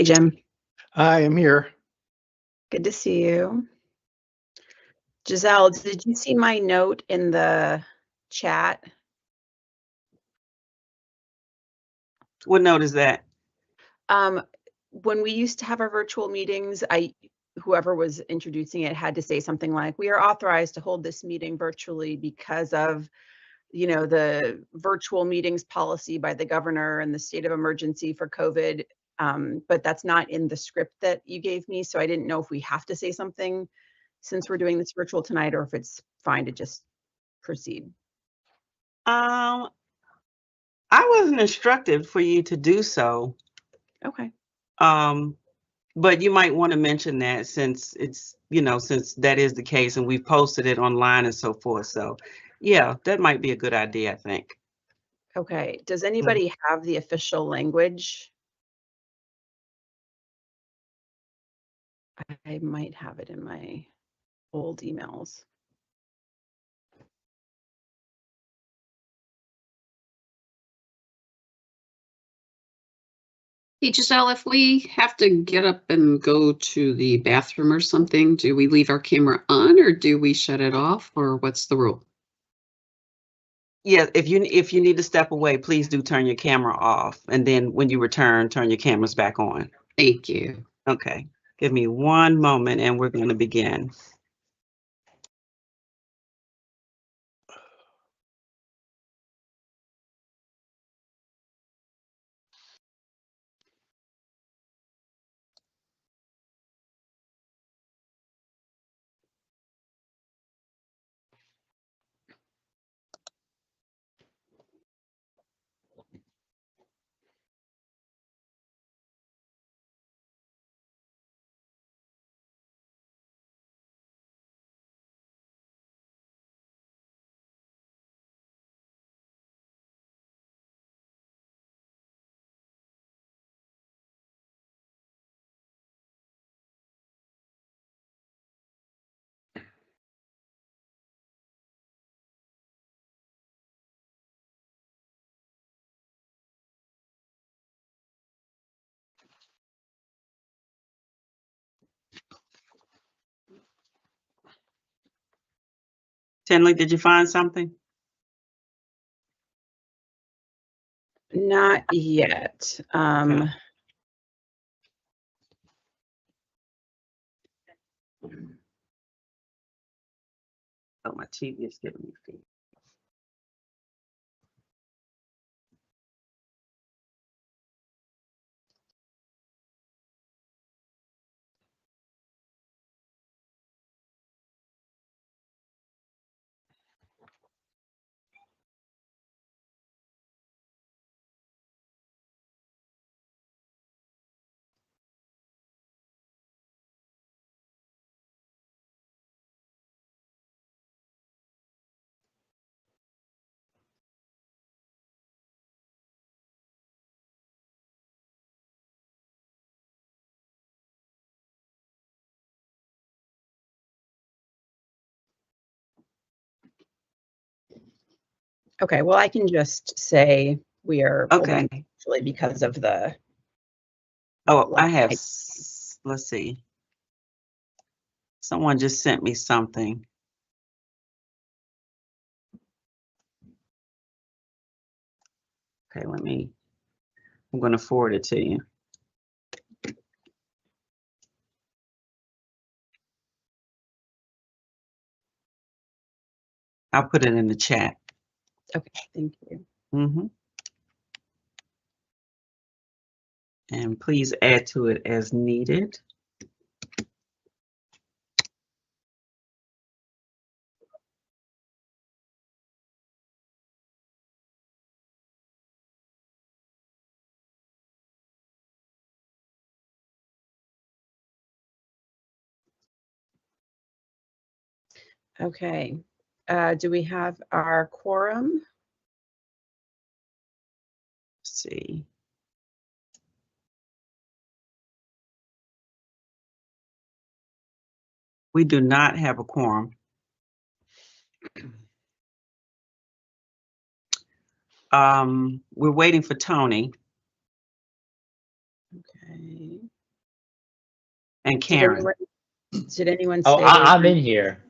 Hey, Jim. I am here. Good to see you. Giselle, did you see my note in the chat? What note is that? When we used to have our virtual meetings, whoever was introducing it had to say something like, "We are authorized to hold this meeting virtually because of, the virtual meetings policy by the governor and the state of emergency for COVID." But that's not in the script that you gave me, so I didn't know if we have to say something since we're doing this virtual tonight, or if it's fine to just proceed. I wasn't instructed for you to do so. Okay. But you might want to mention that since it's, since that is the case and we've posted it online and so forth. So yeah, that might be a good idea, I think. Okay. Does anybody have the official language? I might have it in my old emails. Hey, Giselle, if we have to get up and go to the bathroom or something, do we leave our camera on or do we shut it off, or what's the rule? Yeah, if you need to step away, please do turn your camera off. And then when you return, turn your cameras back on. Thank you. Okay, give me one moment and we're going to begin. Tinley, did you find something? Not yet. Okay. Oh, my TV is giving me feedback. Okay, well, I can just say we are Okay. actually because of the. Oh, I have, let's see. Someone just sent me something. Okay, I'm going to forward it to you. I'll put it in the chat. Okay, thank you. Mm-hmm. And please add to it as needed. Okay. Do we have our quorum? Let's see. We do not have a quorum. We're waiting for Tony. Okay. and Did Karen. anyone Oh, say? I'm in here.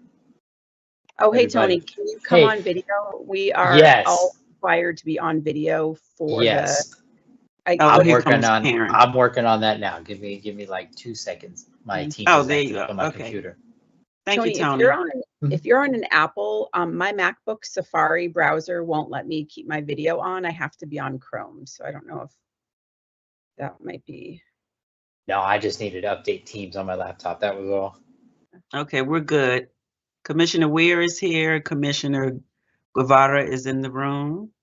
Oh, hey, everybody. Tony, can you come Hey. on video? We are Yes. all required to be on video for Yes. the. Oh, I'm here working comes on. Karen. I'm working on that now. Give me like 2 seconds. My team Oh, is there you active go. on my Okay. computer. Thank Tony, you, Tony. if you're on an Apple, my MacBook Safari browser won't let me keep my video on. I have to be on Chrome, so I don't know if that might be. No, I just needed to update Teams on my laptop. That was all. Okay, we're good. Commissioner Weir is here. Commissioner Guevara is in the room.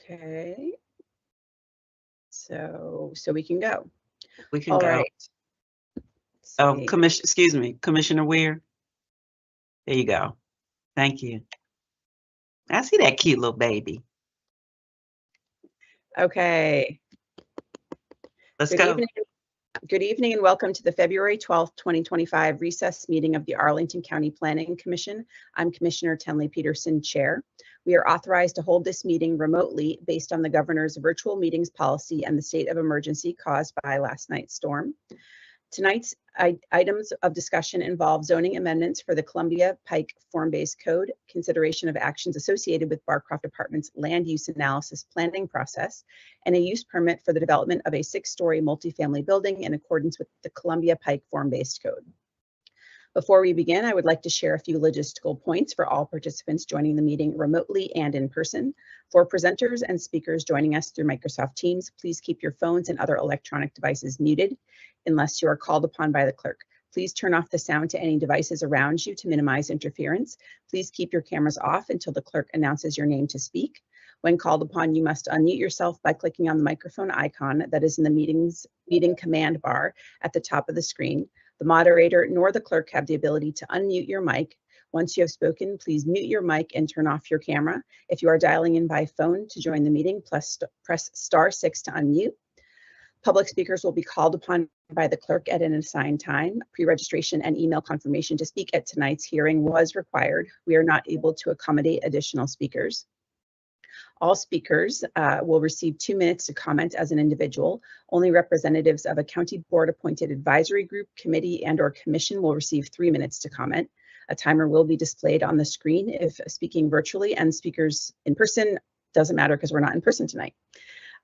Okay. So we can go. We can All go. right. Oh, See. excuse me, Commissioner Weir. There you go. Thank you. I see that cute little baby. Okay. Let's go. Good evening and welcome to the February 12th, 2025 recess meeting of the Arlington County Planning Commission. I'm Commissioner Tenley Peterson, Chair. We are authorized to hold this meeting remotely based on the governor's virtual meetings policy and the state of emergency caused by last night's storm. Tonight's items of discussion involve zoning amendments for the Columbia Pike Form-Based Code, consideration of actions associated with Barcroft Apartments land use analysis planning process, and a use permit for the development of a 6-story multifamily building in accordance with the Columbia Pike Form-Based Code. Before we begin, I would like to share a few logistical points for all participants joining the meeting remotely and in person. For presenters and speakers joining us through Microsoft Teams, please keep your phones and other electronic devices muted unless you are called upon by the clerk. Please turn off the sound to any devices around you to minimize interference. Please keep your cameras off until the clerk announces your name to speak. When called upon, you must unmute yourself by clicking on the microphone icon that is in the meeting command bar at the top of the screen. The moderator nor the clerk have the ability to unmute your mic. Once you have spoken, please mute your mic and turn off your camera. If you are dialing in by phone to join the meeting, press *6 to unmute. Public speakers will be called upon by the clerk at an assigned time. Pre-registration and email confirmation to speak at tonight's hearing was required. We are not able to accommodate additional speakers. All speakers will receive 2 minutes to comment as an individual. Only representatives of a county board appointed advisory group, committee, and/or commission will receive 3 minutes to comment. A timer will be displayed on the screen if speaking virtually, and speakers in person doesn't matter because we're not in person tonight.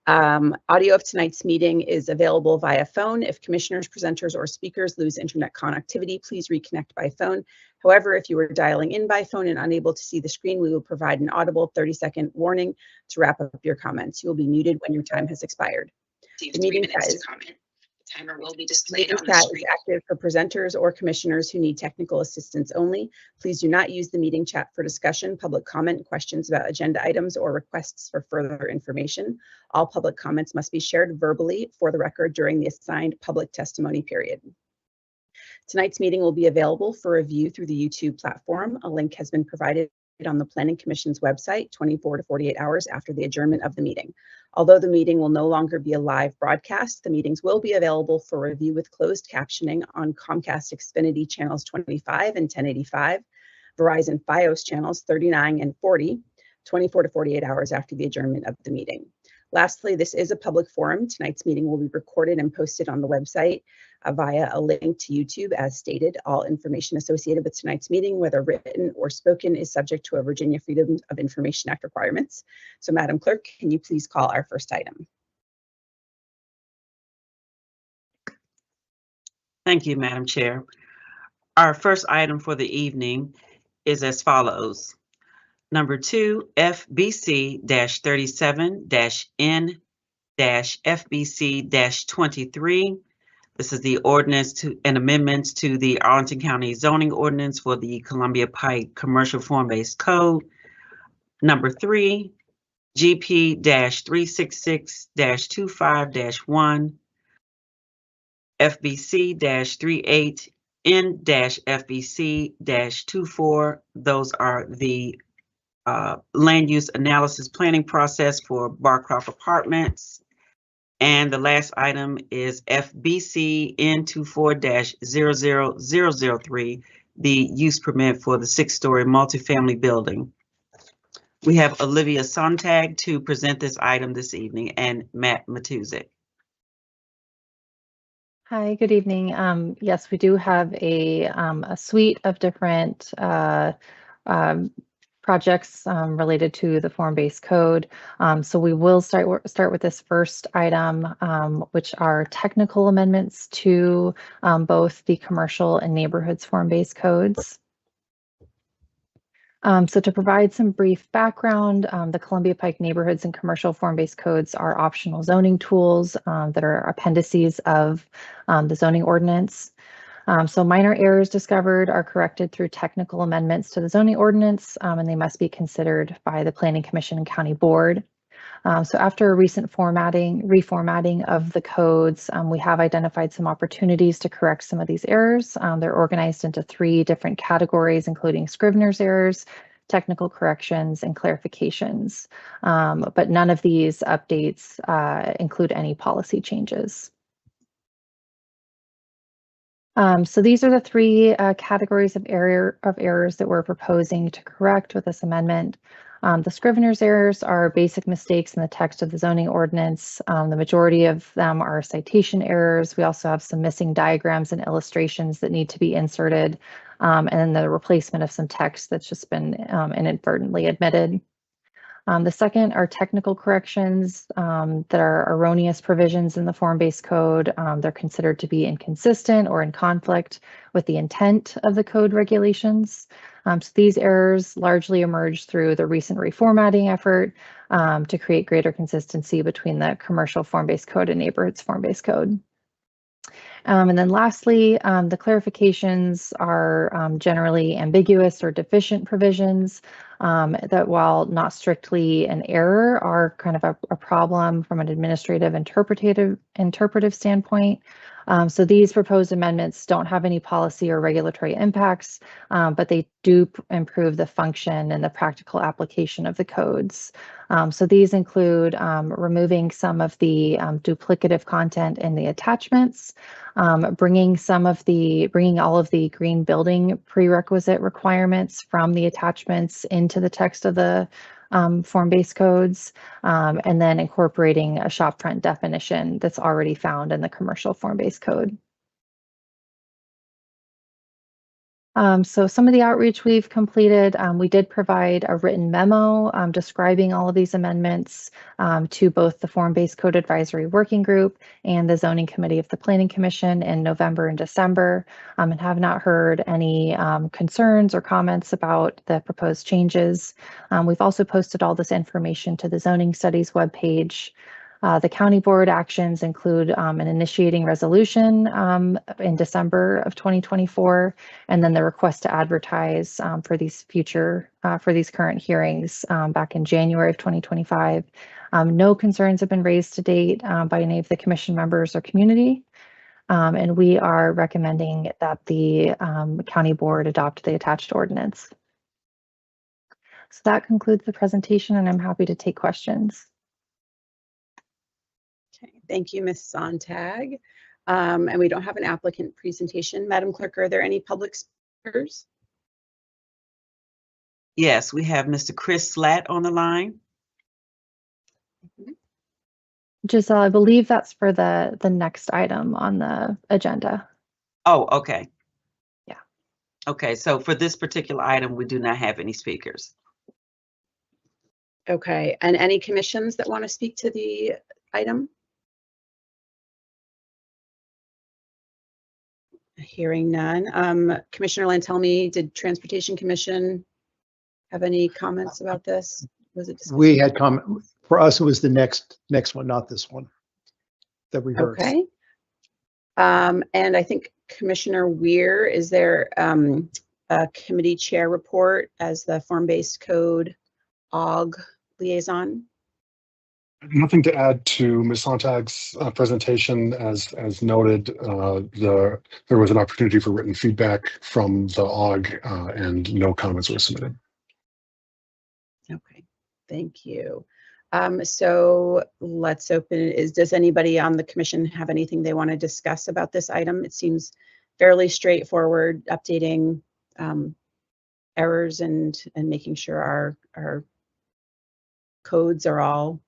Audio of tonight's meeting is available via phone. If commissioners, presenters, or speakers lose internet connectivity, please reconnect by phone. However, if you are dialing in by phone and unable to see the screen, we will provide an audible 30-second warning to wrap up your comments. You will be muted when your time has expired. The meeting chat is Timer will be displayed on the chat is screen. active for presenters or commissioners who need technical assistance only. Please do not use the meeting chat for discussion, public comment, questions about agenda items, or requests for further information. All public comments must be shared verbally for the record during the assigned public testimony period. Tonight's meeting will be available for review through the YouTube platform. A link has been provided on the Planning Commission's website 24 to 48 hours after the adjournment of the meeting. Although the meeting will no longer be a live broadcast, the meetings will be available for review with closed captioning on Comcast Xfinity channels 25 and 1085, Verizon Fios channels 39 and 40, 24 to 48 hours after the adjournment of the meeting. Lastly, this is a public forum. Tonight's meeting will be recorded and posted on the website via a link to YouTube as stated. All information associated with tonight's meeting, whether written or spoken, is subject to a Virginia Freedom of Information Act requirements. So, Madam Clerk, can you please call our first item? Thank you, Madam Chair. Our first item for the evening is as follows. Number 2, FBC-37-N-FBC-23. This is the ordinance and amendments to the Arlington County zoning ordinance for the Columbia Pike Commercial Form-Based Code. Number 3, GP-366-25-1, FBC-38, N-FBC-24. Those are the land use analysis planning process for Barcroft Apartments. And the last item is FBC N24-00003, the use permit for the 6-story multifamily building. We have Olivia Sontag to present this item this evening and Matt Matuzik. Hi, good evening. Yes, we do have a suite of different projects related to the form-based code. So we will start with this first item, which are technical amendments to both the commercial and neighborhoods form-based codes. So to provide some brief background, the Columbia Pike neighborhoods and commercial form-based codes are optional zoning tools that are appendices of the zoning ordinance. So minor errors discovered are corrected through technical amendments to the zoning ordinance, and they must be considered by the Planning Commission and County Board. So after a recent reformatting of the codes, we have identified some opportunities to correct some of these errors. They're organized into 3 different categories, including Scrivener's errors, technical corrections, and clarifications. But none of these updates include any policy changes. So these are the 3 categories of errors that we're proposing to correct with this amendment. The Scrivener's errors are basic mistakes in the text of the zoning ordinance. The majority of them are citation errors. We also have some missing diagrams and illustrations that need to be inserted, and then the replacement of some text that's just been inadvertently omitted. The second are technical corrections that are erroneous provisions in the form-based code. They're considered to be inconsistent or in conflict with the intent of the code regulations. So these errors largely emerged through the recent reformatting effort to create greater consistency between the commercial form-based code and neighborhoods form-based code. And then lastly, the clarifications are generally ambiguous or deficient provisions that, while not strictly an error, are kind of a problem from an administrative interpretive standpoint. So these proposed amendments don't have any policy or regulatory impacts, but they do improve the function and the practical application of the codes. So these include removing some of the duplicative content in the attachments, bringing all of the green building prerequisite requirements from the attachments into the text of the form-based codes, and then incorporating a shopfront definition that's already found in the commercial form-based code. So some of the outreach we've completed, we did provide a written memo describing all of these amendments to both the Form-Based Code Advisory Working Group and the Zoning Committee of the Planning Commission in November and December, and have not heard any concerns or comments about the proposed changes. We've also posted all this information to the Zoning Studies webpage. The county board actions include an initiating resolution in December of 2024, and then the request to advertise for these current hearings back in January of 2025. No concerns have been raised to date by any of the commission members or community, and we are recommending that the county board adopt the attached ordinance. So that concludes the presentation, and I'm happy to take questions. Okay, thank you, Ms. Sontag. And we don't have an applicant presentation. Madam Clerk, are there any public speakers? Yes, we have Mr. Chris Slatt on the line. Giselle, I believe that's for the next item on the agenda. Oh, okay. Yeah. Okay, so for this particular item, we do not have any speakers. Okay, and any commissions that want to speak to the item? Hearing none. Commissioner Lantelmi, did Transportation Commission have any comments about this? Was it discussed? We had comment, for us, it was the next one, not this one. The reverse. Okay. And I think Commissioner Weir, is there a committee chair report as the form-based code OG liaison? Nothing to add to Ms. Sontag's presentation. As noted, there was an opportunity for written feedback from the OG, and no comments were submitted. Okay, thank you. So let's open. Does anybody on the commission have anything they want to discuss about this item? It seems fairly straightforward, updating errors and making sure our codes are all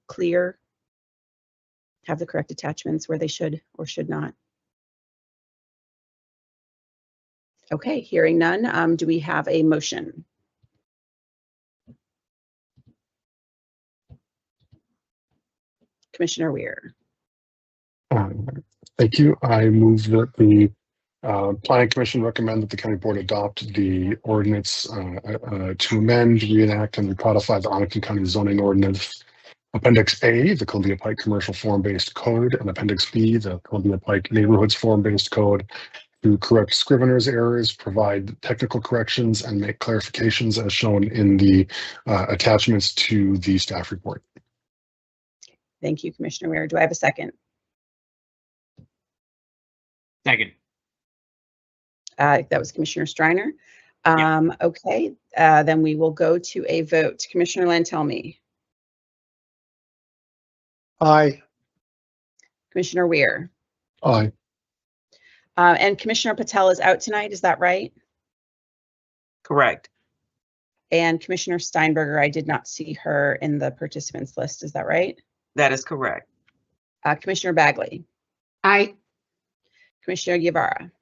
clear, have the correct attachments where they should or should not. Okay, hearing none, do we have a motion? Commissioner Weir. Thank you. I move that the Planning Commission recommend that the County Board adopt the ordinance to amend, reenact, and recodify the Arlington County zoning ordinance. Appendix A, the Columbia Pike Commercial Form-Based Code, and Appendix B, the Columbia Pike Neighborhoods Form-Based Code, to correct scrivener's errors, provide technical corrections, and make clarifications as shown in the attachments to the staff report. Thank you, Commissioner Weir. Do I have a second? Second. That was Commissioner Striner. Okay, then we will go to a vote. Commissioner Lantelmi. Aye. Commissioner Weir. Aye. And Commissioner Patel is out tonight, is that right? Correct. And Commissioner Steinberger, I did not see her in the participants list, is that right? That is correct. Commissioner Bagley. Aye. Commissioner Guevara.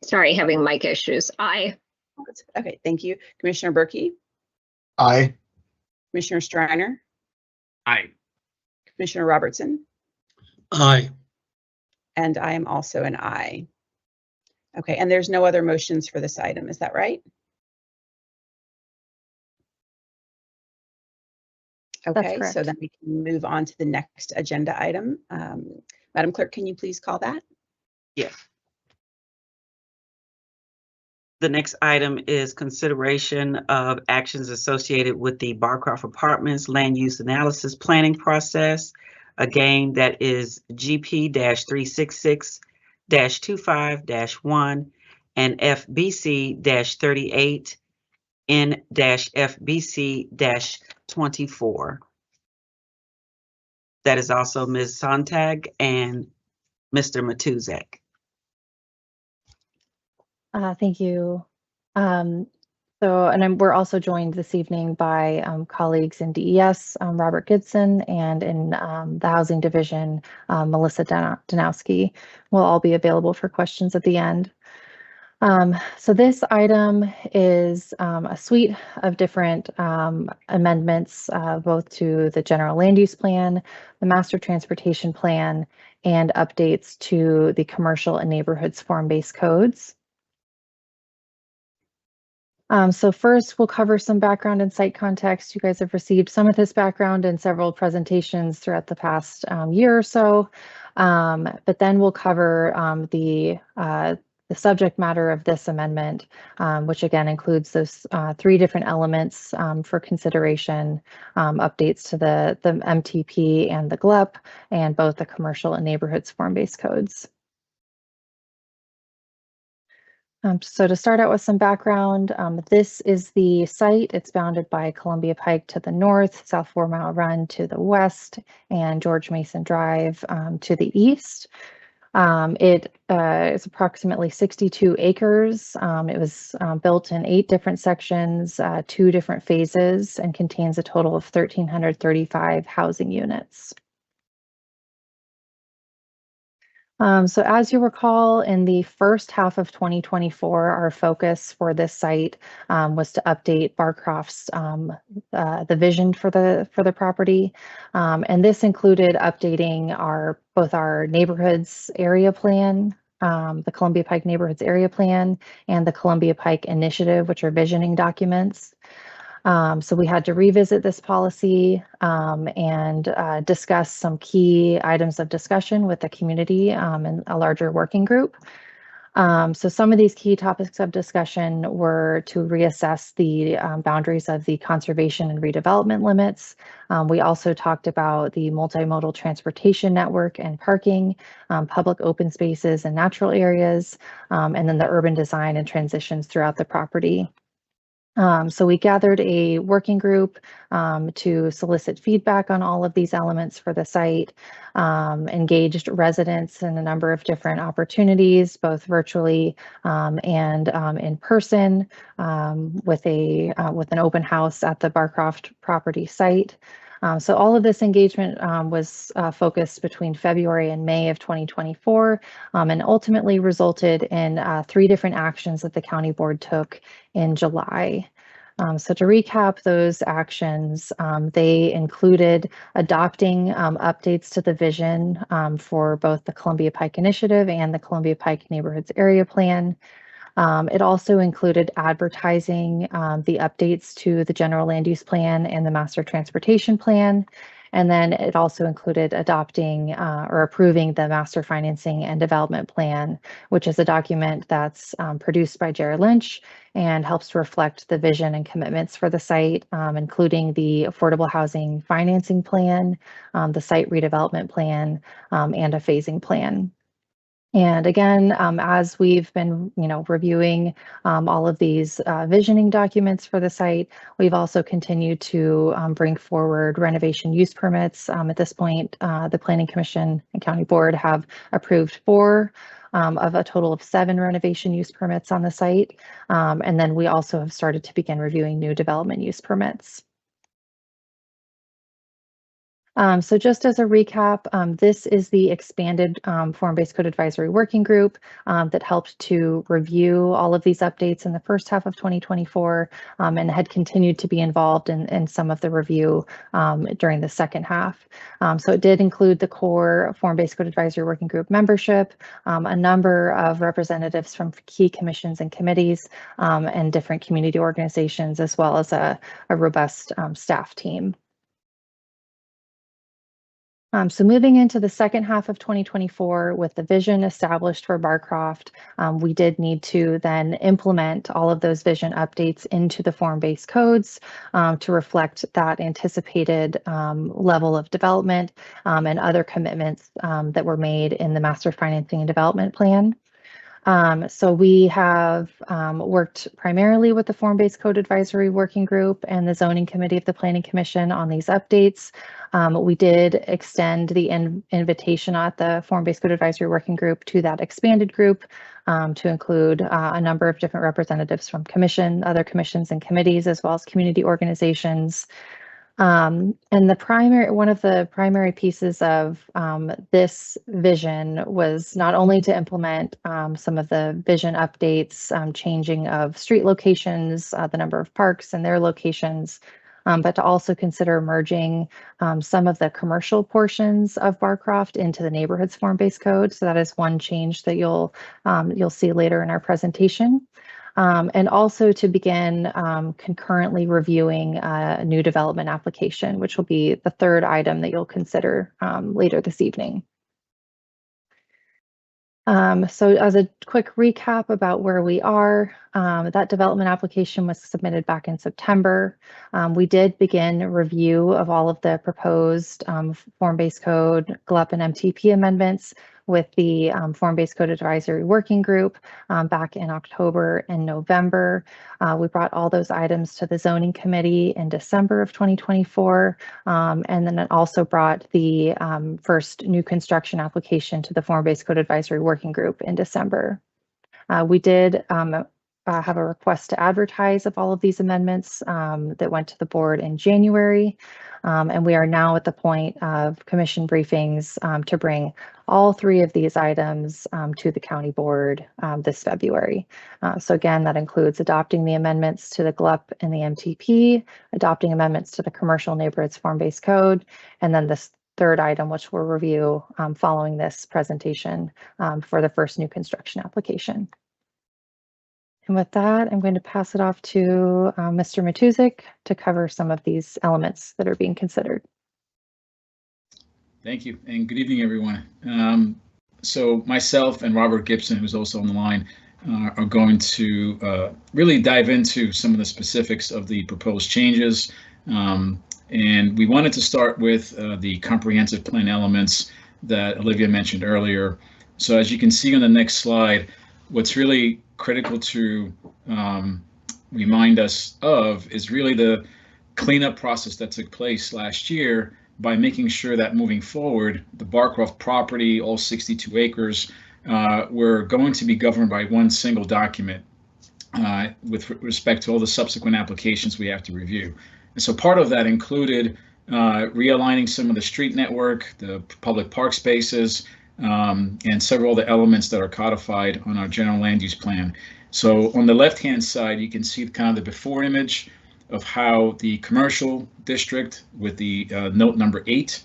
Sorry, having mic issues. Aye. Okay, thank you. Commissioner Berkey. Aye. Commissioner Striner. Aye. Commissioner Robertson. Aye. And I am also an aye. Okay, and there's no other motions for this item, is that right? Okay, so correct. then we can move on to the next agenda item. Madam Clerk, can you please call that? Yes. The next item is consideration of actions associated with the Barcroft Apartments Land Use Analysis Planning Process. Again, that is GP-366-25-1 and FBC-38 N-FBC-24. That is also Ms. Sontag and Mr. Matuzak. Thank you. We're also joined this evening by colleagues in DES, Robert Gibson, and in the Housing Division, Melissa Danowski. Will all be available for questions at the end. So this item is a suite of different amendments, both to the general land use plan, the master transportation plan, and updates to the commercial and neighborhoods form-based codes. So first, we'll cover some background and site context. You guys have received some of this background in several presentations throughout the past year or so, but then we'll cover the subject matter of this amendment, which again includes those three different elements for consideration, updates to the MTP and the GLEP, and both the commercial and neighborhoods form-based codes. So to start out with some background, this is the site. It's bounded by Columbia Pike to the north, South 4 Mile Run to the west, and George Mason Drive to the east. It is approximately 62 acres. It was built in 8 different sections, 2 different phases, and contains a total of 1,335 housing units. So as you recall, in the first half of 2024, our focus for this site was to update Barcroft's the vision for the property, and this included updating both our neighborhoods area plan, the Columbia Pike Neighborhoods Area Plan, and the Columbia Pike Initiative, which are visioning documents. So we had to revisit this policy and discuss some key items of discussion with the community and a larger working group. So some of these key topics of discussion were to reassess the boundaries of the conservation and redevelopment limits. We also talked about the multimodal transportation network and parking, public open spaces and natural areas, and then the urban design and transitions throughout the property. So we gathered a working group to solicit feedback on all of these elements for the site, engaged residents in a number of different opportunities, both virtually and in person, with an open house at the Barcroft property site. So all of this engagement was focused between February and May of 2024, and ultimately resulted in 3 different actions that the county board took in July. So to recap those actions, they included adopting updates to the vision for both the Columbia Pike Initiative and the Columbia Pike Neighborhoods Area Plan. It also included advertising the updates to the general land use plan and the master transportation plan. And then it also included adopting or approving the master financing and development plan, which is a document that's produced by Jared Lynch and helps to reflect the vision and commitments for the site, including the affordable housing financing plan, the site redevelopment plan, and a phasing plan. And again, as we've been, reviewing all of these visioning documents for the site, we've also continued to bring forward renovation use permits. At this point, the Planning Commission and County Board have approved 4 of a total of 7 renovation use permits on the site. And then we also have started to begin reviewing new development use permits. So just as a recap, this is the expanded Form-Based Code Advisory Working Group that helped to review all of these updates in the first half of 2024 and had continued to be involved in some of the review during the second half. So it did include the core Form-Based Code Advisory Working Group membership, a number of representatives from key commissions and committees and different community organizations, as well as a robust staff team. So moving into the second half of 2024, with the vision established for Barcroft, we did need to then implement all of those vision updates into the form-based codes to reflect that anticipated level of development and other commitments that were made in the Master Financing and Development Plan. So we have worked primarily with the Form-Based Code Advisory Working Group and the Zoning Committee of the Planning Commission on these updates. We did extend the invitation at the Form-Based Code Advisory Working Group to that expanded group to include a number of different representatives from other commissions and committees, as well as community organizations. And one of the primary pieces of this vision was not only to implement some of the vision updates, changing of street locations, the number of parks and their locations, but to also consider merging some of the commercial portions of Barcroft into the neighborhoods form-based code. So that is one change that you'll see later in our presentation. And also to begin concurrently reviewing a new development application, which will be the third item that you'll consider later this evening. So as a quick recap about where we are, that development application was submitted back in September. We did begin review of all of the proposed form-based code, GLUP and MTP amendments with the Form-Based Code Advisory Working Group back in October and November. We brought all those items to the Zoning Committee in December of 2024, and then it also brought the first new construction application to the Form-Based Code Advisory Working Group in December. We did have a request to advertise of all of these amendments that went to the board in January. And we are now at the point of commission briefings to bring all 3 of these items to the county board this February. So again, that includes adopting the amendments to the GLUP and the MTP, adopting amendments to the commercial neighborhoods form-based code, and then this third item, which we'll review following this presentation for the first new construction application. And with that, I'm going to pass it off to Mr. Matuzik to cover some of these elements that are being considered. Thank you, and good evening, everyone. So myself and Robert Gibson, who's also on the line, are going to really dive into some of the specifics of the proposed changes. And we wanted to start with the comprehensive plan elements that Olivia mentioned earlier. So as you can see on the next slide, what's really critical to remind us of is really the cleanup process that took place last year by making sure that moving forward, the Barcroft property, all 62 acres, were going to be governed by one single document with respect to all the subsequent applications we have to review. And so part of that included realigning some of the street network, the public park spaces, and several other elements that are codified on our general land use plan. So on the left-hand side, you can see kind of the before image of how the commercial district with the note number 8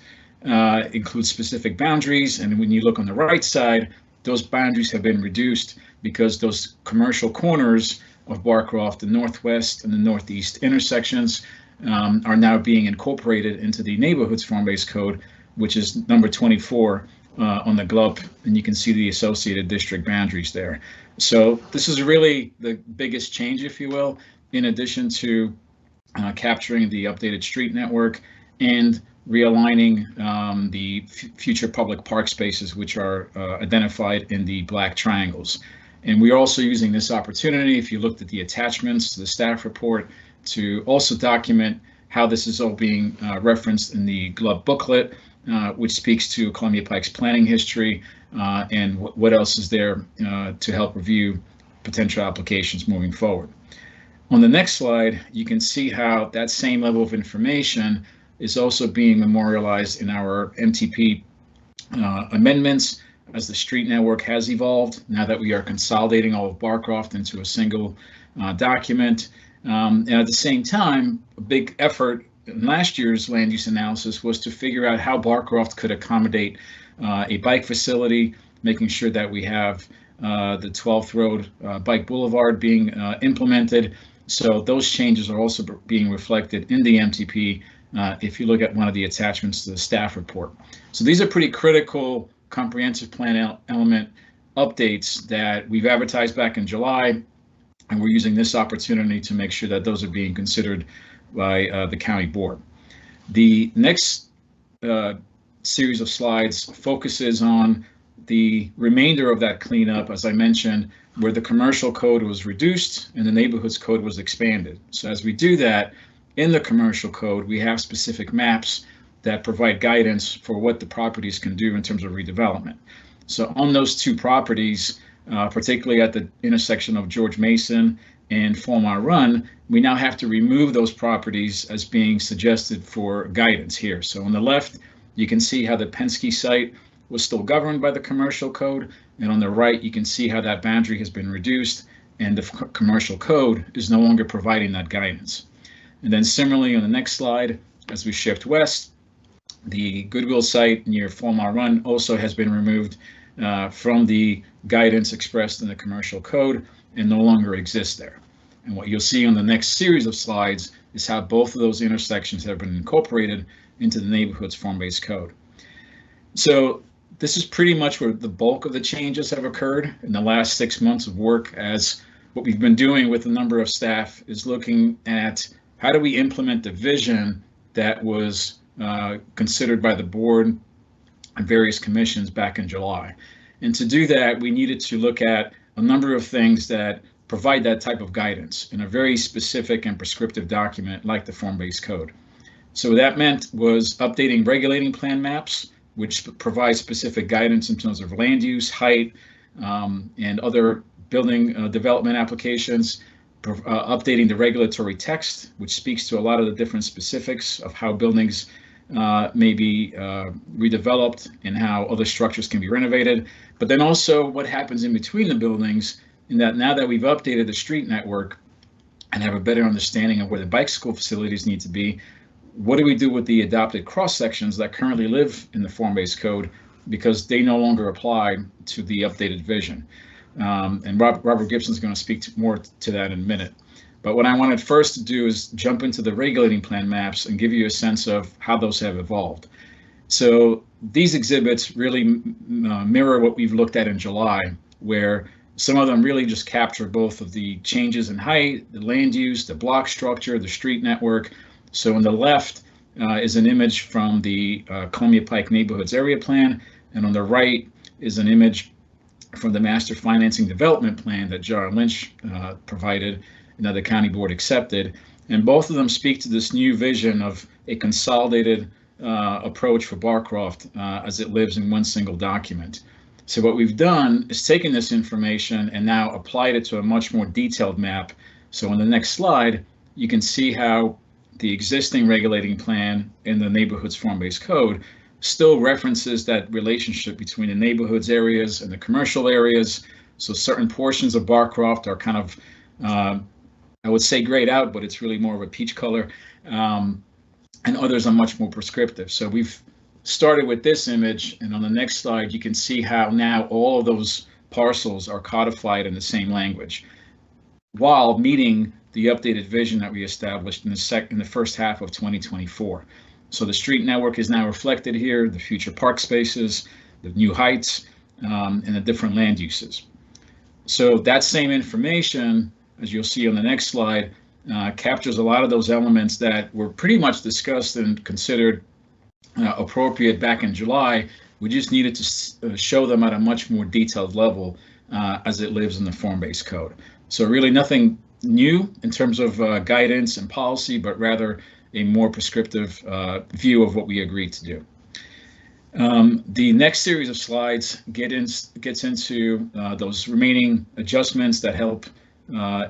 includes specific boundaries. And when you look on the right side, those boundaries have been reduced because those commercial corners of Barcroft, the northwest and the northeast intersections, are now being incorporated into the neighborhoods form-based code, which is number 24 on the GLUP, and you can see the associated district boundaries there. So this is really the biggest change, if you will, in addition to capturing the updated street network and realigning the future public park spaces, which are identified in the black triangles. And we're also using this opportunity, if you looked at the attachments to the staff report, to also document how this is all being referenced in the GLUB booklet, which speaks to Columbia Pike's planning history and what else is there to help review potential applications moving forward. On the next slide, you can see how that same level of information is also being memorialized in our MTP amendments as the street network has evolved, now that we are consolidating all of Barcroft into a single document. And at the same time, a big effort in last year's land use analysis was to figure out how Barcroft could accommodate a bike facility, making sure that we have the 12th Road Bike Boulevard being implemented. So those changes are also being reflected in the MTP if you look at one of the attachments to the staff report. So these are pretty critical comprehensive plan element updates that we've advertised back in July, and we're using this opportunity to make sure that those are being considered by the county board. The next series of slides focuses on the remainder of that cleanup, as I mentioned, where the commercial code was reduced and the neighborhoods code was expanded. So as we do that, in the commercial code, we have specific maps that provide guidance for what the properties can do in terms of redevelopment. So on those two properties, particularly at the intersection of George Mason and Fulmar Run, we now have to remove those properties as being suggested for guidance here. So on the left, you can see how the Penske site was still governed by the commercial code, and on the right, you can see how that boundary has been reduced and the commercial code is no longer providing that guidance. And then similarly on the next slide, as we shift west, the Goodwill site near Fulmar Run also has been removed from the guidance expressed in the commercial code and no longer exists there. And what you'll see on the next series of slides is how both of those intersections have been incorporated into the neighborhood's form-based code. So this is pretty much where the bulk of the changes have occurred in the last 6 months of work, as what we've been doing with a number of staff is looking at how do we implement the vision that was considered by the board and various commissions back in July. And to do that, we needed to look at a number of things that provide that type of guidance in a very specific and prescriptive document like the form-based code. So what that meant was updating regulating plan maps, which provide specific guidance in terms of land use, height, and other building development applications, updating the regulatory text, which speaks to a lot of the different specifics of how buildings may be redeveloped and how other structures can be renovated, but then also what happens in between the buildings, in that now that we've updated the street network and have a better understanding of where the bike school facilities need to be, what do we do with the adopted cross sections that currently live in the form-based code because they no longer apply to the updated vision? And Robert Gibson is going to speak more to that in a minute. But what I wanted first to do is jump into the regulating plan maps and give you a sense of how those have evolved. So these exhibits really mirror what we've looked at in July, where some of them really just capture both of the changes in height, the land use, the block structure, the street network. So on the left is an image from the Columbia Pike Neighborhoods Area Plan, and on the right is an image from the Master Financing Development Plan that Jar Lynch provided and that the county board accepted. And both of them speak to this new vision of a consolidated approach for Barcroft as it lives in one single document. So what we've done is taken this information and now applied it to a much more detailed map. So on the next slide, you can see how the existing regulating plan in the neighborhood's form-based code still references that relationship between the neighborhood's areas and the commercial areas. So certain portions of Barcroft are kind of, I would say grayed out, but it's really more of a peach color. And others are much more prescriptive. So we've started with this image, and on the next slide, you can see how now all of those parcels are codified in the same language, while meeting the updated vision that we established in the first half of 2024. So the street network is now reflected here, the future park spaces, the new heights, and the different land uses. So that same information, as you'll see on the next slide, captures a lot of those elements that were pretty much discussed and considered appropriate back in July. We just needed to show them at a much more detailed level as it lives in the form-based code. So really nothing new in terms of guidance and policy, but rather a more prescriptive view of what we agreed to do. The next series of slides gets into those remaining adjustments that help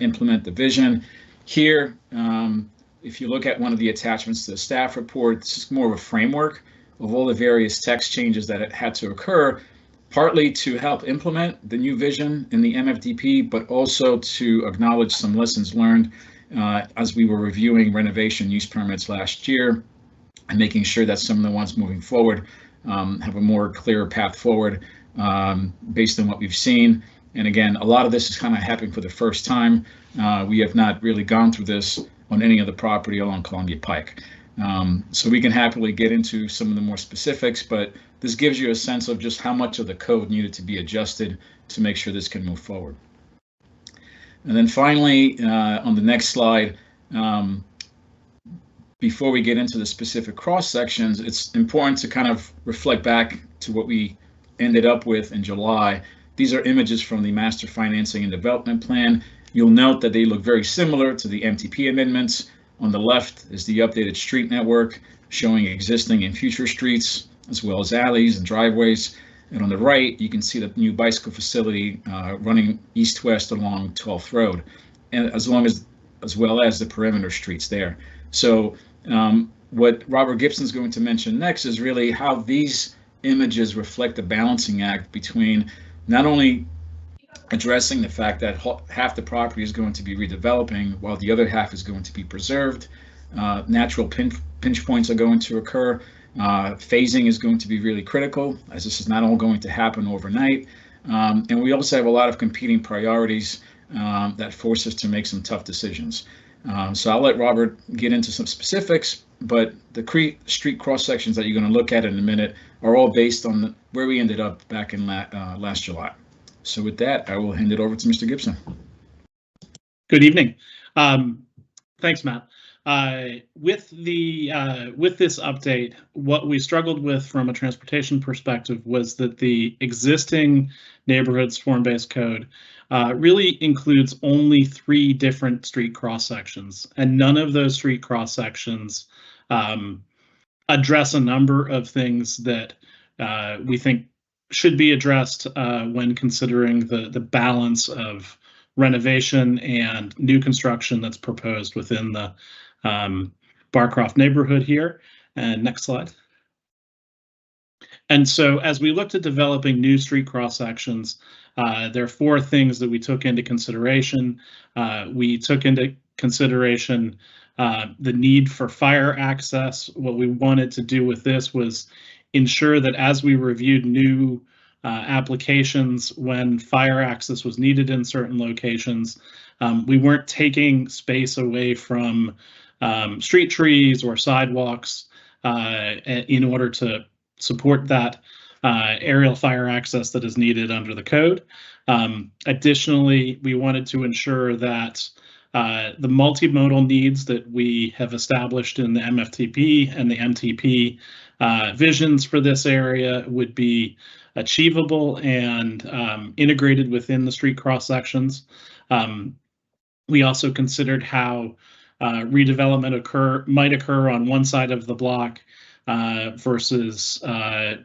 implement the vision. Here, if you look at one of the attachments to the staff report, this is more of a framework of all the various text changes that had to occur, partly to help implement the new vision in the MFDP, but also to acknowledge some lessons learned as we were reviewing renovation use permits last year and making sure that some of the ones moving forward have a more clear path forward based on what we've seen. And again, a lot of this is kind of happening for the first time. We have not really gone through this on any of the property along Columbia Pike. So we can happily get into some of the more specifics, but this gives you a sense of just how much of the code needed to be adjusted to make sure this can move forward. And then finally, on the next slide, before we get into the specific cross sections, it's important to kind of reflect back to what we ended up with in July. These are images from the Master Financing and Development Plan. You'll note that they look very similar to the MTP amendments. On the left is the updated street network showing existing and future streets, as well as alleys and driveways. And on the right, you can see the new bicycle facility running east-west along 12th Road, and as well as the perimeter streets there. So what Robert Gibson is going to mention next is really how these images reflect the balancing act between not only addressing the fact that half the property is going to be redeveloping while the other half is going to be preserved. Natural pinch points are going to occur. Phasing is going to be really critical, as this is not all going to happen overnight. And we also have a lot of competing priorities that force us to make some tough decisions. So I'll let Robert get into some specifics, but the street cross sections that you're going to look at in a minute are all based on where we ended up back in last July. So with that, I will hand it over to Mr. Gibson. Good evening. Thanks, Matt. With this update, what we struggled with from a transportation perspective was that the existing neighborhoods form-based code really includes only 3 different street cross sections, and none of those street cross sections address a number of things that we think should be addressed when considering the balance of renovation and new construction that's proposed within the Barcroft neighborhood here. And next slide. And so as we looked at developing new street cross sections, there are 4 things that we took into consideration. We took into consideration the need for fire access. What we wanted to do with this was ensure that as we reviewed new applications when fire access was needed in certain locations, we weren't taking space away from street trees or sidewalks in order to support that aerial fire access that is needed under the code. Additionally, we wanted to ensure that the multimodal needs that we have established in the MFTP and the MTP visions for this area would be achievable and integrated within the street cross sections. We also considered how redevelopment might occur on one side of the block versus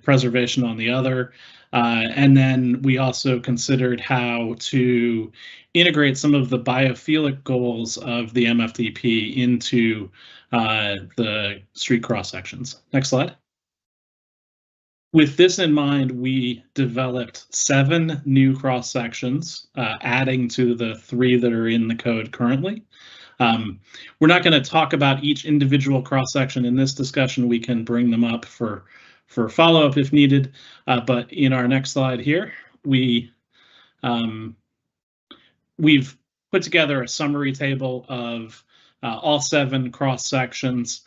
preservation on the other. And then we also considered how to integrate some of the biophilic goals of the MFDP into the street cross sections. Next slide. With this in mind, we developed 7 new cross sections, adding to the 3 that are in the code currently. We're not going to talk about each individual cross section in this discussion. We can bring them up for follow-up if needed. But in our next slide here, we've put together a summary table of all 7 cross sections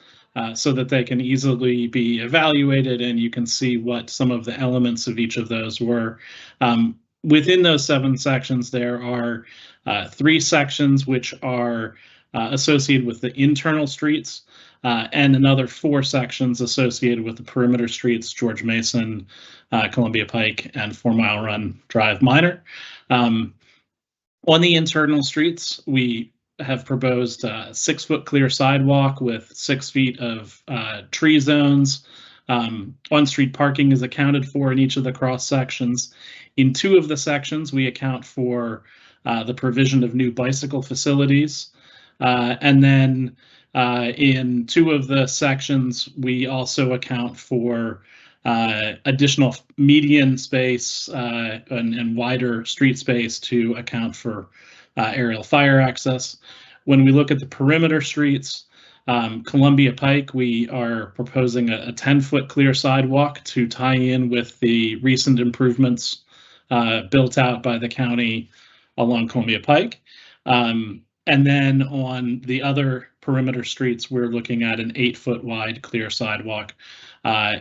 so that they can easily be evaluated, and you can see what some of the elements of each of those were. Within those 7 sections, there are 3 sections which are associated with the internal streets, and another 4 sections associated with the perimeter streets, George Mason, Columbia Pike, and 4 Mile Run Drive Minor. On the internal streets, we have proposed a 6-foot clear sidewalk with 6 feet of tree zones. On-street parking is accounted for in each of the cross sections. In 2 of the sections, we account for the provision of new bicycle facilities. And then in 2 of the sections, we also account for additional median space and wider street space to account for aerial fire access. When we look at the perimeter streets, Columbia Pike, we are proposing a 10-foot clear sidewalk to tie in with the recent improvements built out by the county along Columbia Pike. And then on the other perimeter streets, we're looking at an 8-foot wide clear sidewalk.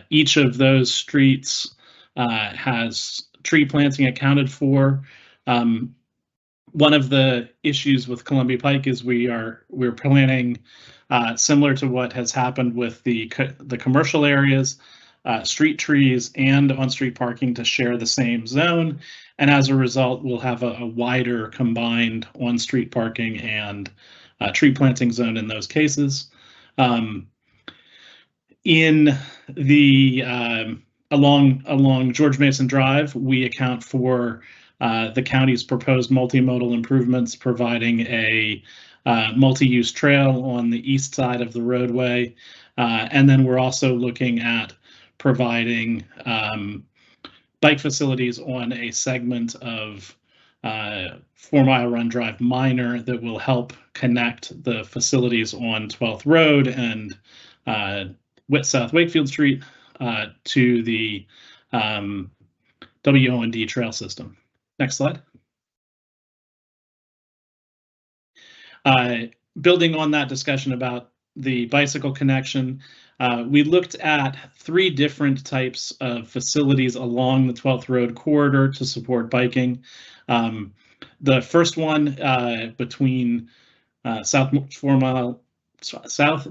Each of those streets has tree planting accounted for. One of the issues with Columbia Pike is we're planning, similar to what has happened with the commercial areas, street trees and on-street parking to share the same zone, and as a result, we'll have a wider combined on-street parking and tree planting zone in those cases. In the along George Mason Drive, we account for the county's proposed multimodal improvements, providing a multi-use trail on the east side of the roadway. And then we're also looking at providing bike facilities on a segment of 4 Mile Run Drive Minor that will help connect the facilities on 12th Road and South Wakefield Street to the WO&D trail system. Next slide. Building on that discussion about the bicycle connection, we looked at 3 different types of facilities along the 12th Road corridor to support biking. The first one between South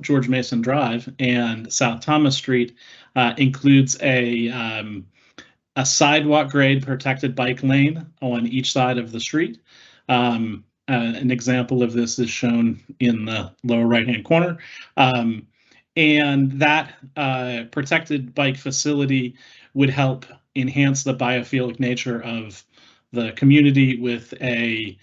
George Mason Drive and South Thomas Street includes a sidewalk grade protected bike lane on each side of the street. An example of this is shown in the lower right-hand corner. And that protected bike facility would help enhance the biophilic nature of the community with a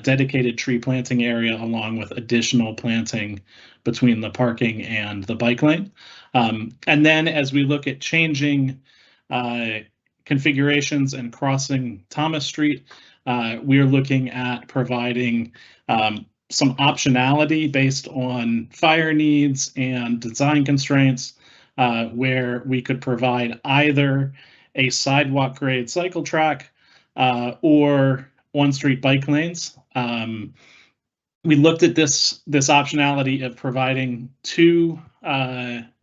dedicated tree planting area along with additional planting between the parking and the bike lane. And then as we look at changing configurations and crossing Thomas Street, we are looking at providing some optionality based on fire needs and design constraints, where we could provide either a sidewalk grade cycle track or on-street bike lanes. We looked at this optionality of providing 2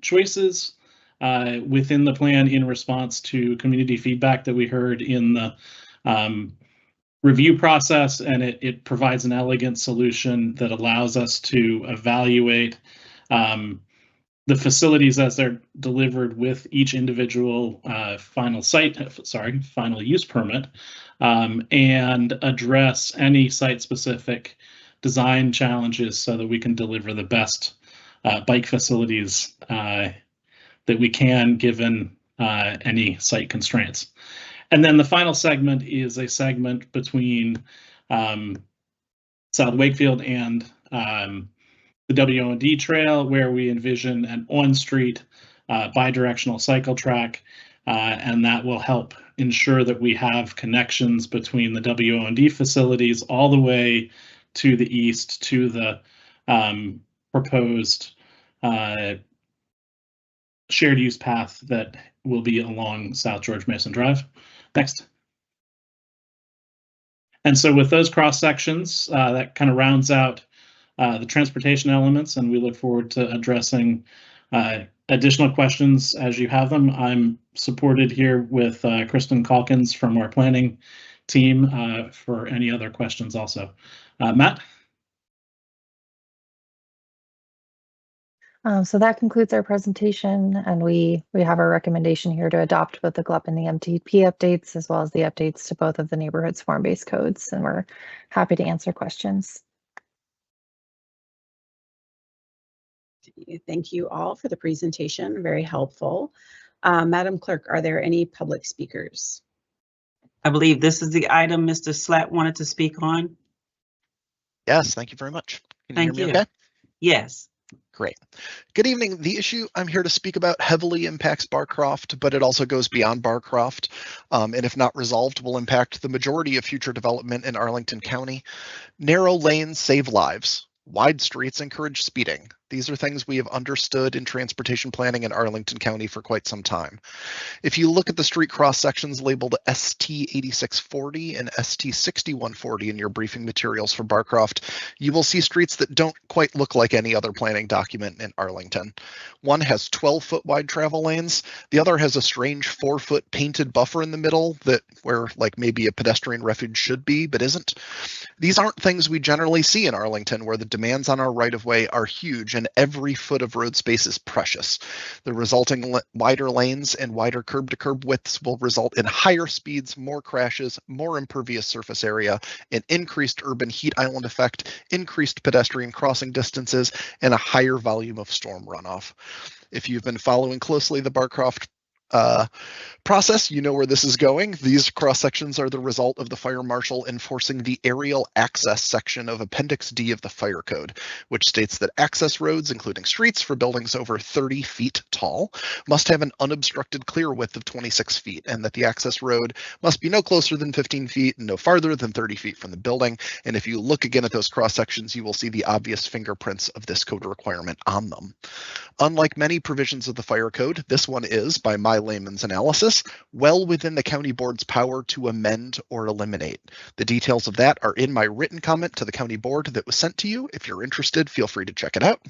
choices within the plan in response to community feedback that we heard in the review process, and it provides an elegant solution that allows us to evaluate the facilities as they're delivered with each individual final use permit, and address any site-specific design challenges so that we can deliver the best bike facilities that we can given any site constraints. And then the final segment is a segment between South Wakefield and the WO&D trail, where we envision an on-street bidirectional cycle track, and that will help ensure that we have connections between the WO&D facilities all the way to the east to the proposed shared use path that will be along South George Mason Drive. Next. And so with those cross sections, that kind of rounds out the transportation elements, and we look forward to addressing additional questions as you have them. I'm supported here with Kristen Calkins from our planning team for any other questions also. Matt? So that concludes our presentation, and we have our recommendation here to adopt both the GLUP and the MTP updates, as well as the updates to both of the neighborhoods form-based codes, and we're happy to answer questions. Thank you all for the presentation, very helpful. Madam Clerk, are there any public speakers? I believe this is the item Mr. Slatt wanted to speak on. Yes, thank you very much. Can you Thank hear me you. okay? Yes. Great. Good evening. The issue I'm here to speak about heavily impacts Barcroft, but it also goes beyond Barcroft, and if not resolved, will impact the majority of future development in Arlington County. Narrow lanes save lives. Wide streets encourage speeding. These are things we have understood in transportation planning in Arlington County for quite some time. If you look at the street cross sections labeled ST 8640 and ST 6140 in your briefing materials for Barcroft, you will see streets that don't quite look like any other planning document in Arlington. One has 12-foot wide travel lanes. The other has a strange 4-foot painted buffer in the middle that where like maybe a pedestrian refuge should be, but isn't. These aren't things we generally see in Arlington, where the demands on our right-of-way are huge and every foot of road space is precious. The resulting wider lanes and wider curb-to-curb widths will result in higher speeds, more crashes, more impervious surface area, an increased urban heat island effect, increased pedestrian crossing distances, and a higher volume of storm runoff. If you've been following closely the Barcroft process, you know where this is going. These cross sections are the result of the fire marshal enforcing the aerial access section of Appendix D of the Fire Code, which states that access roads, including streets for buildings over 30 feet tall, must have an unobstructed clear width of 26 feet, and that the access road must be no closer than 15 feet and no farther than 30 feet from the building. And if you look again at those cross sections, you will see the obvious fingerprints of this code requirement on them. Unlike many provisions of the Fire Code, this one is, by my layman's analysis, well within the county board's power to amend or eliminate. The details of that are in my written comment to the county board that was sent to you. If you're interested, feel free to check it out.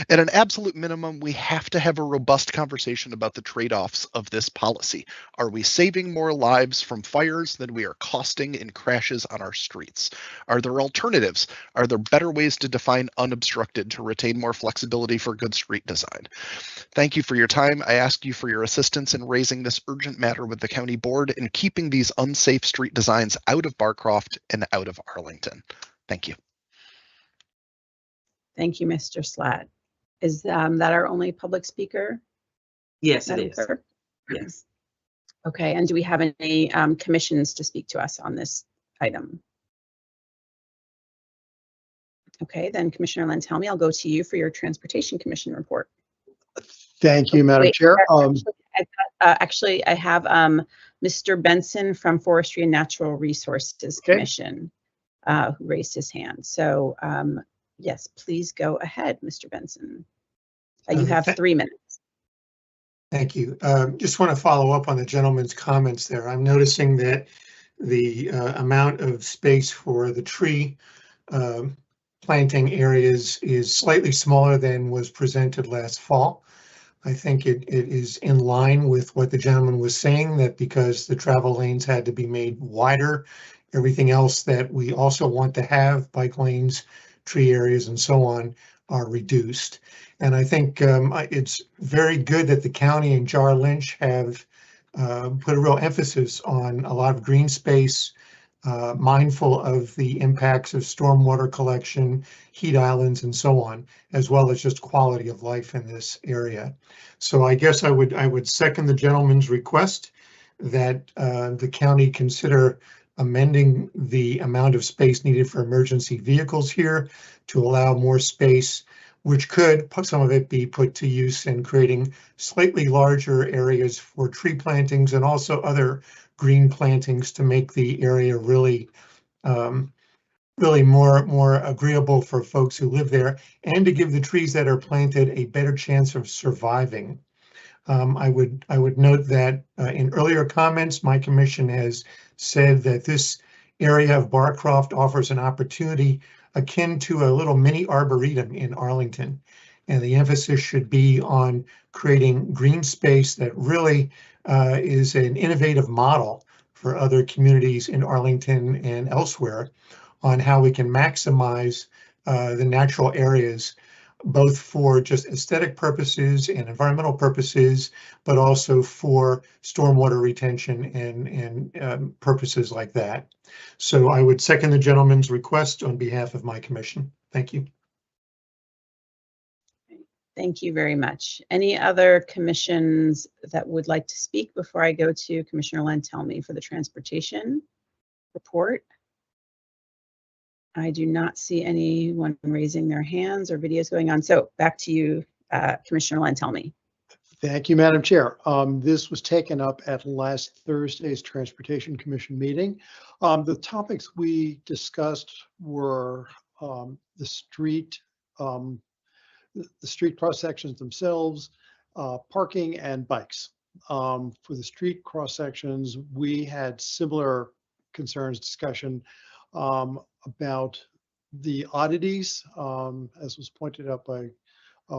At an absolute minimum, we have to have a robust conversation about the trade-offs of this policy. Are we saving more lives from fires than we are costing in crashes on our streets? Are there alternatives? Are there better ways to define unobstructed to retain more flexibility for good street design? Thank you for your time. I ask you for your assistance in raising this urgent matter with the county board and keeping these unsafe street designs out of Barcroft and out of Arlington. Thank you. Thank you, Mr. Slatt. Is that our only public speaker? Yes, it Madam is. Clerk? Yes. Okay, and do we have any commissions to speak to us on this item? Okay, then Commissioner Lentz-Helmy, I'll go to you for your Transportation Commission report. Thank you, Madam Chair. Actually, I have Mr. Benson from Forestry and Natural Resources Commission who raised his hand. So yes, please go ahead, Mr. Benson. You have 3 minutes. Thank you. Just want to follow up on the gentleman's comments there. I'm noticing that the amount of space for the tree planting areas is slightly smaller than was presented last fall. I think it is in line with what the gentleman was saying, that because the travel lanes had to be made wider, everything else that we also want to have, bike lanes, tree areas, and so on, are reduced. And I think it's very good that the county and Jar Lynch have put a real emphasis on a lot of green space, mindful of the impacts of stormwater collection, heat islands, and so on, as well as just quality of life in this area. So I guess I would second the gentleman's request that the county consider amending the amount of space needed for emergency vehicles here to allow more space which could, some of it be put to use in creating slightly larger areas for tree plantings and also other green plantings to make the area really really more agreeable for folks who live there, and to give the trees that are planted a better chance of surviving. I would note that in earlier comments, my commission has said that this area of Barcroft offers an opportunity akin to a little mini arboretum in Arlington. And the emphasis should be on creating green space that really is an innovative model for other communities in Arlington and elsewhere on how we can maximize the natural areas, both for just aesthetic purposes and environmental purposes, but also for stormwater retention and purposes like that. So I would second the gentleman's request on behalf of my commission. Thank you. Thank you very much. Any other commissions that would like to speak before I go to Commissioner Lantelmi for the transportation report? I do not see anyone raising their hands or videos going on. So back to you, Commissioner Lantelmi. Thank you, Madam Chair. This was taken up at last Thursday's Transportation Commission meeting. The topics we discussed were the street cross sections themselves, parking, and bikes. For the street cross sections, we had similar concerns, discussion about the oddities, as was pointed out by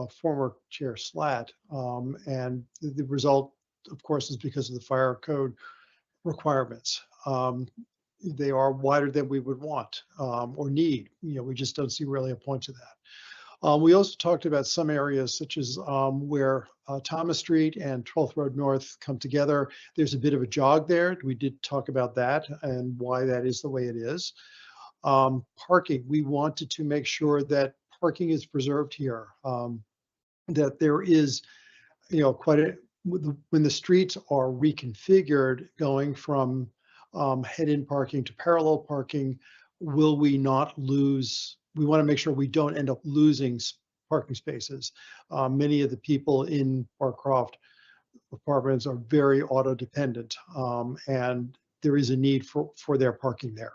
former Chair Slatt, and the result, of course, is because of the fire code requirements. They are wider than we would want or need. We just don't see really a point to that. We also talked about some areas such as where Thomas Street and 12th Road North come together. There's a bit of a jog there. We did talk about that and why that is the way it is. Parking, we wanted to make sure that parking is preserved here, that there is, quite a, when the streets are reconfigured, going from head-in parking to parallel parking, will we not lose, we want to make sure we don't end up losing parking spaces. Many of the people in Barcroft apartments are very auto dependent, and there is a need for their parking there.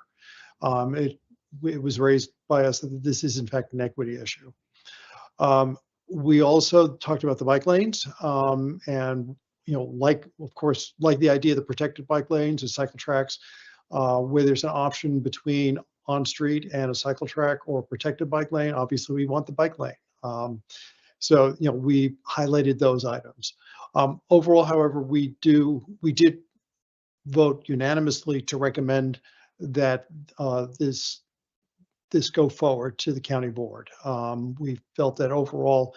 It was raised by us that this is in fact an equity issue. We also talked about the bike lanes, and of course, like the idea of the protected bike lanes and cycle tracks, where there's an option between on street and a cycle track or a protected bike lane. Obviously, we want the bike lane. So we highlighted those items. Overall, however, we did vote unanimously to recommend that this go forward to the county board. We felt that overall,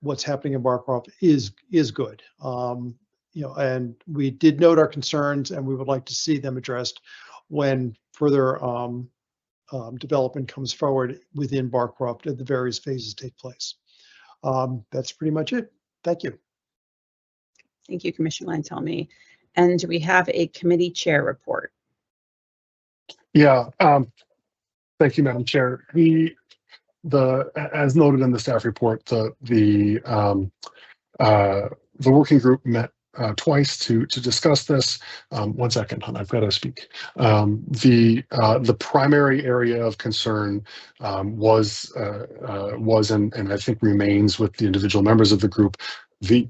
what's happening in Barcroft is good. And we did note our concerns, and we would like to see them addressed when further development comes forward within Barcroft and the various phases take place. That's pretty much it. Thank you. Thank you, Commissioner Lantelmi. And do we have a committee chair report? Yeah. Thank you, Madam Chair. As noted in the staff report, the working group met twice to discuss this. One second, hon, I've got to speak. The primary area of concern was and I think remains with the individual members of the group, the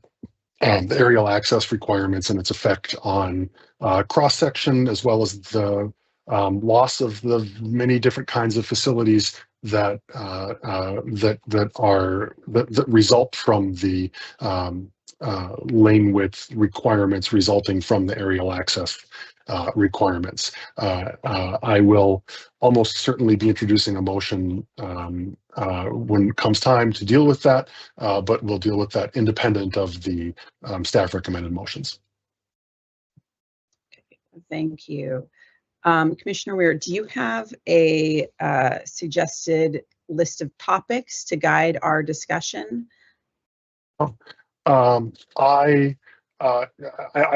aerial access requirements and its effect on cross section, as well as the loss of the many different kinds of facilities that result from the lane width requirements resulting from the aerial access requirements. I will almost certainly be introducing a motion when it comes time to deal with that, but we'll deal with that independent of the staff recommended motions. Thank you. Commissioner Weir, do you have a suggested list of topics to guide our discussion? I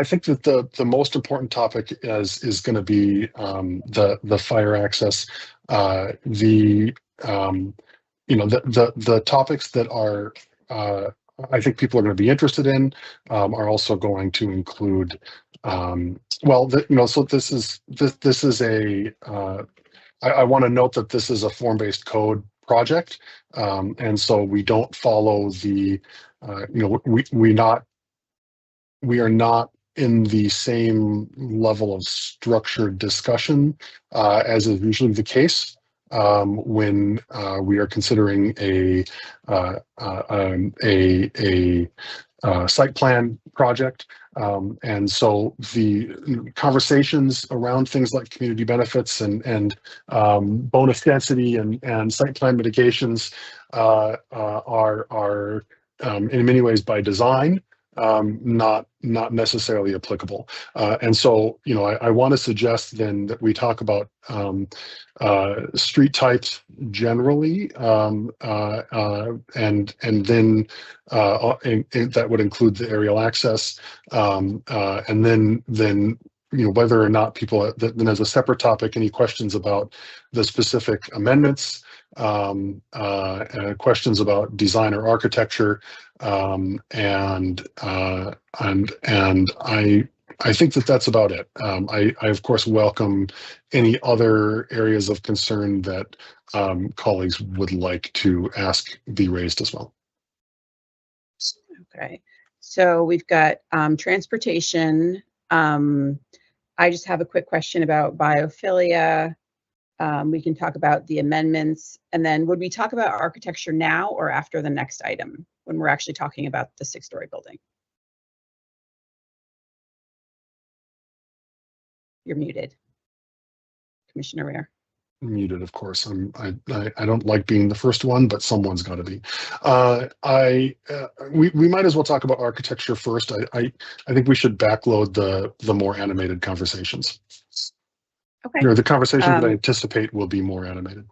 think that the most important topic is going to be the fire access. the topics that are I think people are going to be interested in are also going to include so this is a I want to note that this is a form-based code project, and so we don't follow the we are not in the same level of structured discussion as is usually the case when we are considering a site plan project. And so the conversations around things like community benefits and bonus density and site plan mitigations are in many ways by design, not necessarily applicable. And so, I want to suggest then that we talk about street types generally, and then that would include the aerial access, and then whether or not people then as a separate topic, any questions about the specific amendments, questions about design or architecture, and I think that that's about it. I of course welcome any other areas of concern that colleagues would like to ask be raised as well. Okay, so we've got transportation. I just have a quick question about biophilia. We can talk about the amendments, and then would we talk about architecture now or after the next item when we're actually talking about the 6-story building? You're muted, Commissioner Weir. Muted, of course. I don't like being the first one, but someone's got to be. We might as well talk about architecture first. I think we should backload the more animated conversations. Okay. Or the conversations that I anticipate will be more animated.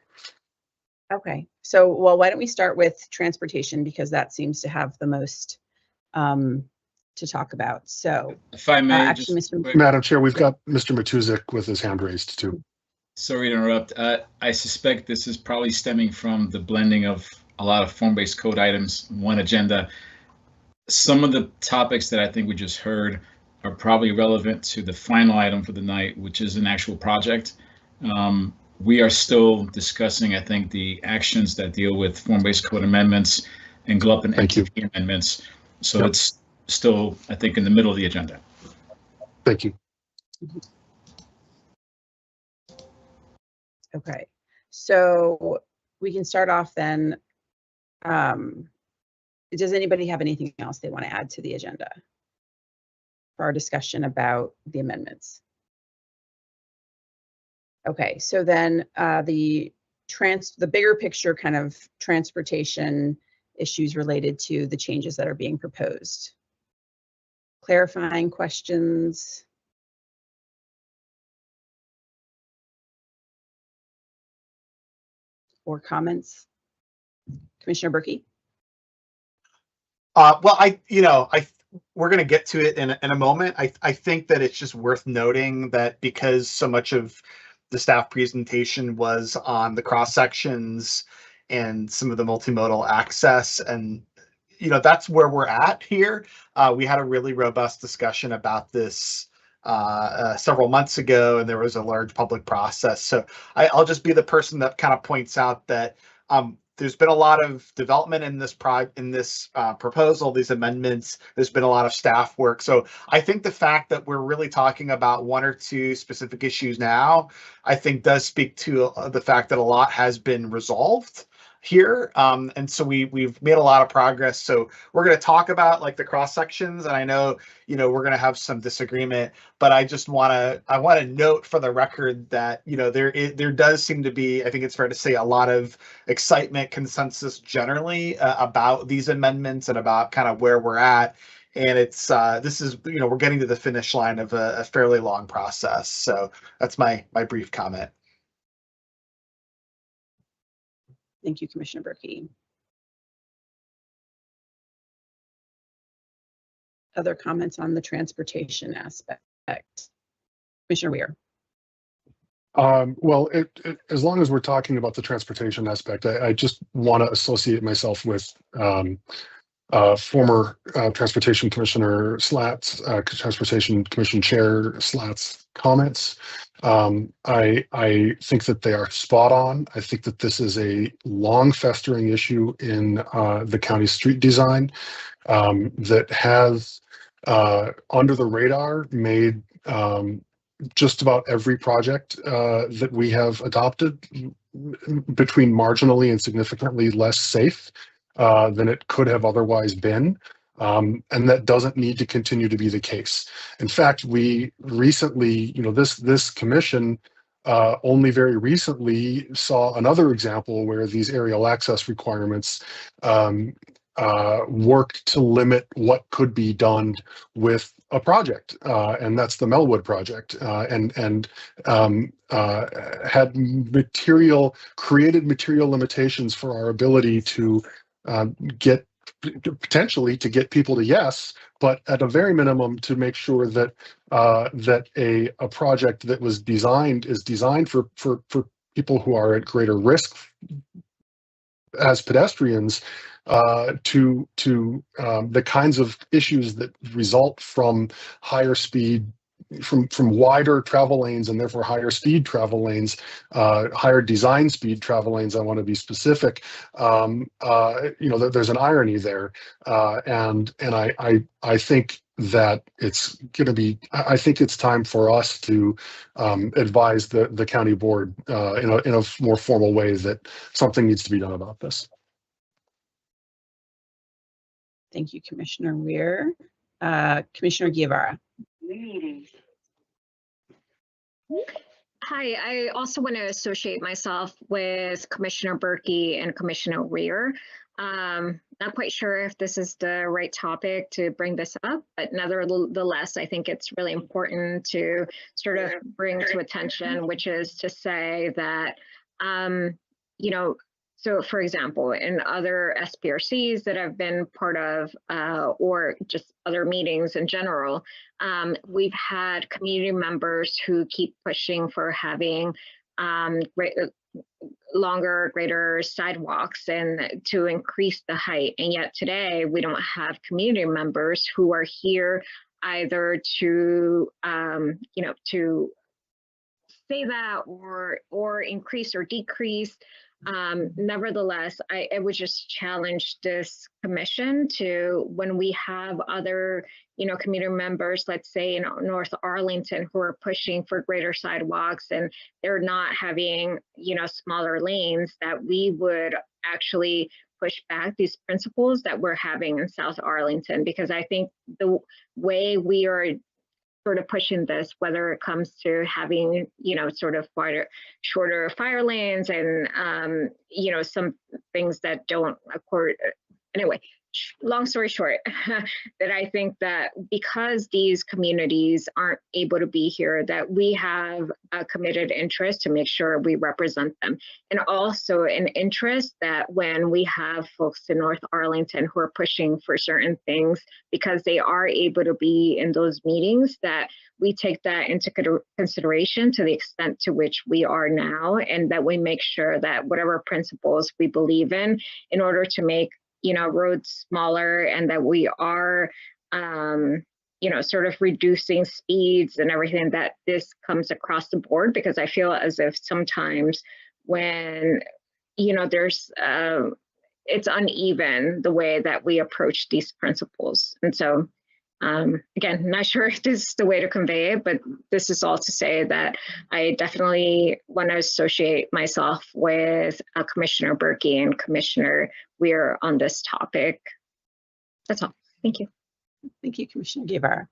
Okay. So, well, why don't we start with transportation, because that seems to have the most to talk about. So, if I may, actually, Madam Chair, we've got Mr. Matuzik with his hand raised too. Sorry to interrupt. I suspect this is probably stemming from the blending of a lot of form-based code items in one agenda. Some of the topics that I think we just heard are probably relevant to the final item for the night, which is an actual project. We are still discussing, I think, the actions that deal with form-based code amendments and GLUP and NTP amendments. So it's still, I think, in the middle of the agenda. Thank you. Okay, so we can start off then. Does anybody have anything else they want to add to the agenda for our discussion about the amendments? Okay, so then the bigger picture kind of transportation issues related to the changes that are being proposed. Clarifying questions? Or comments? Commissioner Berkey? Well, we're going to get to it in a moment. I think that it's just worth noting that because so much of the staff presentation was on the cross sections and some of the multimodal access, and that's where we're at here. We had a really robust discussion about this several months ago, and there was a large public process. So I'll just be the person that kind of points out that there's been a lot of development in this proposal, these amendments. There's been a lot of staff work. So I think the fact that we're really talking about one or two specific issues now, I think does speak to the fact that a lot has been resolved here. And so we've made a lot of progress. So we're going to talk about like the cross sections, and I know we're going to have some disagreement, but I want to note for the record that there does seem to be, I think it's fair to say, a lot of excitement, consensus generally about these amendments and about kind of where we're at. And it's we're getting to the finish line of a fairly long process. So that's my brief comment. Thank you, Commissioner Berkey. Other comments on the transportation aspect? Commissioner Weir. Well, as long as we're talking about the transportation aspect, I just want to associate myself with former Transportation Commissioner Slat's, Transportation Commission Chair Slat's comments. I think that they are spot on. I think that this is a long festering issue in the county street design that has under the radar made just about every project that we have adopted between marginally and significantly less safe than it could have otherwise been. And that doesn't need to continue to be the case. In fact, we recently, this commission only very recently saw another example where these aerial access requirements worked to limit what could be done with a project, and that's the Melwood project, and had created material limitations for our ability to potentially get people to yes, but at a very minimum to make sure that that a project that was designed for people who are at greater risk as pedestrians to the kinds of issues that result from higher speed, from wider travel lanes and therefore higher speed travel lanes, higher design speed travel lanes. I want to be specific. There's an irony there, and I think that it's going to be. I think it's time for us to advise the county board in a more formal way that something needs to be done about this. Thank you, Commissioner Weir. Commissioner Guevara. Hi, I also want to associate myself with Commissioner Berkey and Commissioner Weir. Not quite sure if this is the right topic to bring this up, but nevertheless, I think it's really important to sort of bring to attention, which is to say that, so for example, in other SPRCs that I've been part of, or just other meetings in general, we've had community members who keep pushing for having longer, greater sidewalks and to increase the height. And yet today we don't have community members who are here either to, to say that or increase or decrease. Nevertheless, I would just challenge this commission to, when we have other, community members, let's say in North Arlington, who are pushing for greater sidewalks and they're not having, smaller lanes, that we would actually push back these principles that we're having in South Arlington, because I think the way we are sort of pushing this, whether it comes to having, sort of shorter fire lanes and, some things that don't accord. Anyway, long story short, that I think that because these communities aren't able to be here, that we have a committed interest to make sure we represent them. And also an interest that when we have folks in North Arlington who are pushing for certain things, because they are able to be in those meetings, that we take that into consideration to the extent to which we are now, and that we make sure that whatever principles we believe in order to make roads smaller, and that we are, sort of reducing speeds and everything, that this comes across the board, because I feel as if sometimes when, there's, it's uneven the way that we approach these principles. And so, again, not sure if this is the way to convey it, but this is all to say that I definitely want to associate myself with Commissioner Berkey and Commissioner Weir on this topic. That's all. Thank you. Thank you, Commissioner Guevara.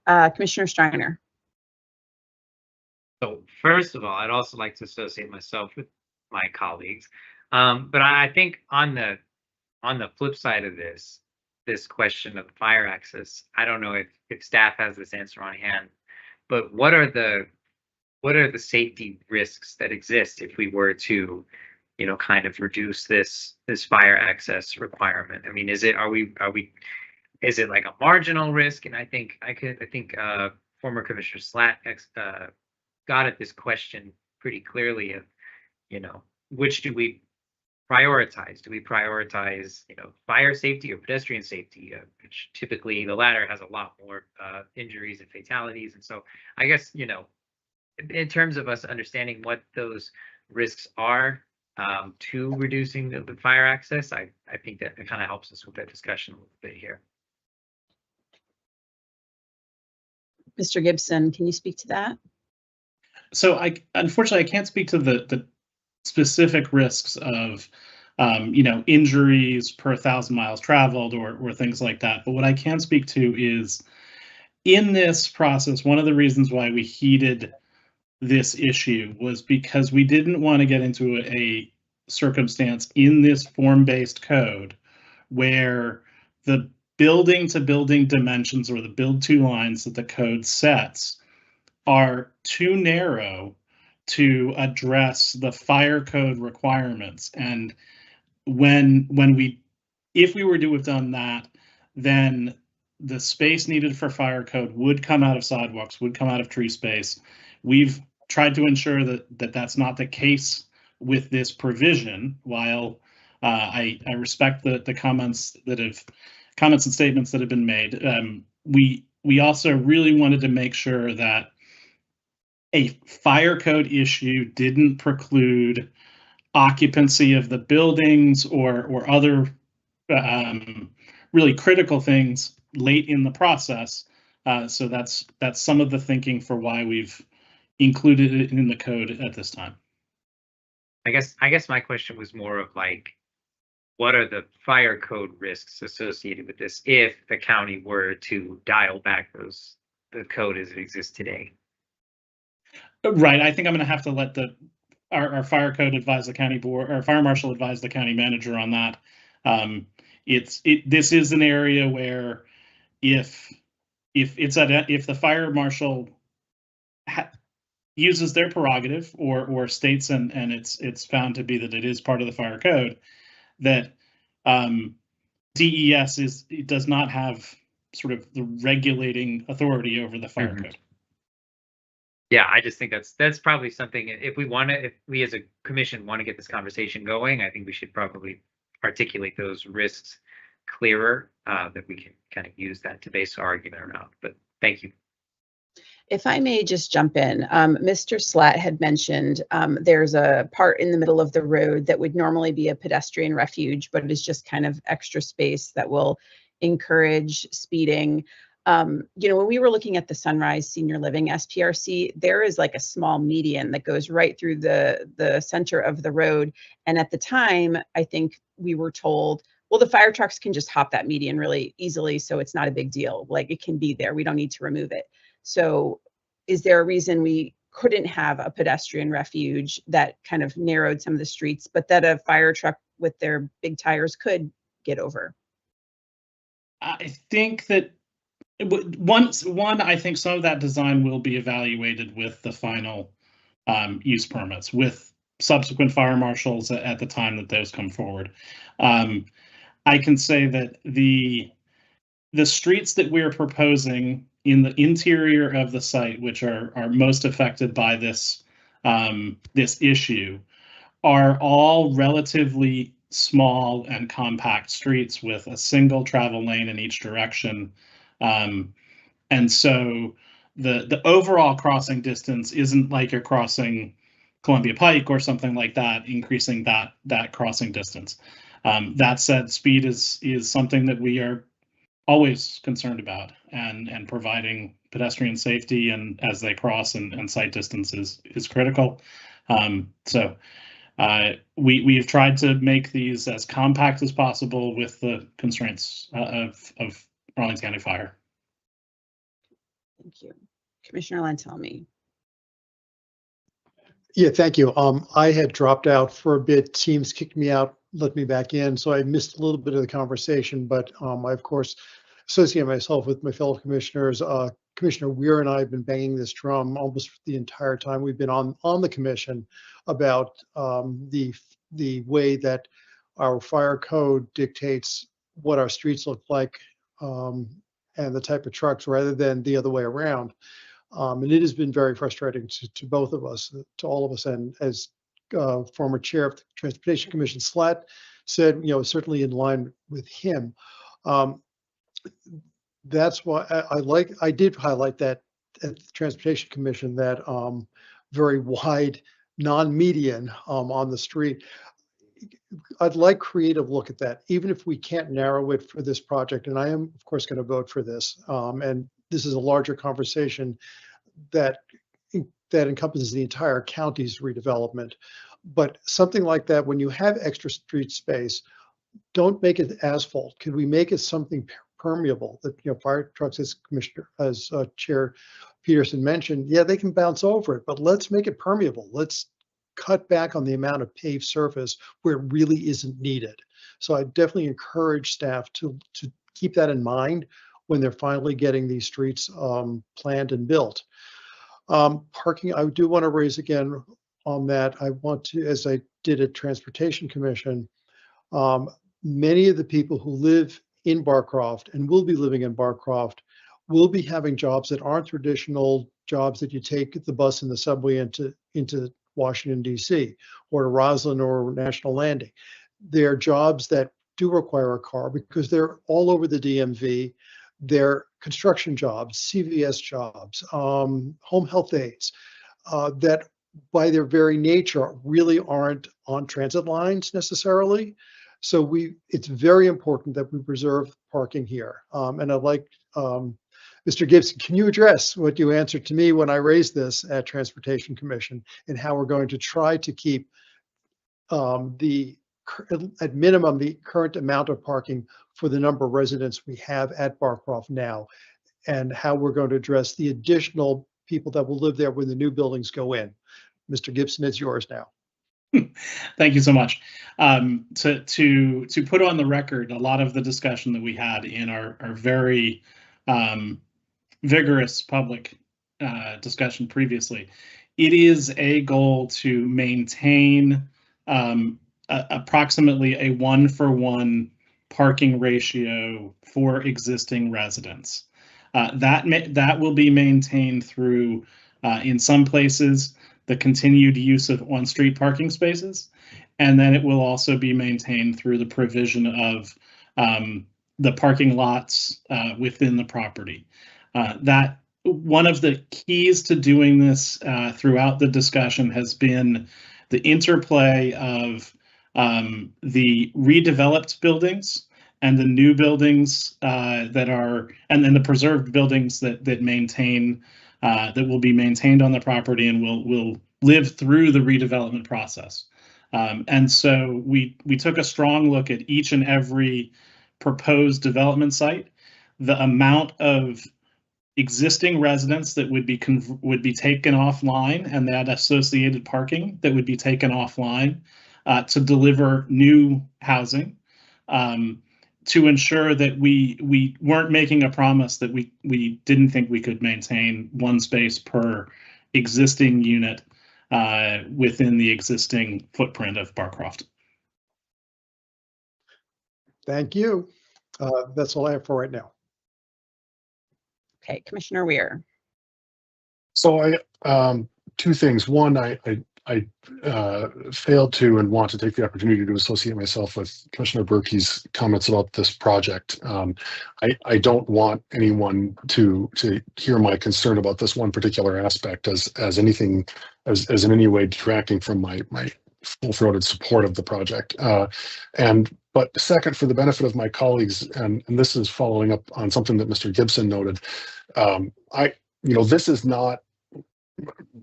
Commissioner Steiner. So first of all, I'd also like to associate myself with my colleagues. But I think on the flip side of this question of fire access, I don't know if staff has this answer on hand, but what are the safety risks that exist if we were to, kind of reduce this fire access requirement? I mean, is it like a marginal risk? And I think former Commissioner Slat got at this question pretty clearly of, you know, which do we prioritize? Do we prioritize, you know, fire safety or pedestrian safety, which typically the latter has a lot more injuries and fatalities. And so I guess, you know, in terms of us understanding what those risks are to reducing the fire access, I think that it kind of helps us with that discussion a little bit here. Mr. Gibson, can you speak to that? So unfortunately, I can't speak to the specific risks of, you know, injuries per 1,000 miles traveled or things like that. But what I can speak to is in this process, one of the reasons why we heeded this issue was because we didn't want to get into a circumstance in this form-based code where the building to building dimensions or the build to lines that the code sets are too narrow to address the fire code requirements. And if we were to have done that, then the space needed for fire code would come out of sidewalks, would come out of tree space. We've tried to ensure that that's not the case with this provision. While I respect the comments and statements that have been made, we also really wanted to make sure that a fire code issue didn't preclude occupancy of the buildings or other really critical things late in the process. So that's some of the thinking for why we've included it in the code at this time. I guess my question was more of like, what are the fire code risks associated with this if the county were to dial back the code as it exists today? Right. I think I'm going to have to let our fire code advise the county board, or fire marshal advise the county manager on that. This is an area where if the fire marshal uses their prerogative or states and it's found to be that it is part of the fire code, that DES does not have sort of the regulating authority over the fire code. Yeah, I just think that's probably something, if we as a commission want to get this conversation going, I think we should probably articulate those risks clearer, that we can kind of use that to base our argument around. But thank you. If I may just jump in, Mr. Slatt had mentioned there's a part in the middle of the road that would normally be a pedestrian refuge, but it is just kind of extra space that will encourage speeding. You know, when we were looking at the Sunrise Senior Living SPRC, there is like a small median that goes right through the center of the road. And at the time, I think we were told, well, the fire trucks can just hop that median really easily, so it's not a big deal. Like, it can be there. We don't need to remove it. So is there a reason we couldn't have a pedestrian refuge that kind of narrowed some of the streets, but that a fire truck with their big tires could get over? I think that I think some of that design will be evaluated with the final use permits, with subsequent fire marshals at the time that those come forward. I can say that the streets that we're proposing in the interior of the site, which are most affected by this issue, are all relatively small and compact streets with a single travel lane in each direction. And so the overall crossing distance isn't like you're crossing Columbia Pike or something like that, increasing that crossing distance. That said, speed is something that we are always concerned about, and providing pedestrian safety and as they cross and sight distance is critical. So we've tried to make these as compact as possible with the constraints of Arlington County Fire. Thank you. Commissioner Lantelmi. Yeah, thank you. I had dropped out for a bit. Teams kicked me out, let me back in, so I missed a little bit of the conversation. But I, of course, associate myself with my fellow commissioners. Commissioner Weir and I have been banging this drum almost the entire time we've been on the commission about the way that our fire code dictates what our streets look like and the type of trucks, rather than the other way around. And it has been very frustrating to both of us, to all of us. And as former chair of the Transportation Commission, Slatt, said, certainly in line with him. That's why I did highlight that at the Transportation Commission, that very wide non-median on the street. I'd like creative look at that, even if we can't narrow it for this project. And I am, of course, going to vote for this. And this is a larger conversation that encompasses the entire county's redevelopment. But something like that, when you have extra street space, don't make it asphalt. Could we make it something permeable that, fire trucks, as Chair Peterson mentioned, yeah, they can bounce over it, but let's make it permeable. Let's cut back on the amount of paved surface where it really isn't needed. So I definitely encourage staff to keep that in mind when they're finally getting these streets planned and built. Parking, I do want to raise again on that. I want to, as I did at Transportation Commission, many of the people who live in Barcroft and will be living in Barcroft will be having jobs that aren't traditional jobs that you take the bus and the subway into Washington, D.C. or to Roslyn or National Landing. They're jobs that do require a car because they're all over the DMV. They're construction jobs, CVS jobs, home health aides that by their very nature really aren't on transit lines necessarily. So it's very important that we preserve parking here. And I'd like, Mr. Gibson, can you address what you answered to me when I raised this at Transportation Commission and how we're going to try to keep at minimum the current amount of parking for the number of residents we have at Barcroft now, and how we're going to address the additional people that will live there when the new buildings go in. Mr. Gibson, it's yours now. Thank you so much. To put on the record a lot of the discussion that we had in our very vigorous public discussion previously, it is a goal to maintain approximately a 1-for-1 parking ratio for existing residents. That will be maintained through, in some places, the continued use of on-street parking spaces, and then it will also be maintained through the provision of the parking lots within the property. That one of the keys to doing this throughout the discussion has been the interplay of the redeveloped buildings and the new buildings and then the preserved buildings that maintain that will be maintained on the property and will live through the redevelopment process. And so we took a strong look at each and every proposed development site, the amount of existing residents that would be taken offline, and that associated parking that would be taken offline to deliver new housing, to ensure that we weren't making a promise that we didn't think we could maintain one space per existing unit within the existing footprint of Barcroft. Thank you. That's all I have for right now. Okay, Commissioner Weir. So two things. One, I failed to and want to take the opportunity to associate myself with Commissioner Berkey's comments about this project. I don't want anyone to hear my concern about this one particular aspect as anything as in any way detracting from my full-throated support of the project. But second, for the benefit of my colleagues, and this is following up on something that Mr. Gibson noted, this is not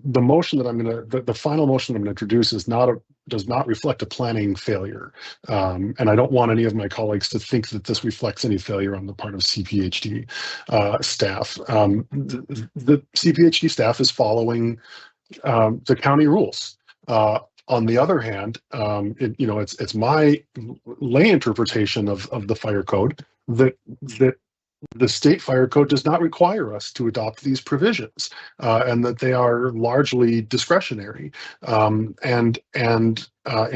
the motion that the final motion I'm going to introduce does not reflect a planning failure. And I don't want any of my colleagues to think that this reflects any failure on the part of CPHD staff. The CPHD staff is following the county rules. On the other hand, it's my lay interpretation of the fire code that the state fire code does not require us to adopt these provisions, and that they are largely discretionary. In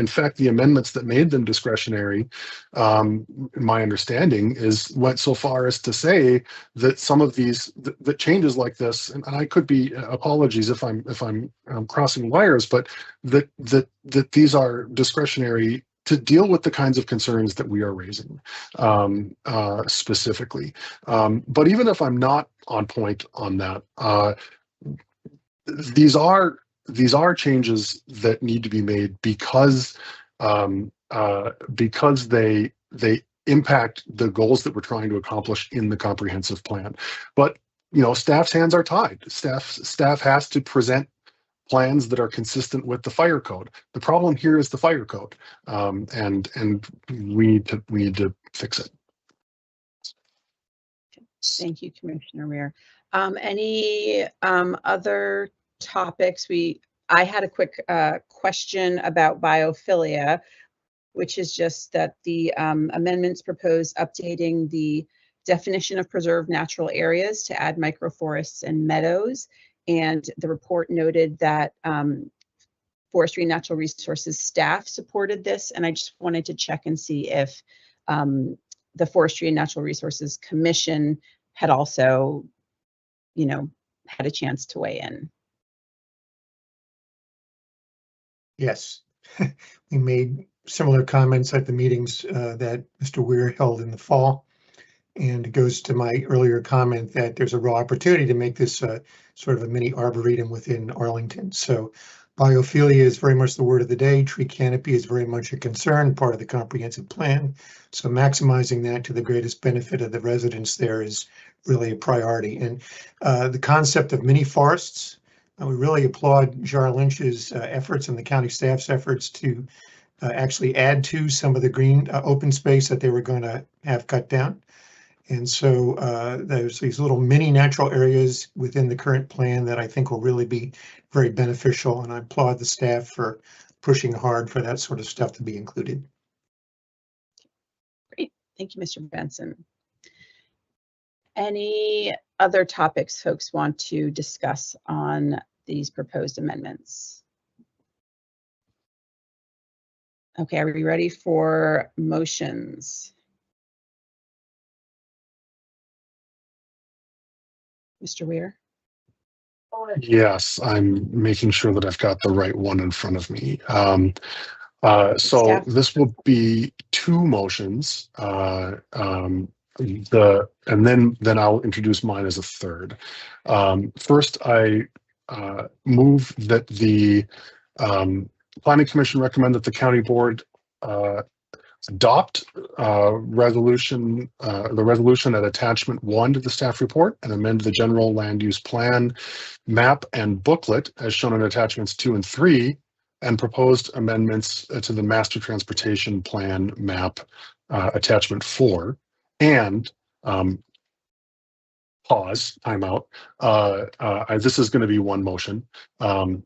fact, the amendments that made them discretionary, my understanding is went so far as to say that some of these that changes like this, and I could be, apologies if I'm crossing wires, but that these are discretionary to deal with the kinds of concerns that we are raising specifically. But even if I'm not on point on that, these are changes that need to be made because they impact the goals that we're trying to accomplish in the comprehensive plan. But staff's hands are tied. Staff has to present plans that are consistent with the fire code. The problem here is the fire code, and we need to fix it. Thank you, Commissioner Weir. Any other topics? I had a quick question about biophilia, which is just that the amendments propose updating the definition of preserved natural areas to add microforests and meadows. And the report noted that Forestry and Natural Resources staff supported this. And I just wanted to check and see if the Forestry and Natural Resources Commission had also, had a chance to weigh in. Yes, we made similar comments at the meetings that Mr. Weir held in the fall. And it goes to my earlier comment that there's a real opportunity to make this sort of a mini arboretum within Arlington. So biophilia is very much the word of the day. Tree canopy is very much a concern, part of the comprehensive plan. So maximizing that to the greatest benefit of the residents there is really a priority. And the concept of mini forests, we really applaud Jar Lynch's efforts and the county staff's efforts to actually add to some of the green open space that they were going to have cut down. And so there's these little mini natural areas within the current plan that I think will really be very beneficial. And I applaud the staff for pushing hard for that sort of stuff to be included. Great. Thank you, Mr. Benson. Any other topics folks want to discuss on these proposed amendments? Okay, are we ready for motions? Mr. Weir? Yes, I'm making sure that I've got the right one in front of me. So this will be two motions, and then I'll introduce mine as a third. First, I move that the Planning Commission recommend that the county board adopt the resolution at attachment 1 to the staff report and amend the general land use plan, map, and booklet as shown in attachments 2 and 3, and proposed amendments to the master transportation plan map attachment 4, and pause, timeout. This is going to be one motion, time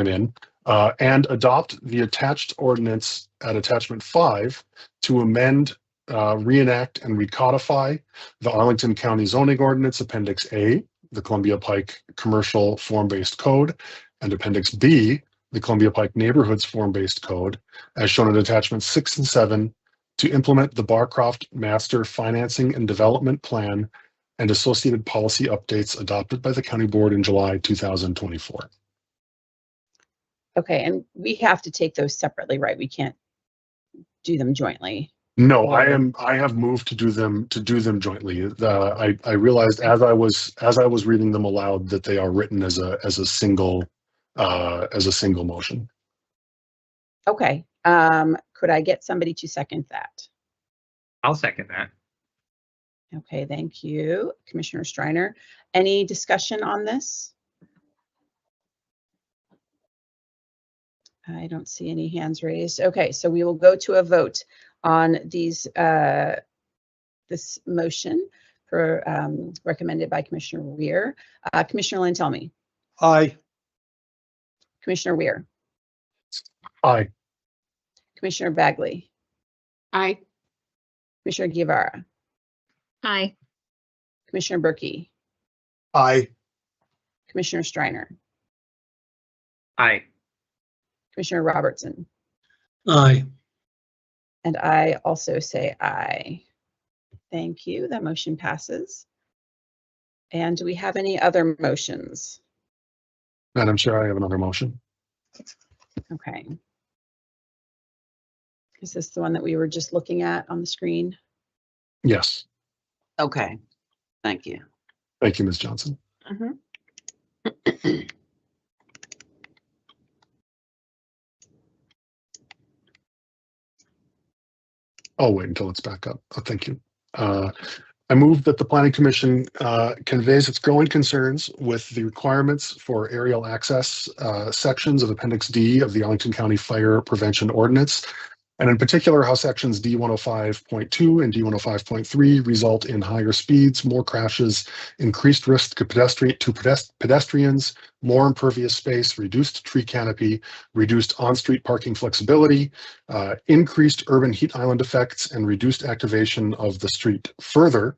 in. And adopt the attached ordinance at attachment 5 to amend, reenact, and recodify the Arlington County Zoning Ordinance Appendix A, the Columbia Pike Commercial Form-Based Code, and Appendix B, the Columbia Pike Neighborhoods Form-Based Code, as shown in attachments 6 and 7, to implement the Barcroft Master Financing and Development Plan and associated policy updates adopted by the County Board in July 2024. Okay, and we have to take those separately, right? We can't do them jointly. No, I have moved to do them jointly. I realized as I was reading them aloud that they are written as a single motion. Okay. Could I get somebody to second that? I'll second that. Okay, thank you, Commissioner Striner. Any discussion on this? I don't see any hands raised. Okay, so we will go to a vote on these this motion for recommended by Commissioner Weir. Commissioner Lynn, tell me. Aye. Commissioner Weir. Aye. Commissioner Bagley. Aye. Commissioner Guevara. Aye. Commissioner Berkey, Aye. Commissioner Streiner, Aye. Commissioner Robertson, Aye. and I also say aye. Thank you. That motion passes. And do we have any other motions? Madam Chair, I have another motion. Okay. Is this the one that we were just looking at on the screen? Yes. Okay, thank you. Thank you, Ms. Johnson. I'll wait until it's back up. Oh, thank you. I move that the Planning Commission conveys its growing concerns with the requirements for aerial access sections of Appendix D of the Arlington County Fire Prevention Ordinance, and in particular how sections D105.2 and D105.3 result in higher speeds, more crashes, increased risk to pedestrians, more impervious space, reduced tree canopy, reduced on-street parking flexibility, increased urban heat island effects, and reduced activation of the street. Further,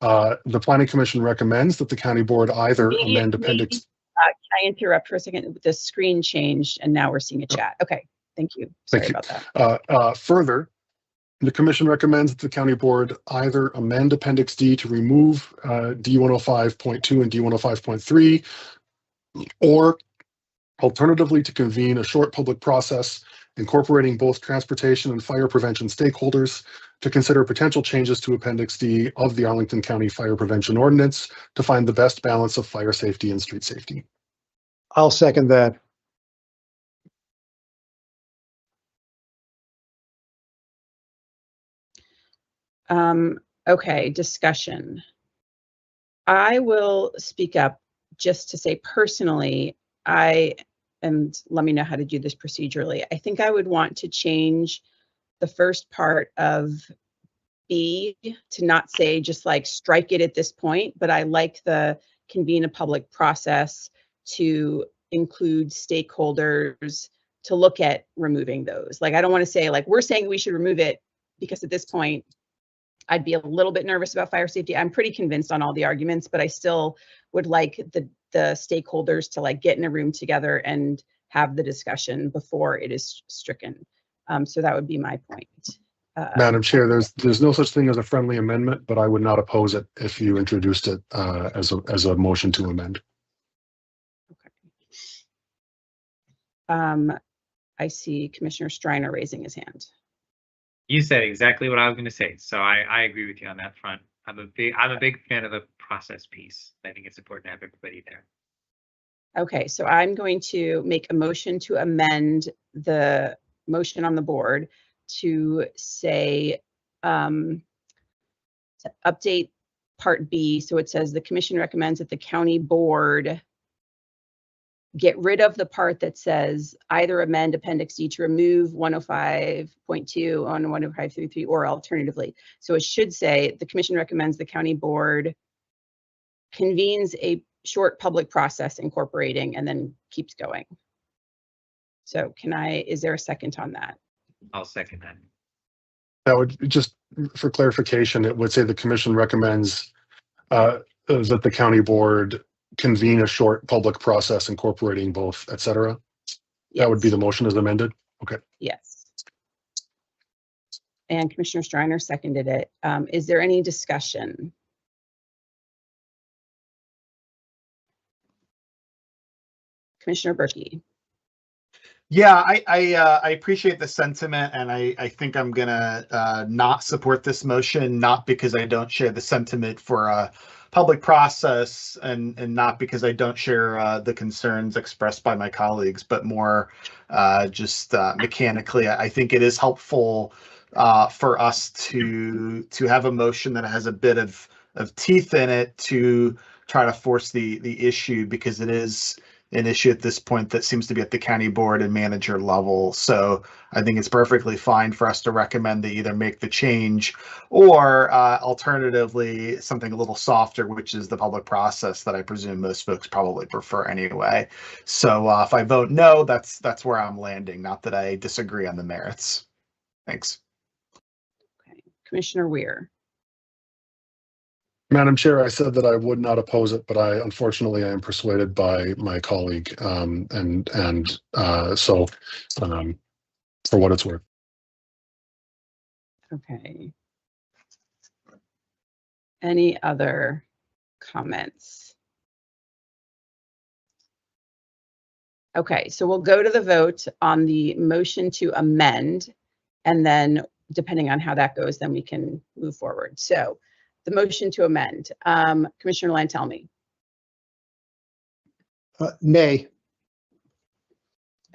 the Planning Commission recommends that the County Board either amend Appendix. Can I interrupt for a second? The screen changed and now we're seeing a chat. Okay, thank you. Sorry about that. Further, the Commission recommends that the County Board either amend Appendix D to remove D105.2 and D105.3, or alternatively to convene a short public process incorporating both transportation and fire prevention stakeholders to consider potential changes to Appendix D of the Arlington County Fire Prevention Ordinance to find the best balance of fire safety and street safety. I'll second that. Okay, discussion. I will speak up just to say personally, and let me know how to do this procedurally. I think I would want to change the first part of B to not say just like strike it at this point, but I like the convene a public process to include stakeholders to look at removing those. Like, I don't want to say like, we're saying we should remove it, because at this point, I'd be a little bit nervous about fire safety. I'm pretty convinced on all the arguments, but I still would like the stakeholders to like get in a room together and have the discussion before it is stricken. So that would be my point. Madam Chair, there's no such thing as a friendly amendment, but I would not oppose it if you introduced it as a motion to amend. Okay. I see Commissioner Streiner raising his hand. You said exactly what I was going to say, so I agree with you on that front. I'm a big fan of the process piece. I think it's important to have everybody there. Okay, so I'm going to make a motion to amend the motion on the board to say to update Part B. So it says the commission recommends that the county board get rid of the part that says either amend Appendix D to remove 105.2 on 105.33 or alternatively. So it should say the commission recommends the county board convenes a short public process incorporating and then keeps going. So is there a second on that? I'll second that. That would, just for clarification, it would say the commission recommends that the county board convene a short public process incorporating both, et cetera. Yes. That would be the motion as amended. Okay. Yes. And Commissioner Streiner seconded it. Is there any discussion? Commissioner Berkey. Yeah, I appreciate the sentiment, and I think I'm gonna not support this motion, not because I don't share the sentiment for a public process, and not because I don't share the concerns expressed by my colleagues, but more just mechanically. I think it is helpful for us to have a motion that has a bit of teeth in it to try to force the issue, because it is an issue at this point that seems to be at the county board and manager level. So I think it's perfectly fine for us to recommend they either make the change or alternatively something a little softer, which is the public process that I presume most folks probably prefer anyway. So if I vote no, that's where I'm landing. Not that I disagree on the merits. Thanks. Okay. Commissioner Weir. Madam Chair, I said that I would not oppose it, but unfortunately I am persuaded by my colleague, so for what it's worth. Okay. Any other comments? Okay, so we'll go to the vote on the motion to amend, and then depending on how that goes, then we can move forward. So the motion to amend, Commissioner Lantelmi. Nay.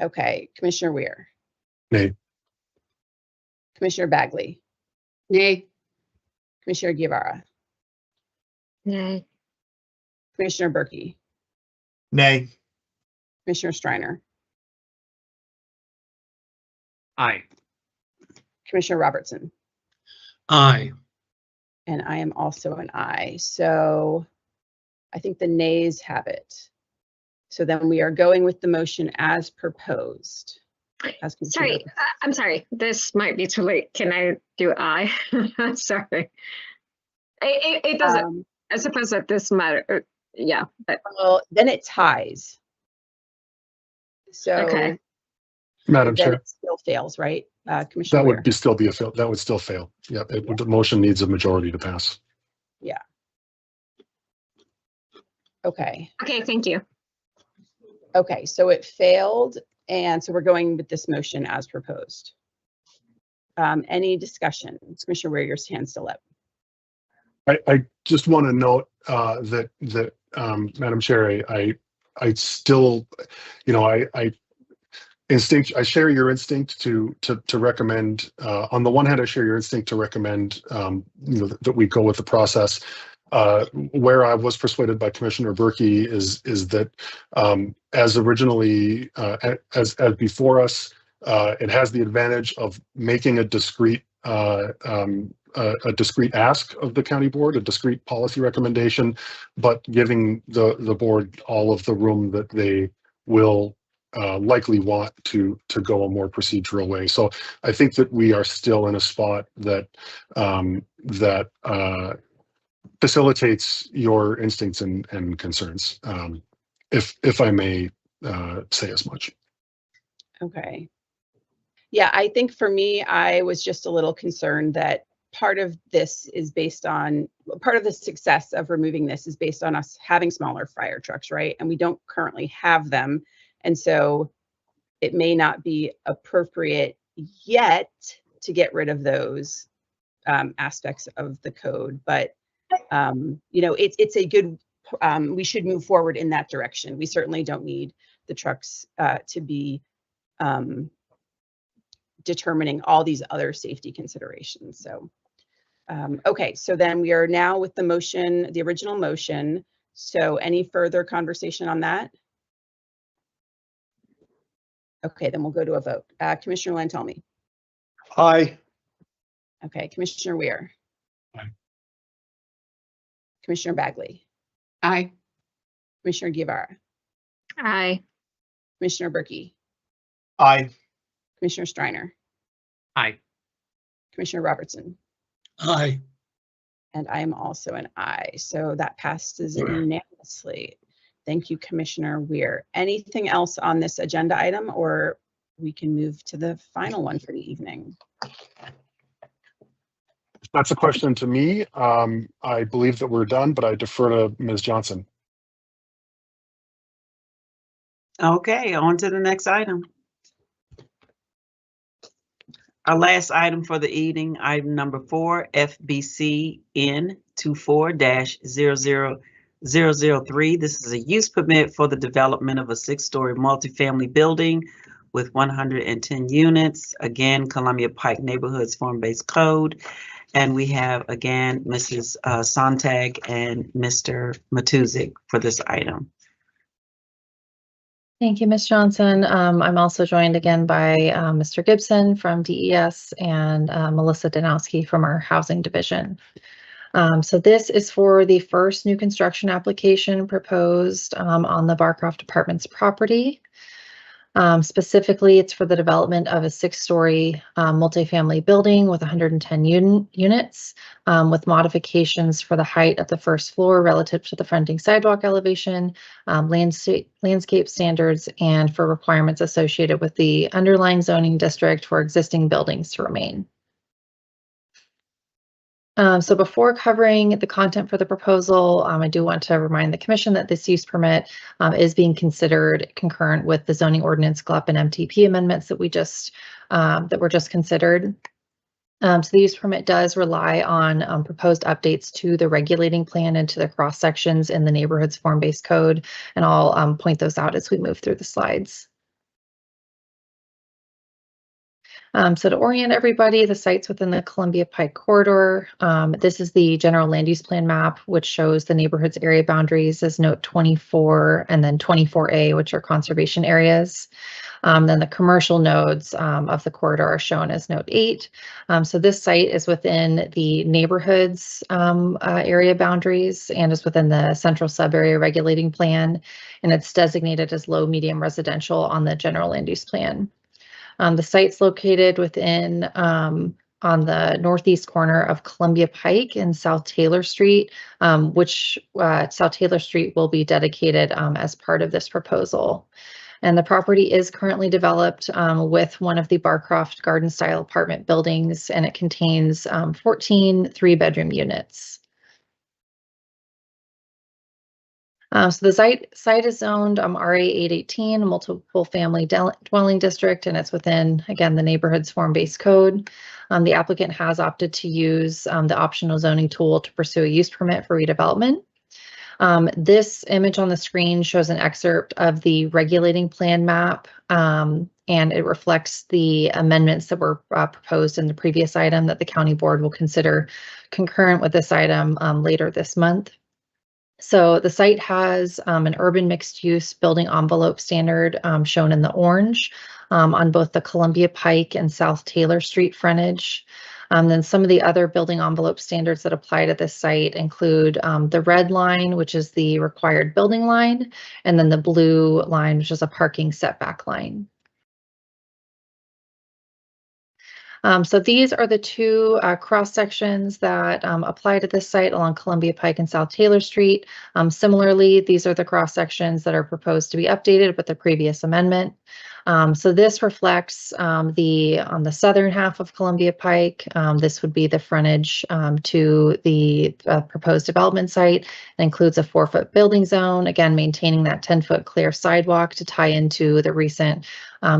Okay, Commissioner Weir. Nay. Commissioner Bagley. Nay. Commissioner Guevara. Nay. Commissioner Berkey. Nay. Commissioner Streiner. Aye. Commissioner Robertson. Aye. And I am also an aye. So I think the nays have it. So then we are going with the motion as proposed. Sorry, I'm sorry. This might be too late. Can I do aye? Sorry. It doesn't, I suppose that this matter, yeah. But well, then it ties. So okay. Madam then Chair, it still fails, right? Commissioner that Weir. would be still be a fail. That would still fail. Yeah, the motion needs a majority to pass. Yeah. Okay. Okay, thank you. Okay, so it failed, and so we're going with this motion as proposed. Any discussion? Commissioner Weir, your hand's still up. I just want to note that Madam Chair, I still, I share your instinct to recommend. On the one hand, I share your instinct to recommend that we go with the process. Where I was persuaded by Commissioner Berkey is that as originally as before us, it has the advantage of making a discrete ask of the county board, a discrete policy recommendation, but giving the board all of the room that they will likely want to go a more procedural way. So I think that we are still in a spot that facilitates your instincts and concerns, if I may say as much. Okay. Yeah, I think for me, I was just a little concerned that part of the success of removing this is based on us having smaller fire trucks, right? And we don't currently have them. And so it may not be appropriate yet to get rid of those aspects of the code, but it's a good, we should move forward in that direction. We certainly don't need the trucks to be determining all these other safety considerations. So, okay, so then we are now with the motion, the original motion. So any further conversation on that? Okay, then we'll go to a vote. Commissioner Lantelmi. Aye. Okay, Commissioner Weir. Aye. Commissioner Bagley. Aye. Commissioner Guevara. Aye. Commissioner Berkey. Aye. Commissioner Streiner. Aye. Commissioner Robertson. Aye. And I am also an aye. So that passes unanimously. Thank you, Commissioner Weir. Anything else on this agenda item, or we can move to the final one for the evening? That's a question to me. I believe that we're done, but I defer to Ms. Johnson. Okay, on to the next item. Our last item for the evening, item number 4, FBC N 24-00003. This is a use permit for the development of a 6-story multifamily building with 110 units. Again, Columbia Pike Neighborhoods Form-Based Code. And we have, again, Mrs. Sontag and Mr. Matuzik for this item. Thank you, Ms. Johnson. I'm also joined again by Mr. Gibson from DES and Melissa Danowski from our Housing Division. So this is for the first new construction application proposed on the Barcroft Apartments property. Specifically, it's for the development of a 6-story multifamily building with 110 units, with modifications for the height of the first floor relative to the fronting sidewalk elevation, landscape standards, and for requirements associated with the underlying zoning district for existing buildings to remain. So before covering the content for the proposal, I do want to remind the Commission that this use permit is being considered concurrent with the zoning ordinance GLUP and MTP amendments that were just considered. So the use permit does rely on proposed updates to the regulating plan and to the cross sections in the neighborhood's form-based code, and I'll point those out as we move through the slides. So to orient everybody, the site's within the Columbia Pike corridor. This is the general land use plan map, which shows the neighborhood's area boundaries as note 24 and then 24A, which are conservation areas. Then the commercial nodes of the corridor are shown as note 8. So this site is within the neighborhood's area boundaries and is within the central sub-area regulating plan, and it's designated as low medium residential on the general land use plan. The site's located within on the northeast corner of Columbia Pike and South Taylor Street, which South Taylor Street will be dedicated as part of this proposal. And the property is currently developed with one of the Barcroft garden style apartment buildings, and it contains 14 3-bedroom units. So the site is zoned RA 818, multiple family dwelling district, and it's within, again, the neighborhood's form-based code. The applicant has opted to use the optional zoning tool to pursue a use permit for redevelopment. This image on the screen shows an excerpt of the regulating plan map, and it reflects the amendments that were proposed in the previous item that the county board will consider concurrent with this item later this month. So the site has an urban mixed use building envelope standard shown in the orange on both the Columbia Pike and South Taylor Street frontage. Then some of the other building envelope standards that apply to this site include the red line, which is the required building line, and then the blue line, which is a parking setback line. So these are the two cross sections that apply to this site along Columbia Pike and South Taylor Street. Similarly, these are the cross sections that are proposed to be updated with the previous amendment. So this reflects on the southern half of Columbia Pike. This would be the frontage to the proposed development site. It includes a 4-foot building zone, again, maintaining that 10-foot clear sidewalk to tie into the recent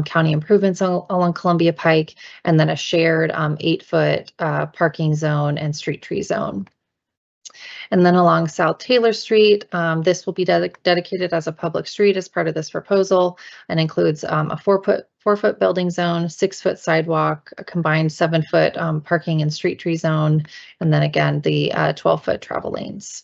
county improvements along Columbia Pike, and then a shared 8-foot parking zone and street tree zone. And then along South Taylor Street, this will be dedicated as a public street as part of this proposal, and includes a 4-foot building zone, 6-foot sidewalk, a combined 7-foot parking and street tree zone, and then again the 12-foot travel lanes.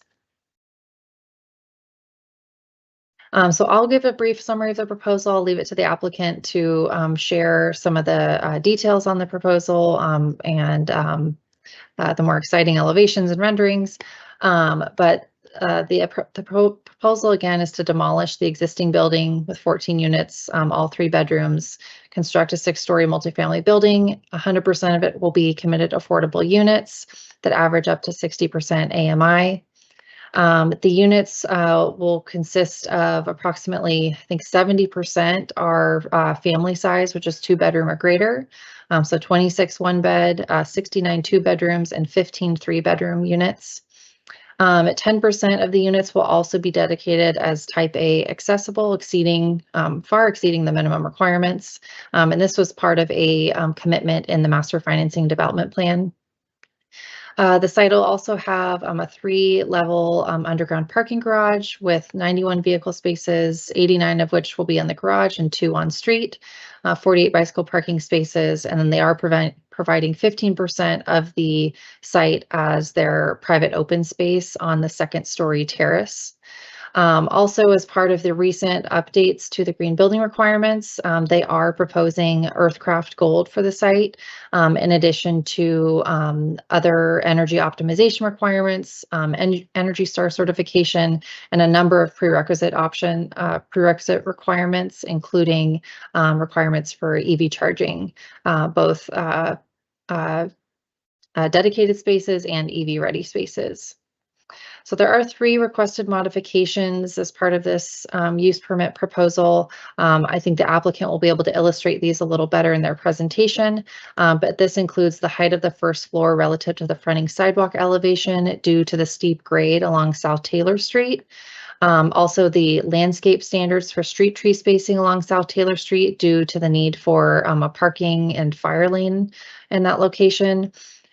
So I'll give a brief summary of the proposal. I'll leave it to the applicant to share some of the details on the proposal and the more exciting elevations and renderings. But the proposal again is to demolish the existing building with 14 units, all 3 bedrooms, construct a 6-story multifamily building. 100% of it will be committed affordable units that average up to 60% AMI. The units will consist of approximately, I think 70% are family size, which is 2-bedroom or greater. So 26 1-bed, 69 2-bedrooms, and 15 3-bedroom units. 10% of the units will also be dedicated as type A accessible, far exceeding the minimum requirements. And this was part of a commitment in the Master Financing Development Plan. The site will also have a 3-level underground parking garage with 91 vehicle spaces, 89 of which will be in the garage and 2 on street, 48 bicycle parking spaces, and then they are providing 15% of the site as their private open space on the 2nd-story terrace. Also, as part of the recent updates to the green building requirements, they are proposing Earthcraft Gold for the site, in addition to other energy optimization requirements, Energy Star certification, and a number of prerequisite requirements, including requirements for EV charging, both dedicated spaces and EV-ready spaces. So there are 3 requested modifications as part of this use permit proposal. I think the applicant will be able to illustrate these a little better in their presentation, but this includes the height of the first floor relative to the fronting sidewalk elevation due to the steep grade along South Taylor Street. Also, the landscape standards for street tree spacing along South Taylor Street due to the need for a parking and fire lane in that location.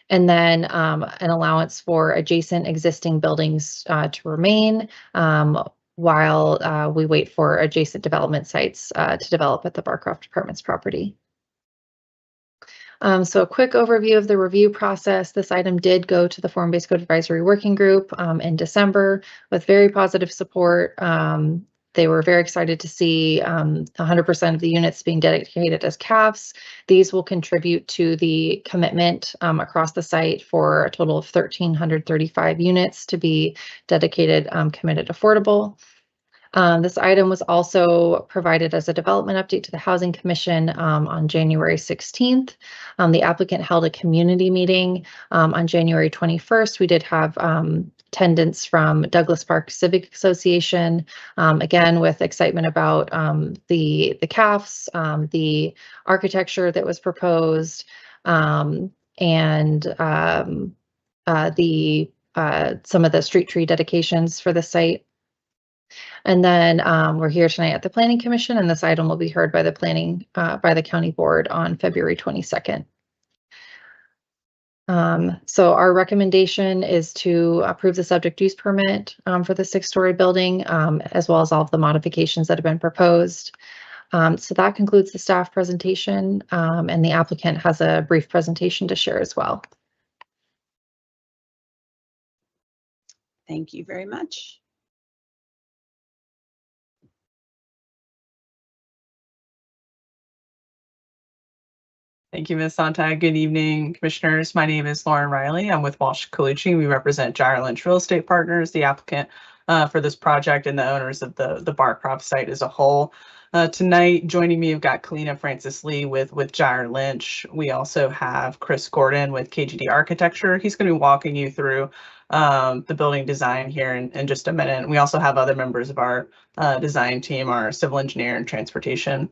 And then an allowance for adjacent existing buildings to remain while we wait for adjacent development sites to develop at the Barcroft Apartments property. So a quick overview of the review process. This item did go to the Form-Based Code Advisory Working Group in December with very positive support. They were very excited to see 100% of the units being dedicated as CAFs. These will contribute to the commitment across the site for a total of 1,335 units to be dedicated, committed, affordable. This item was also provided as a development update to the Housing Commission on January 16th. The applicant held a community meeting on January 21st. We did have attendance from Douglas Park Civic Association, again with excitement about the CAFs, the architecture that was proposed, and some of the street tree dedications for the site. And then we're here tonight at the Planning Commission, and this item will be heard by the County Board on February 22nd. So our recommendation is to approve the subject use permit for the 6-story building, as well as all of the modifications that have been proposed. So that concludes the staff presentation, and the applicant has a brief presentation to share as well. Thank you very much. Thank you, Ms. Sontag. Good evening, commissioners. My name is Lauren Riley. I'm with Walsh Colucci. We represent Gyre Lynch Real Estate Partners, the applicant for this project, and the owners of the Barcroft site as a whole. Tonight, joining me, I've got Kalina Francis Lee with Gyre Lynch. We also have Chris Gordon with KGD Architecture. He's going to be walking you through the building design here in just a minute. We also have other members of our design team, our civil engineer and transportation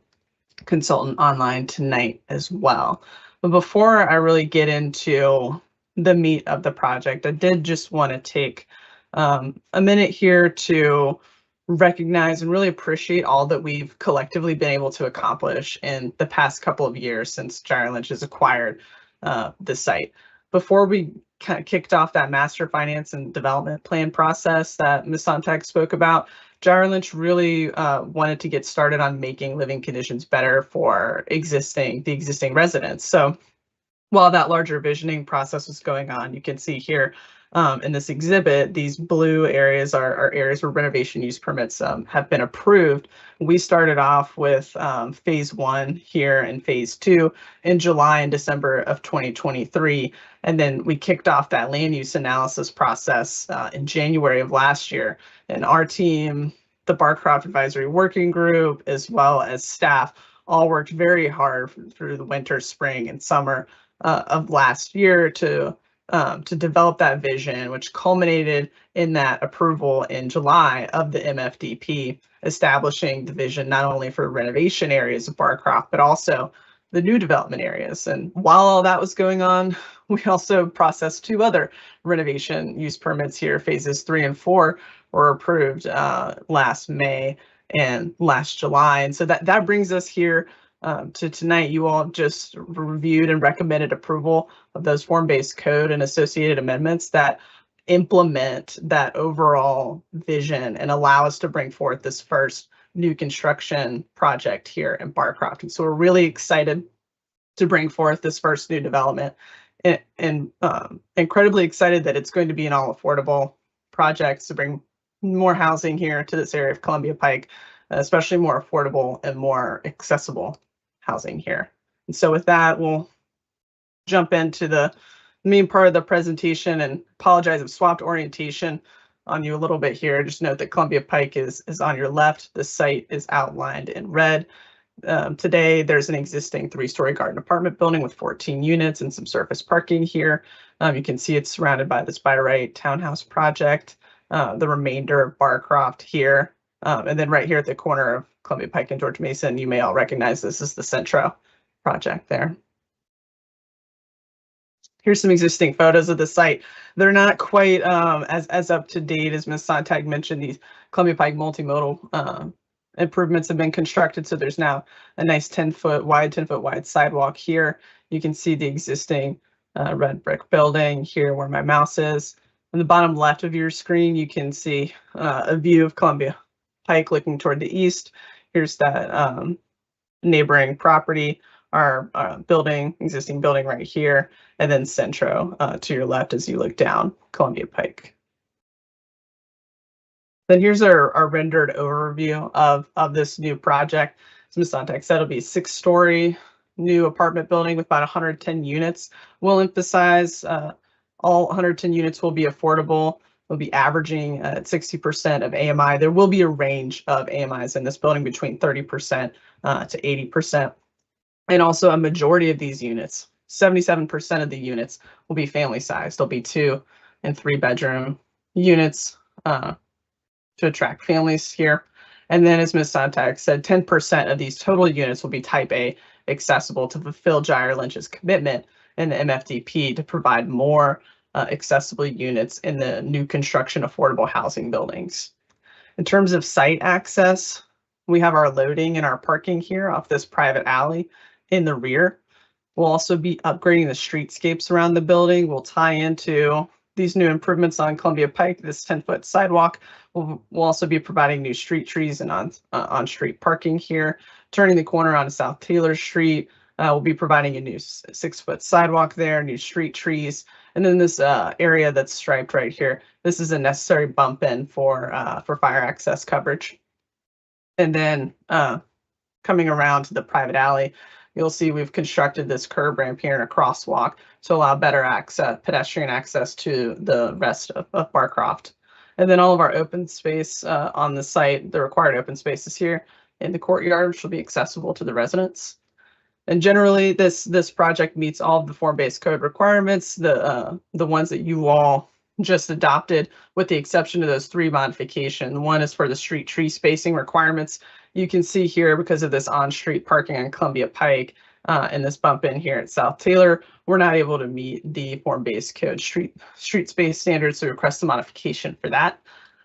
consultant online tonight as well. But before I really get into the meat of the project, I did just want to take a minute here to recognize and really appreciate all that we've collectively been able to accomplish in the past couple of years since Gyre Lynch has acquired the site. Before we kind of kicked off that master finance and development plan process that Ms. Sontag spoke about, Gyre Lynch really wanted to get started on making living conditions better for the existing residents. So while that larger visioning process was going on, you can see here in this exhibit, these blue areas are areas where renovation use permits have been approved. We started off with phase 1 here and phase 2 in July and December of 2023. And then we kicked off that land use analysis process in January of last year. And our team, the Barcroft Advisory Working Group, as well as staff, all worked very hard through the winter, spring, and summer of last year to develop that vision, which culminated in that approval in July of the MFDP, establishing the vision not only for renovation areas of Barcroft, but also the new development areas. And while all that was going on, we also processed 2 other renovation use permits here. Phases 3 and 4 were approved last May and last July. And so that brings us here to tonight. You all just reviewed and recommended approval of those form-based code and associated amendments that implement that overall vision and allow us to bring forth this first new construction project here in Barcroft. And so we're really excited to bring forth this first new development, and incredibly excited that it's going to be an all affordable project to bring more housing here to this area of Columbia Pike, especially more affordable and more accessible housing here. And so with that, we'll jump into the main part of the presentation, and apologize, I've swapped orientation on you a little bit here. Just note that Columbia Pike is on your left. The site is outlined in red. Today, there's an existing 3-story garden apartment building with 14 units and some surface parking here. You can see it's surrounded by this by right townhouse project, the remainder of Barcroft here. And then right here at the corner of Columbia Pike and George Mason, you may all recognize this is the Centro project there. Here's some existing photos of the site. They're not quite as up to date as Ms. Sontag mentioned. These Columbia Pike multimodal improvements have been constructed, so there's now a nice 10-foot wide sidewalk here. You can see the existing red brick building here where my mouse is. On the bottom left of your screen, you can see a view of Columbia Pike looking toward the east. Here's that neighboring property, our existing building right here, and then Centro to your left as you look down Columbia Pike. Then here's our rendered overview of this new project. As Ms. Sontag said, it'll be a 6-story new apartment building with about 110 units. We'll emphasize all 110 units will be affordable. We'll be averaging at 60% of AMI. There will be a range of AMIs in this building between 30% to 80%. And also a majority of these units, 77% of the units will be family sized. There'll be 2- and 3-bedroom units to attract families here. And then as Ms. Sontag said, 10% of these total units will be type A accessible to fulfill Gyre Lynch's commitment in the MFDP to provide more accessible units in the new construction affordable housing buildings. In terms of site access, we have our loading and our parking here off this private alley in the rear. We'll also be upgrading the streetscapes around the building. We'll tie into these new improvements on Columbia Pike, this 10-foot sidewalk. We'll also be providing new street trees and on-street parking here. Turning the corner onto South Taylor Street, we'll be providing a new 6-foot sidewalk there, new street trees. And then this area that's striped right here, this is a necessary bump in for fire access coverage. And then coming around to the private alley, you'll see we've constructed this curb ramp here and a crosswalk to allow better pedestrian access to the rest of Barcroft. And then all of our open space on the site, the required open spaces here in the courtyard, which will be accessible to the residents. And generally, this project meets all of the form-based code requirements, the ones that you all just adopted, with the exception of those 3 modifications. One is for the street tree spacing requirements. You can see here, because of this on-street parking on Columbia Pike and this bump in here at South Taylor, we're not able to meet the form-based code street space standards, so request a modification for that.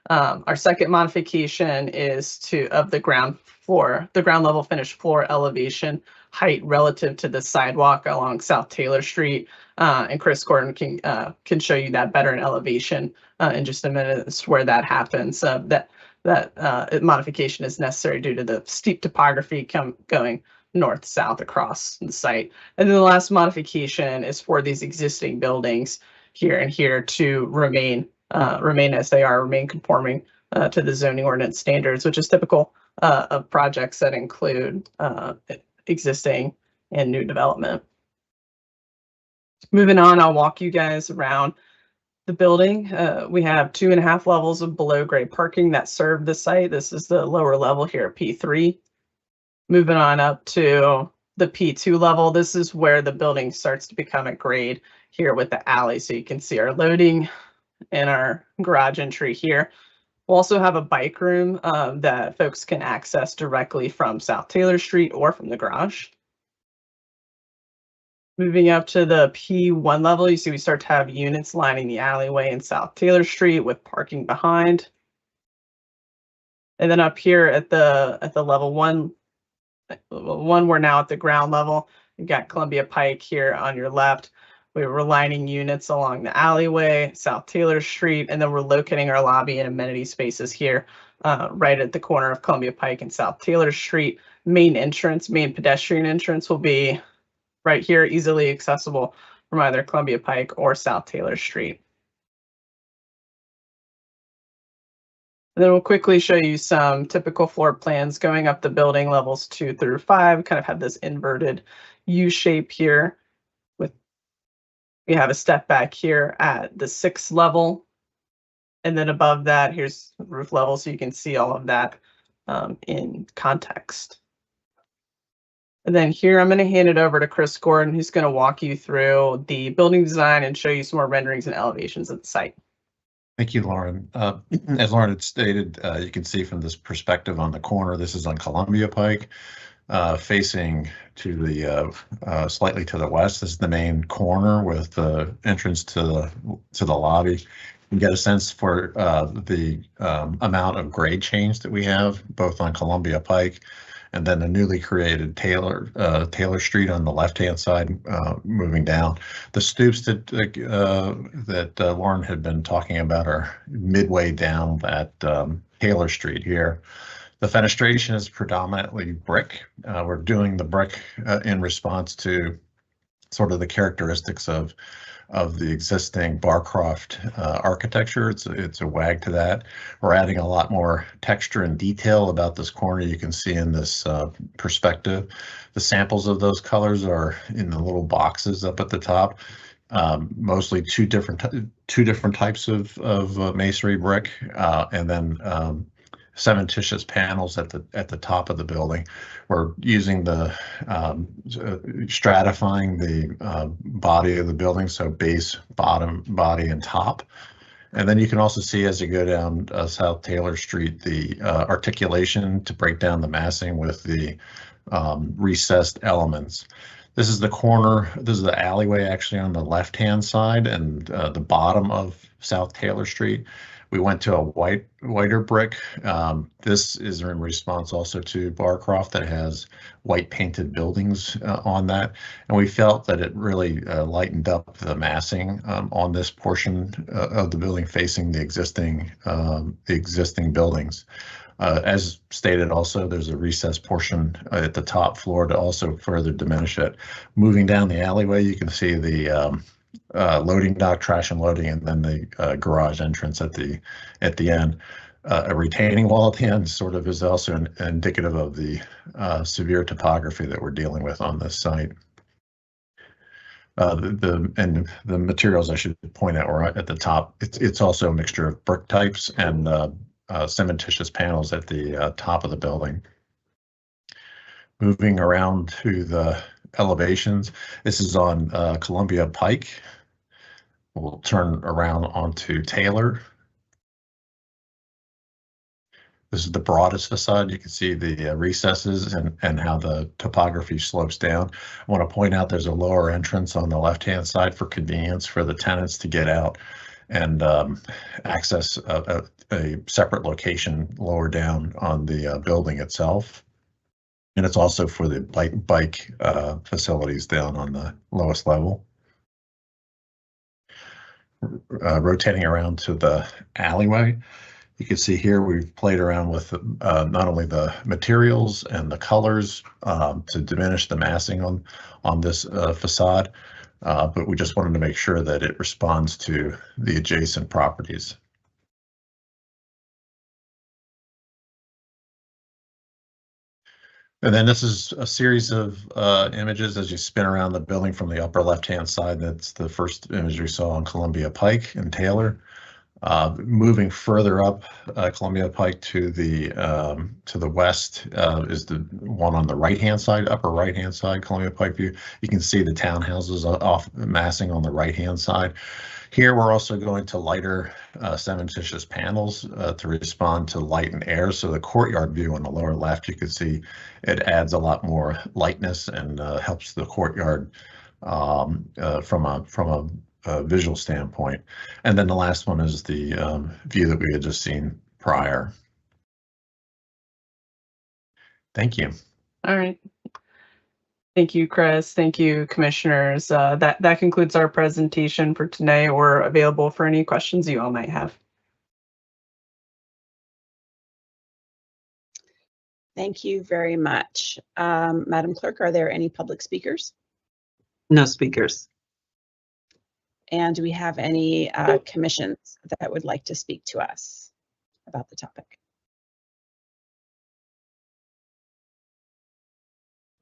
Our second modification is of the ground level finished floor elevation height relative to the sidewalk along South Taylor Street. And Chris Gordon can show you that better in elevation in just a minute as to where that happens. That modification is necessary due to the steep topography going north-south across the site. And then the last modification is for these existing buildings here and here to remain as they are, remain conforming to the zoning ordinance standards, which is typical of projects that include existing and new development. Moving on, I'll walk you guys around the building. We have 2.5 levels of below grade parking that serve the site. This is the lower level here at P3. Moving on up to the P2 level, this is where the building starts to become a grade here with the alley. So you can see our loading and our garage entry here. We'll also have a bike room that folks can access directly from South Taylor Street or from the garage. Moving up to the P1 level, you see we start to have units lining the alleyway in South Taylor Street with parking behind. And then up here at the level 1, we're now at the ground level. You've got Columbia Pike here on your left. We're lining units along the alleyway, South Taylor Street, and then we're locating our lobby and amenity spaces here right at the corner of Columbia Pike and South Taylor Street. Main pedestrian entrance will be right here, easily accessible from either Columbia Pike or South Taylor Street. And then we'll quickly show you some typical floor plans going up the building levels 2 through 5. Kind of have this inverted U shape here. We have a step back here at the 6th level. And then above that, here's roof level, so you can see all of that in context. And then here, I'm going to hand it over to Chris Gordon, who's going to walk you through the building design and show you some more renderings and elevations of the site. Thank you, Lauren. As Lauren had stated, you can see from this perspective on the corner, this is on Columbia Pike, facing to the slightly to the west. This is the main corner with the entrance to the lobby. You can get a sense for the amount of grade change that we have both on Columbia Pike and then the newly created Taylor Street on the left-hand side, moving down. The stoops that Lauren had been talking about are midway down that Taylor Street here. The fenestration is predominantly brick. We're doing the brick in response to sort of the characteristics of the existing Barcroft architecture. It's a wag to that. We're adding a lot more texture and detail about this corner. You can see in this perspective. The samples of those colors are in the little boxes up at the top. Mostly two different types of masonry brick, and then cementitious panels at the top of the building. We're using the stratifying the body of the building, so base, bottom, body, and top. And then you can also see as you go down South Taylor Street the articulation to break down the massing with the recessed elements. This is the corner, this is the alleyway actually on the left-hand side and the bottom of South Taylor Street. We went to a whiter brick. This is in response also to Barcroft that has white painted buildings on that. And we felt that it really lightened up the massing on this portion of the building facing the existing buildings. As stated also, there's a recessed portion at the top floor to also further diminish it. Moving down the alleyway, you can see the loading dock, trash and loading, and then the garage entrance at the end. A retaining wall at the end sort of is also indicative of the severe topography that we're dealing with on this site. The materials I should point out are at the top. It's also a mixture of brick types and cementitious panels at the top of the building. Moving around to the elevations, this is on Columbia Pike. We'll turn around onto Taylor. This is the broadest facade. You can see the recesses and how the topography slopes down. I want to point out there's a lower entrance on the left-hand side for convenience for the tenants to get out and access a separate location lower down on the building itself. And it's also for the bike facilities down on the lowest level. Rotating around to the alleyway, you can see here we've played around with not only the materials and the colors to diminish the massing on this facade, but we just wanted to make sure that it responds to the adjacent properties. And then this is a series of images as you spin around the building from the upper left-hand side. That's the first image we saw on Columbia Pike and Taylor. Moving further up Columbia Pike to the west is the one on the right-hand side, upper right-hand side, Columbia Pike view. You can see the townhouses off massing on the right-hand side. Here we're also going to lighter cementitious panels to respond to light and air. So the courtyard view on the lower left, you can see it adds a lot more lightness and helps the courtyard from a visual standpoint. And then the last one is the view that we had just seen prior. Thank you. All right. Thank you, Chris. Thank you, commissioners. That concludes our presentation for today. We're available for any questions you all might have. Thank you very much. Madam Clerk, are there any public speakers? No speakers. And do we have any commissions that would like to speak to us? about the topic.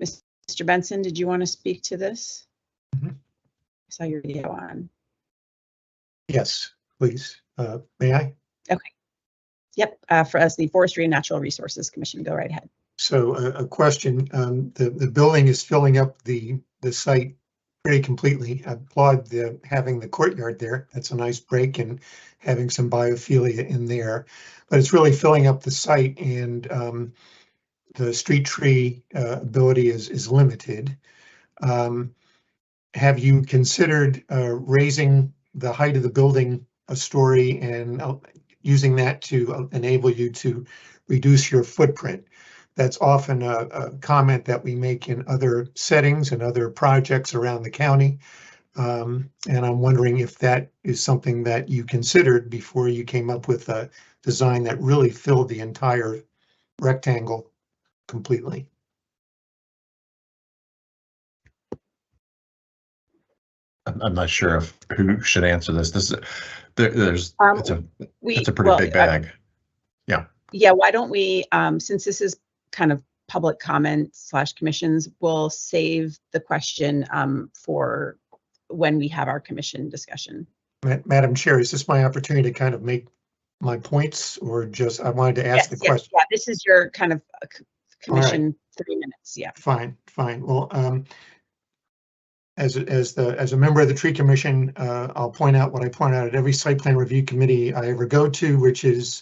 Mr. Benson, did you want to speak to this? Mm-hmm. I saw your video on. Yes, please. May I? Okay. Yep. For us, the Forestry and Natural Resources Commission, go right ahead. So a question, the building is filling up the site pretty completely. I applaud having the courtyard there. That's a nice break and having some biophilia in there, but it's really filling up the site, and the street tree ability is limited. Have you considered raising the height of the building a story and using that to enable you to reduce your footprint? That's often a comment that we make in other settings and other projects around the county. And I'm wondering if that is something that you considered before you came up with a design that really filled the entire rectangle completely. I'm not sure if who should answer this. This is it's a pretty big bag. Yeah, why don't we, since this is kind of public comment / commissions, we'll save the question for when we have our commission discussion. Madam Chair, is this my opportunity to kind of make my points, or just I wanted to ask the question? Yeah, this is your kind of commission 3 minutes. Yeah. Fine. Well, as a member of the Tree Commission, I'll point out what I point out at every site plan review committee I ever go to, which is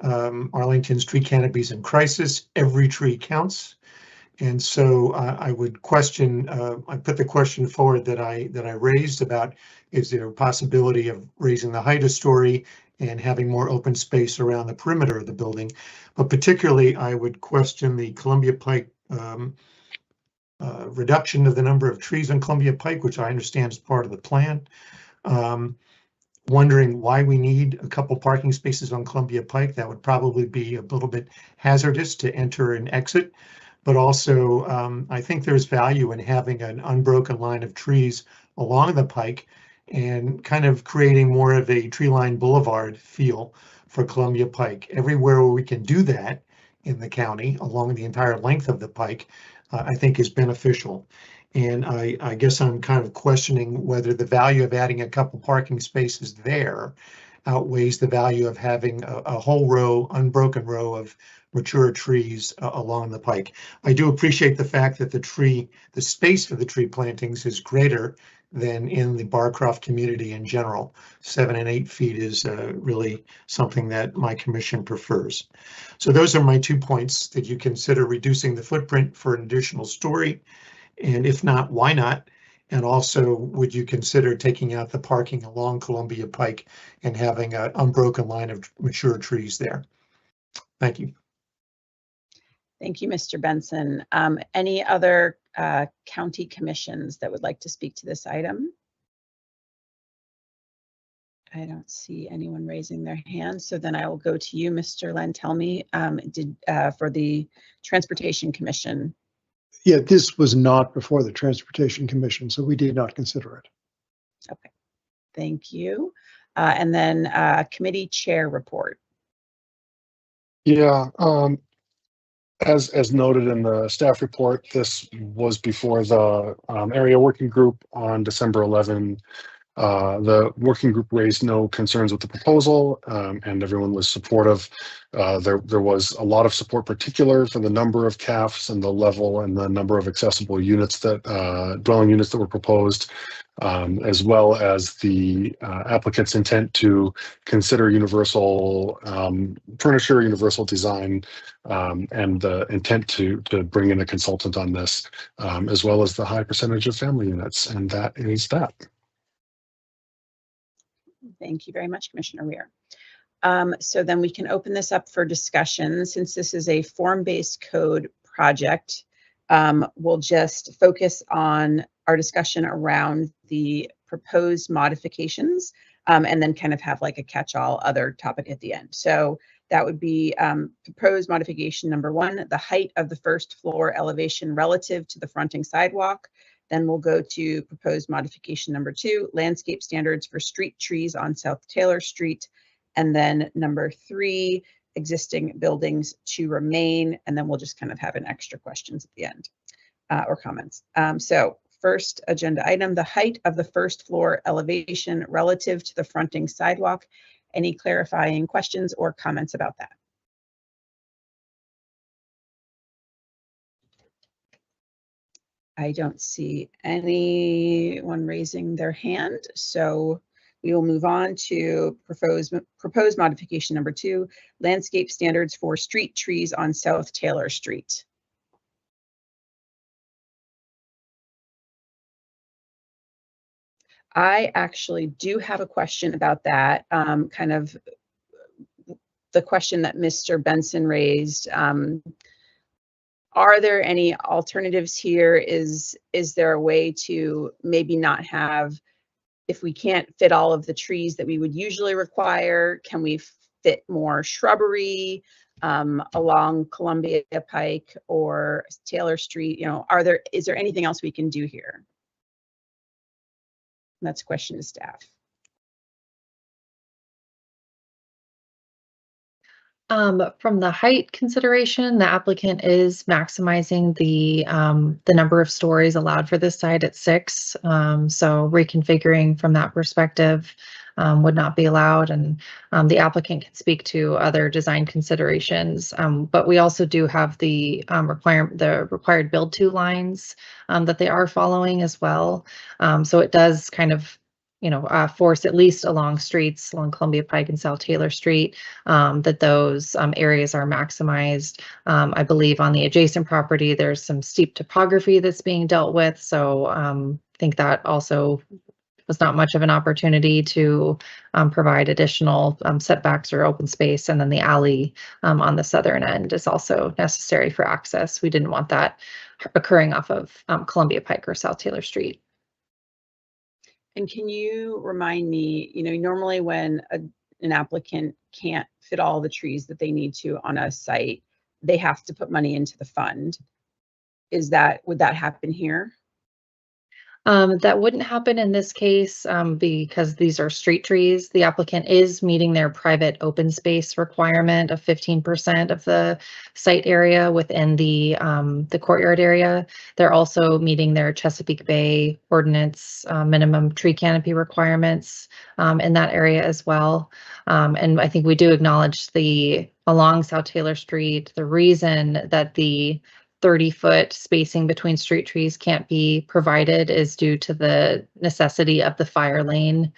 Arlington's tree canopies in crisis. Every tree counts, and so I would question. I put the question forward that I raised about: is there a possibility of raising the height a story and having more open space around the perimeter of the building? But particularly, I would question the Columbia Pike. Reduction of the number of trees on Columbia Pike, which I understand is part of the plan. Wondering why we need a couple parking spaces on Columbia Pike. That would probably be a little bit hazardous to enter and exit, but also I think there's value in having an unbroken line of trees along the pike and kind of creating more of a tree line boulevard feel for Columbia Pike. Everywhere where we can do that in the county along the entire length of the pike, I think is beneficial. And I guess I'm kind of questioning whether the value of adding a couple parking spaces there outweighs the value of having a whole row, unbroken row of mature trees along the pike. I do appreciate the fact that the space for the tree plantings is greater than in the Barcroft community in general. 7 and 8 feet is really something that my commission prefers. So those are my 2 points. Did you consider reducing the footprint for an additional story? And if not, why not? And also, would you consider taking out the parking along Columbia Pike and having an unbroken line of mature trees there? Thank you. Thank you, Mr. Benson. Any other county commissions that would like to speak to this item? I don't see anyone raising their hand, so then I will go to you, Mr. Len. Tell me, for the Transportation Commission. Yeah, this was not before the Transportation Commission, so we did not consider it. Okay, thank you. And then committee chair report. Yeah, as noted in the staff report, this was before the area working group on December 11. The working group raised no concerns with the proposal, and everyone was supportive. There was a lot of support, particular for the number of CAFs and the level and the number of accessible units that dwelling units that were proposed, as well as the applicant's intent to consider universal furniture, universal design, and the intent to bring in a consultant on this, as well as the high percentage of family units, and that is that. Thank you very much, Commissioner Weir. So then we can open this up for discussion. Since this is a form-based code project, we'll just focus on our discussion around the proposed modifications, and then kind of have like a catch-all other topic at the end. So that would be proposed modification number 1, the height of the first floor elevation relative to the fronting sidewalk. Then we'll go to proposed modification number 2, landscape standards for street trees on South Taylor Street. And then number 3, existing buildings to remain, and then we'll just kind of have an extra questions at the end or comments. So first agenda item, the height of the first floor elevation relative to the fronting sidewalk. Any clarifying questions or comments about that? I don't see anyone raising their hand, so we will move on to proposed modification number 2, landscape standards for street trees on South Taylor Street. I actually do have a question about that, kind of the question that Mr. Benson raised. Are there any alternatives here? Is there a way to maybe not have, if we can't fit all of the trees that we would usually require, can we fit more shrubbery along Columbia Pike or Taylor Street? You know, is there anything else we can do here? That's a question to staff. From the height consideration, the applicant is maximizing the number of stories allowed for this site at 6. So reconfiguring from that perspective would not be allowed, and the applicant can speak to other design considerations. But we also do have the required build to lines that they are following as well. So it does kind of, you know, force, at least along streets along Columbia Pike and South Taylor Street, that those areas are maximized. I believe on the adjacent property, there's some steep topography that's being dealt with. So I think that also was not much of an opportunity to provide additional setbacks or open space. And then the alley on the southern end is also necessary for access. We didn't want that occurring off of Columbia Pike or South Taylor Street. And can you remind me, you know, normally when an applicant can't fit all the trees that they need to on a site, they have to put money into the fund. Would that happen here? That wouldn't happen in this case because these are street trees. The applicant is meeting their private open space requirement of 15% of the site area within the courtyard area. They're also meeting their Chesapeake Bay ordinance minimum tree canopy requirements in that area as well. And I think we do acknowledge along South Taylor Street, the reason that the 30-foot spacing between street trees can't be provided is due to the necessity of the fire lane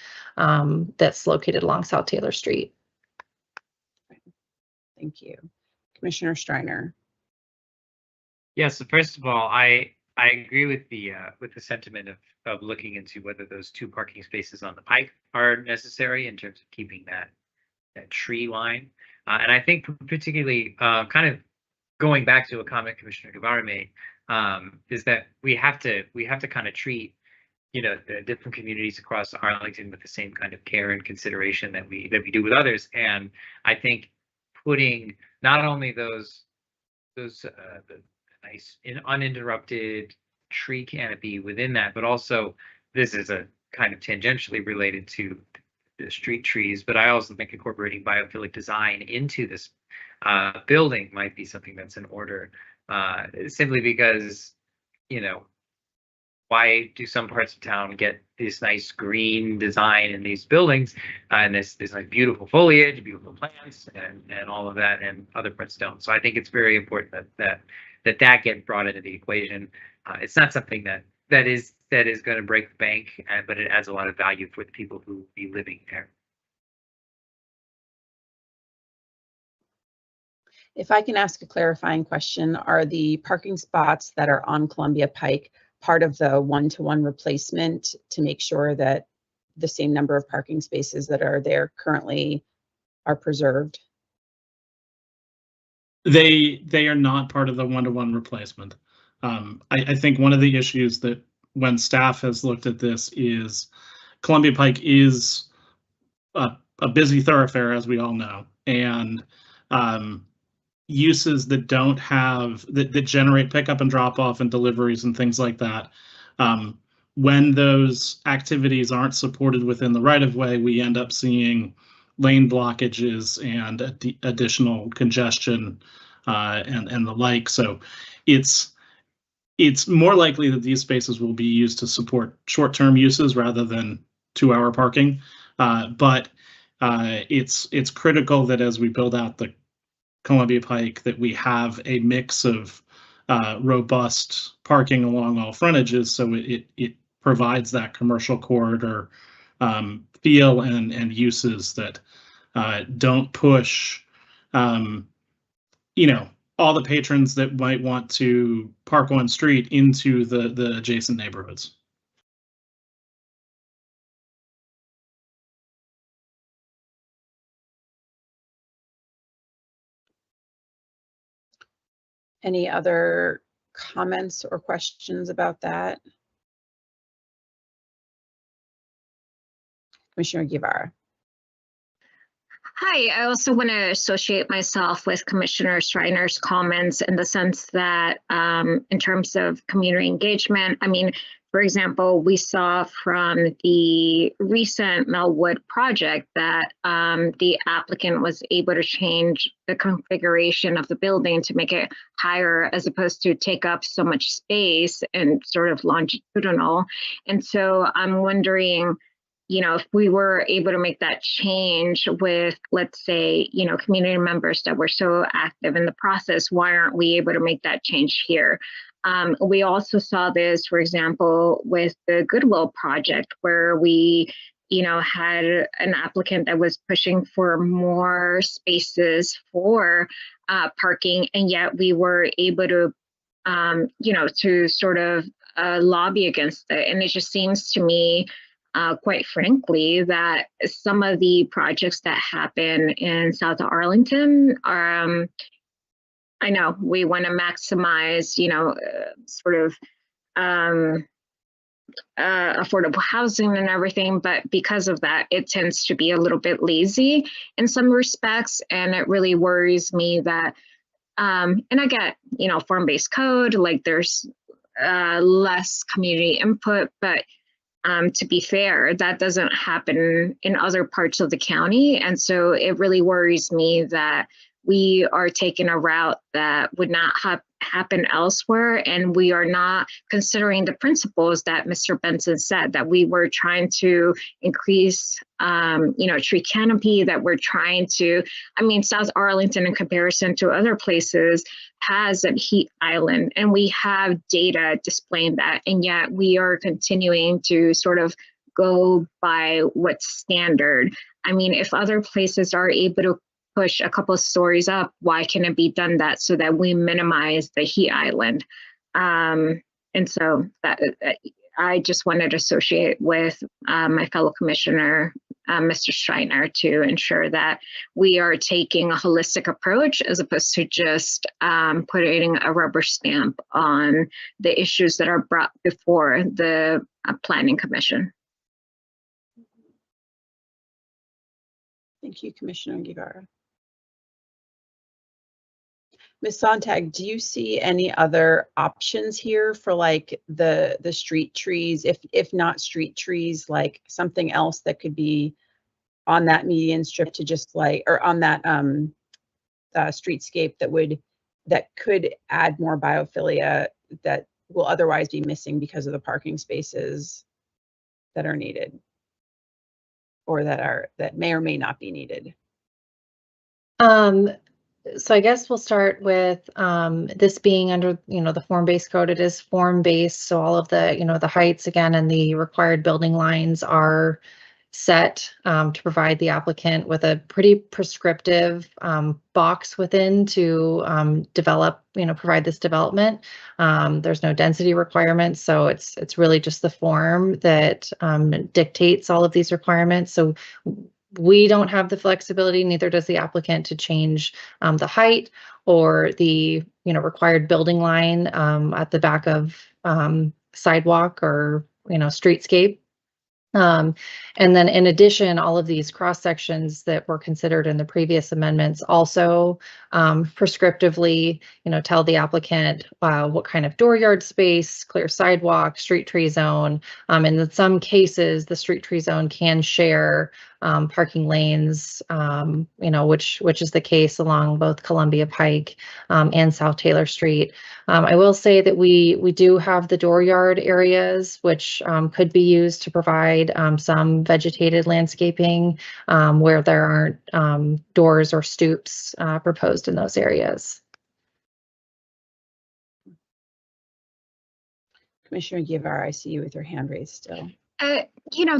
that's located along South Taylor Street. Thank you. Commissioner Streiner. Yes, so first of all, I agree with the sentiment of looking into whether those 2 parking spaces on the pike are necessary in terms of keeping that tree line. And I think particularly kind of going back to a comment Commissioner Guevara made, is that we have to kind of treat, you know, the different communities across Arlington with the same kind of care and consideration that we do with others. And I think putting not only those the nice uninterrupted tree canopy within that, but also this is a kind of tangentially related to the street trees, but I also think incorporating biophilic design into this building might be something that's in order, simply because, you know, why do some parts of town get this nice green design in these buildings and this like beautiful foliage, beautiful plants, and all of that, and other parts don't? So I think it's very important that gets brought into the equation. It's not something that is going to break the bank, but it adds a lot of value for the people who be living there. If I can ask a clarifying question, are the parking spots that are on Columbia Pike part of the 1-to-1 replacement to make sure that the same number of parking spaces that are there currently are preserved? They are not part of the 1-to-1 replacement. I think one of the issues that when staff has looked at this is Columbia Pike is a busy thoroughfare, as we all know, and uses that don't have that generate pickup and drop off and deliveries and things like that. When those activities aren't supported within the right of way, we end up seeing lane blockages and additional congestion and the like. So it's more likely that these spaces will be used to support short-term uses rather than 2-hour parking. But it's critical that as we build out the Columbia Pike, that we have a mix of robust parking along all frontages, so it provides that commercial corridor feel and uses that don't push, all the patrons that might want to park on street into the adjacent neighborhoods. Any other comments or questions about that? Commissioner Guevara. Hi, I also want to associate myself with Commissioner Schreiner's comments in the sense that in terms of community engagement, I mean, for example, we saw from the recent Melwood project that the applicant was able to change the configuration of the building to make it higher as opposed to take up so much space and sort of longitudinal. And so I'm wondering, if we were able to make that change with, let's say, community members that were so active in the process, why aren't we able to make that change here? We also saw this, for example, with the Goodwill project, where we, had an applicant that was pushing for more spaces for parking, and yet we were able to, to sort of lobby against it. And it just seems to me, quite frankly, that some of the projects that happen in South Arlington are, I know we want to maximize, sort of affordable housing and everything, but because of that, it tends to be a little bit lazy in some respects. And it really worries me that, and I get, form-based code, like there's less community input, but to be fair, that doesn't happen in other parts of the county. And so it really worries me that we are taking a route that would not happen elsewhere. And we are not considering the principles that Mr. Benson said, that we were trying to increase, tree canopy, that we're trying to, South Arlington in comparison to other places has a heat island, and we have data displaying that. And yet we are continuing to sort of go by what's standard. If other places are able to push a couple of stories up, why can it be done that so that we minimize the heat island? And so that I just wanted to associate with my fellow commissioner, Mr. Schreiner, to ensure that we are taking a holistic approach as opposed to just putting a rubber stamp on the issues that are brought before the Planning Commission. Thank you, Commissioner Guevara. Ms. Sontag, do you see any other options here for like the street trees, if not street trees, like something else that could be on that median strip to just like, or on that streetscape that could add more biophilia that will otherwise be missing because of the parking spaces that are needed, or that may or may not be needed? So I guess we'll start with this being under, the form-based code. It is form-based, so all of the, the heights again and the required building lines are set to provide the applicant with a pretty prescriptive box within to develop, provide this development. There's no density requirements, so it's really just the form that dictates all of these requirements. So we don't have the flexibility, neither does the applicant, to change the height or the required building line at the back of sidewalk or streetscape. And then in addition, all of these cross sections that were considered in the previous amendments also prescriptively, tell the applicant what kind of dooryard space, clear sidewalk, street tree zone. And in some cases, the street tree zone can share parking lanes, which is the case along both Columbia Pike and South Taylor Street. I will say that we do have the dooryard areas, which could be used to provide some vegetated landscaping where there aren't doors or stoops proposed in those areas. Commissioner Guevara, I see you with your hand raised still.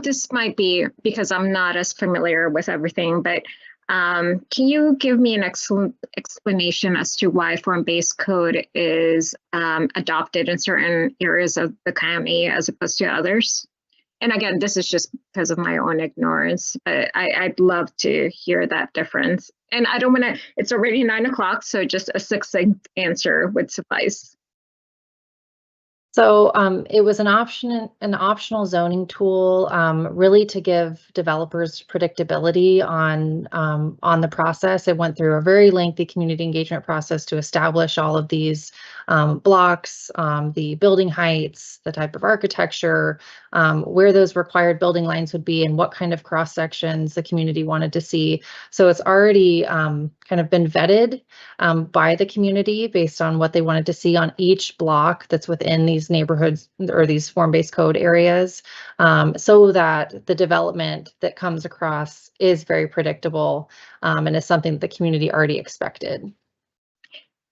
This might be because I'm not as familiar with everything, but can you give me an explanation as to why form-based code is adopted in certain areas of the county as opposed to others? And again, this is just because of my own ignorance, but I'd love to hear that difference. And I don't want to, it's already 9 o'clock, so just a succinct answer would suffice. So it was an optional zoning tool, really to give developers predictability on the process. It went through a very lengthy community engagement process to establish all of these blocks, the building heights, the type of architecture, where those required building lines would be, and what kind of cross sections the community wanted to see. So it's already kind of been vetted by the community based on what they wanted to see on each block that's within these neighborhoods or these form-based code areas, so that the development that comes across is very predictable and is something that the community already expected.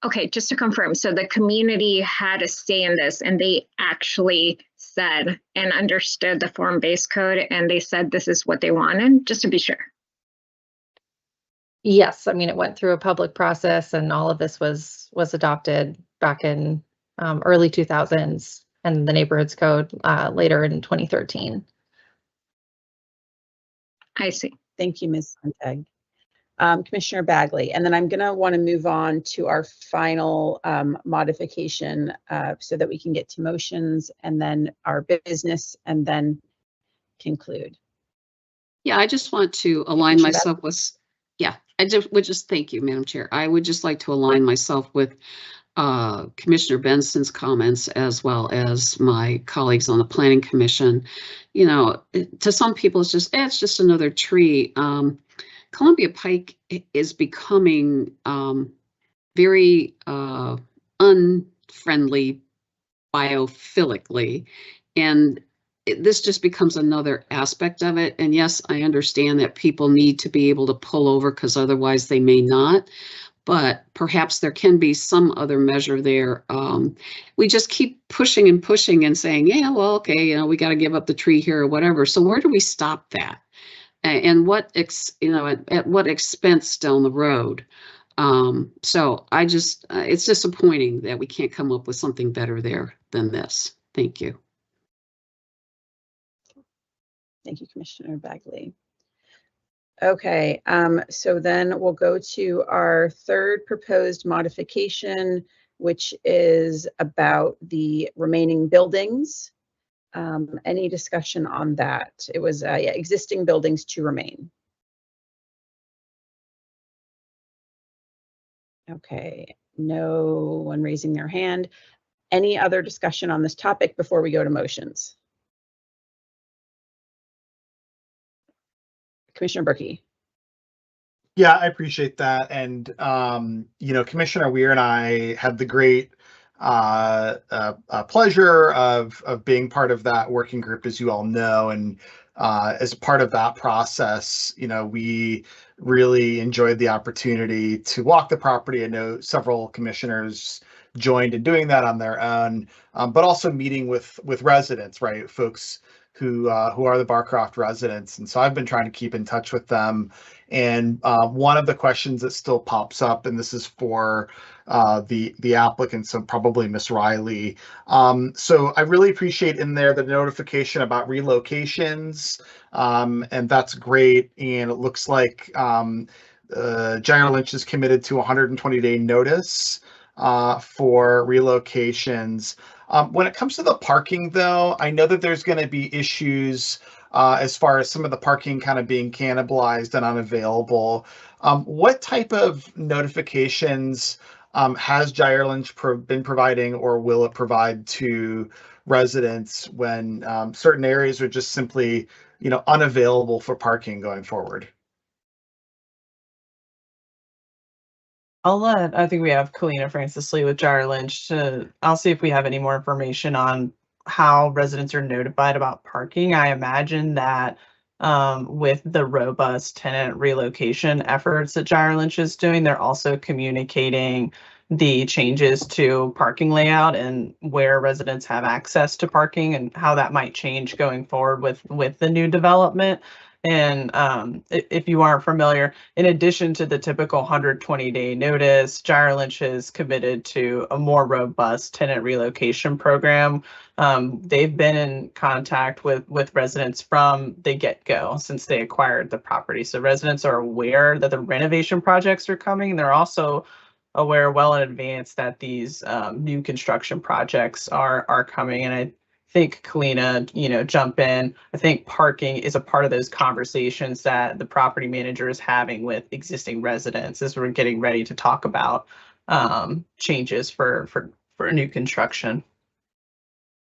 Okay, just to confirm, so the community had a say in this and they actually said and understood the form-based code and they said this is what they wanted, just to be sure. Yes, I mean, it went through a public process and all of this was adopted back in early 2000s and the neighborhoods code later in 2013. I see. Thank you, Ms. Sontag. Commissioner Bagley, and then I'm going to want to move on to our final modification so that we can get to motions and then our business and then conclude. Yeah, I just want to align myself with, thank you, Madam Chair. I would just like to align myself with Commissioner Benson's comments as well as my colleagues on the Planning Commission. You know, to some people, it's just another tree. Columbia Pike is becoming very unfriendly biophilically, and this just becomes another aspect of it. And yes, I understand that people need to be able to pull over because otherwise they may not. But perhaps there can be some other measure there. We just keep pushing and pushing and saying, yeah, well, okay, you know, we got to give up the tree here or whatever. So where do we stop that? And what, at what expense down the road? So I just, it's disappointing that we can't come up with something better there than this. Thank you. Thank you, Commissioner Bagley. Okay, so then we'll go to our third proposed modification, which is about the remaining buildings. Any discussion on that? It was existing buildings to remain. Okay, no one raising their hand. Any other discussion on this topic before we go to motions? Commissioner Berkey. Yeah, I appreciate that. And, Commissioner Weir and I had the great pleasure of being part of that working group, as you all know. And as part of that process, we really enjoyed the opportunity to walk the property. I know several commissioners joined in doing that on their own, but also meeting with residents, right? Folks who are the Barcroft residents. And so I've been trying to keep in touch with them. And one of the questions that still pops up, and this is for the applicant, so probably Ms. Riley. So I really appreciate in there the notification about relocations, and that's great. And it looks like General Lynch is committed to 120-day notice for relocations. When it comes to the parking, though, I know that there's going to be issues as far as some of the parking kind of being cannibalized and unavailable. What type of notifications has Gyre Lynch been providing, or will it provide to residents when certain areas are just simply unavailable for parking going forward. I think we have Kalina Francis Lee with Gyre Lynch. I'll see if we have any more information on how residents are notified about parking. I imagine that with the robust tenant relocation efforts that Gyre Lynch is doing, they're also communicating the changes to parking layout and where residents have access to parking and how that might change going forward with the new development. And if you aren't familiar, in addition to the typical 120-day notice, Gyre Lynch has committed to a more robust tenant relocation program. They've been in contact with residents from the get-go since they acquired the property. So residents are aware that the renovation projects are coming. They're also aware well in advance that these new construction projects are coming. And I think Kalina, jump in. I think parking is a part of those conversations that the property manager is having with existing residents as we're getting ready to talk about changes for new construction.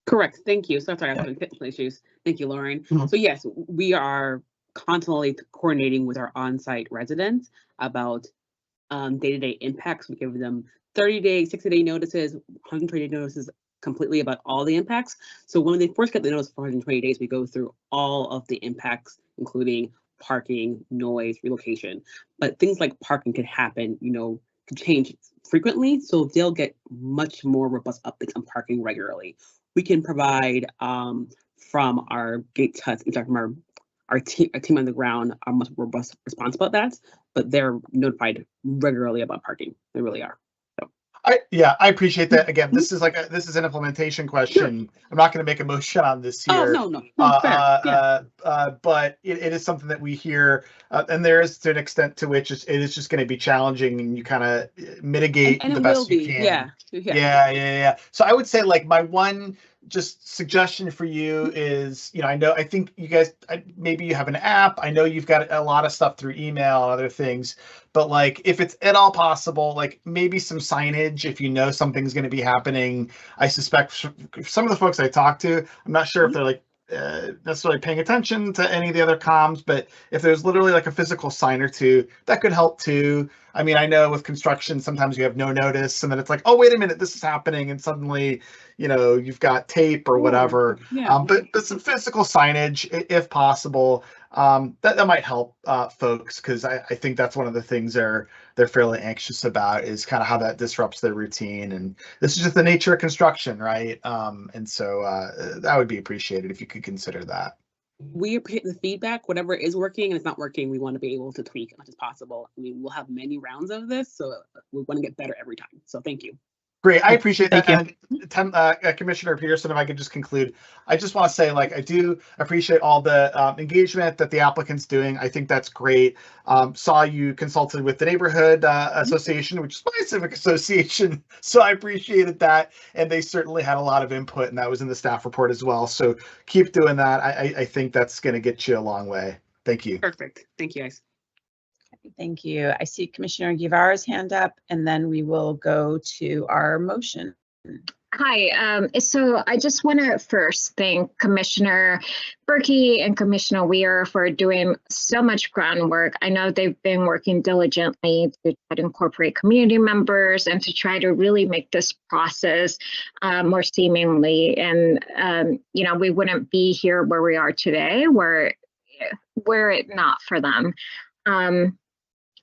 Correct. Thank you. So sorry, I was having technical issues. Thank you, Lauren. Mhm. So yes, we are constantly coordinating with our on-site residents about day-to-day impacts. We give them 30-day, 60-day notices, 120-day notices completely about all the impacts. So when they first get the notice for 120 days, we go through all of the impacts, including parking, noise, relocation. But things like parking could happen, could change frequently. So they'll get much more robust updates on parking regularly. We can provide from our gate huts, from our team on the ground, a much robust response about that, but they're notified regularly about parking. They really are. I appreciate that. Again, this is an implementation question. Sure. I'm not going to make a motion on this here. Oh, no, fair. But it is something that we hear, and there is to an extent to which it is just going to be challenging, and you kind of mitigate and the best you can. Yeah. So I would say my one just suggestion for you is, I think you guys, maybe you have an app. I know you've got a lot of stuff through email and other things, but if it's at all possible, maybe some signage, if something's going to be happening. I suspect some of the folks I talk to, I'm not sure if they're necessarily paying attention to any of the other comms, but if there's literally a physical sign or two, that could help too. I mean, I know with construction, sometimes you have no notice and then it's oh, wait a minute, this is happening. And suddenly, you've got tape or whatever. Yeah. But some physical signage, if possible, that might help folks, because I think that's one of the things they're fairly anxious about, is kind of how that disrupts their routine. And this is just the nature of construction, right? And so that would be appreciated if you could consider that. We appreciate the feedback. Whatever is working and it's not working, we want to be able to tweak as much as possible. I mean, we'll have many rounds of this, so we want to get better every time. So thank you. Great, I appreciate that. Thank And Commissioner Peterson, if I could just conclude, I just want to say, I do appreciate all the engagement that the applicant's doing. I think that's great. Saw you consulted with the neighborhood association, which is my civic association, so I appreciated that. And they certainly had a lot of input, and that was in the staff report as well. So keep doing that. I think that's going to get you a long way. Thank you. Perfect. Thank you, guys. Thank you. I see Commissioner Guevara's hand up, and then we will go to our motion. Hi, so I just want to first thank Commissioner Berkey and Commissioner Weir for doing so much groundwork. I know they've been working diligently to try to incorporate community members and to try to really make this process more seamlessly. And, we wouldn't be here where we are today were it not for them.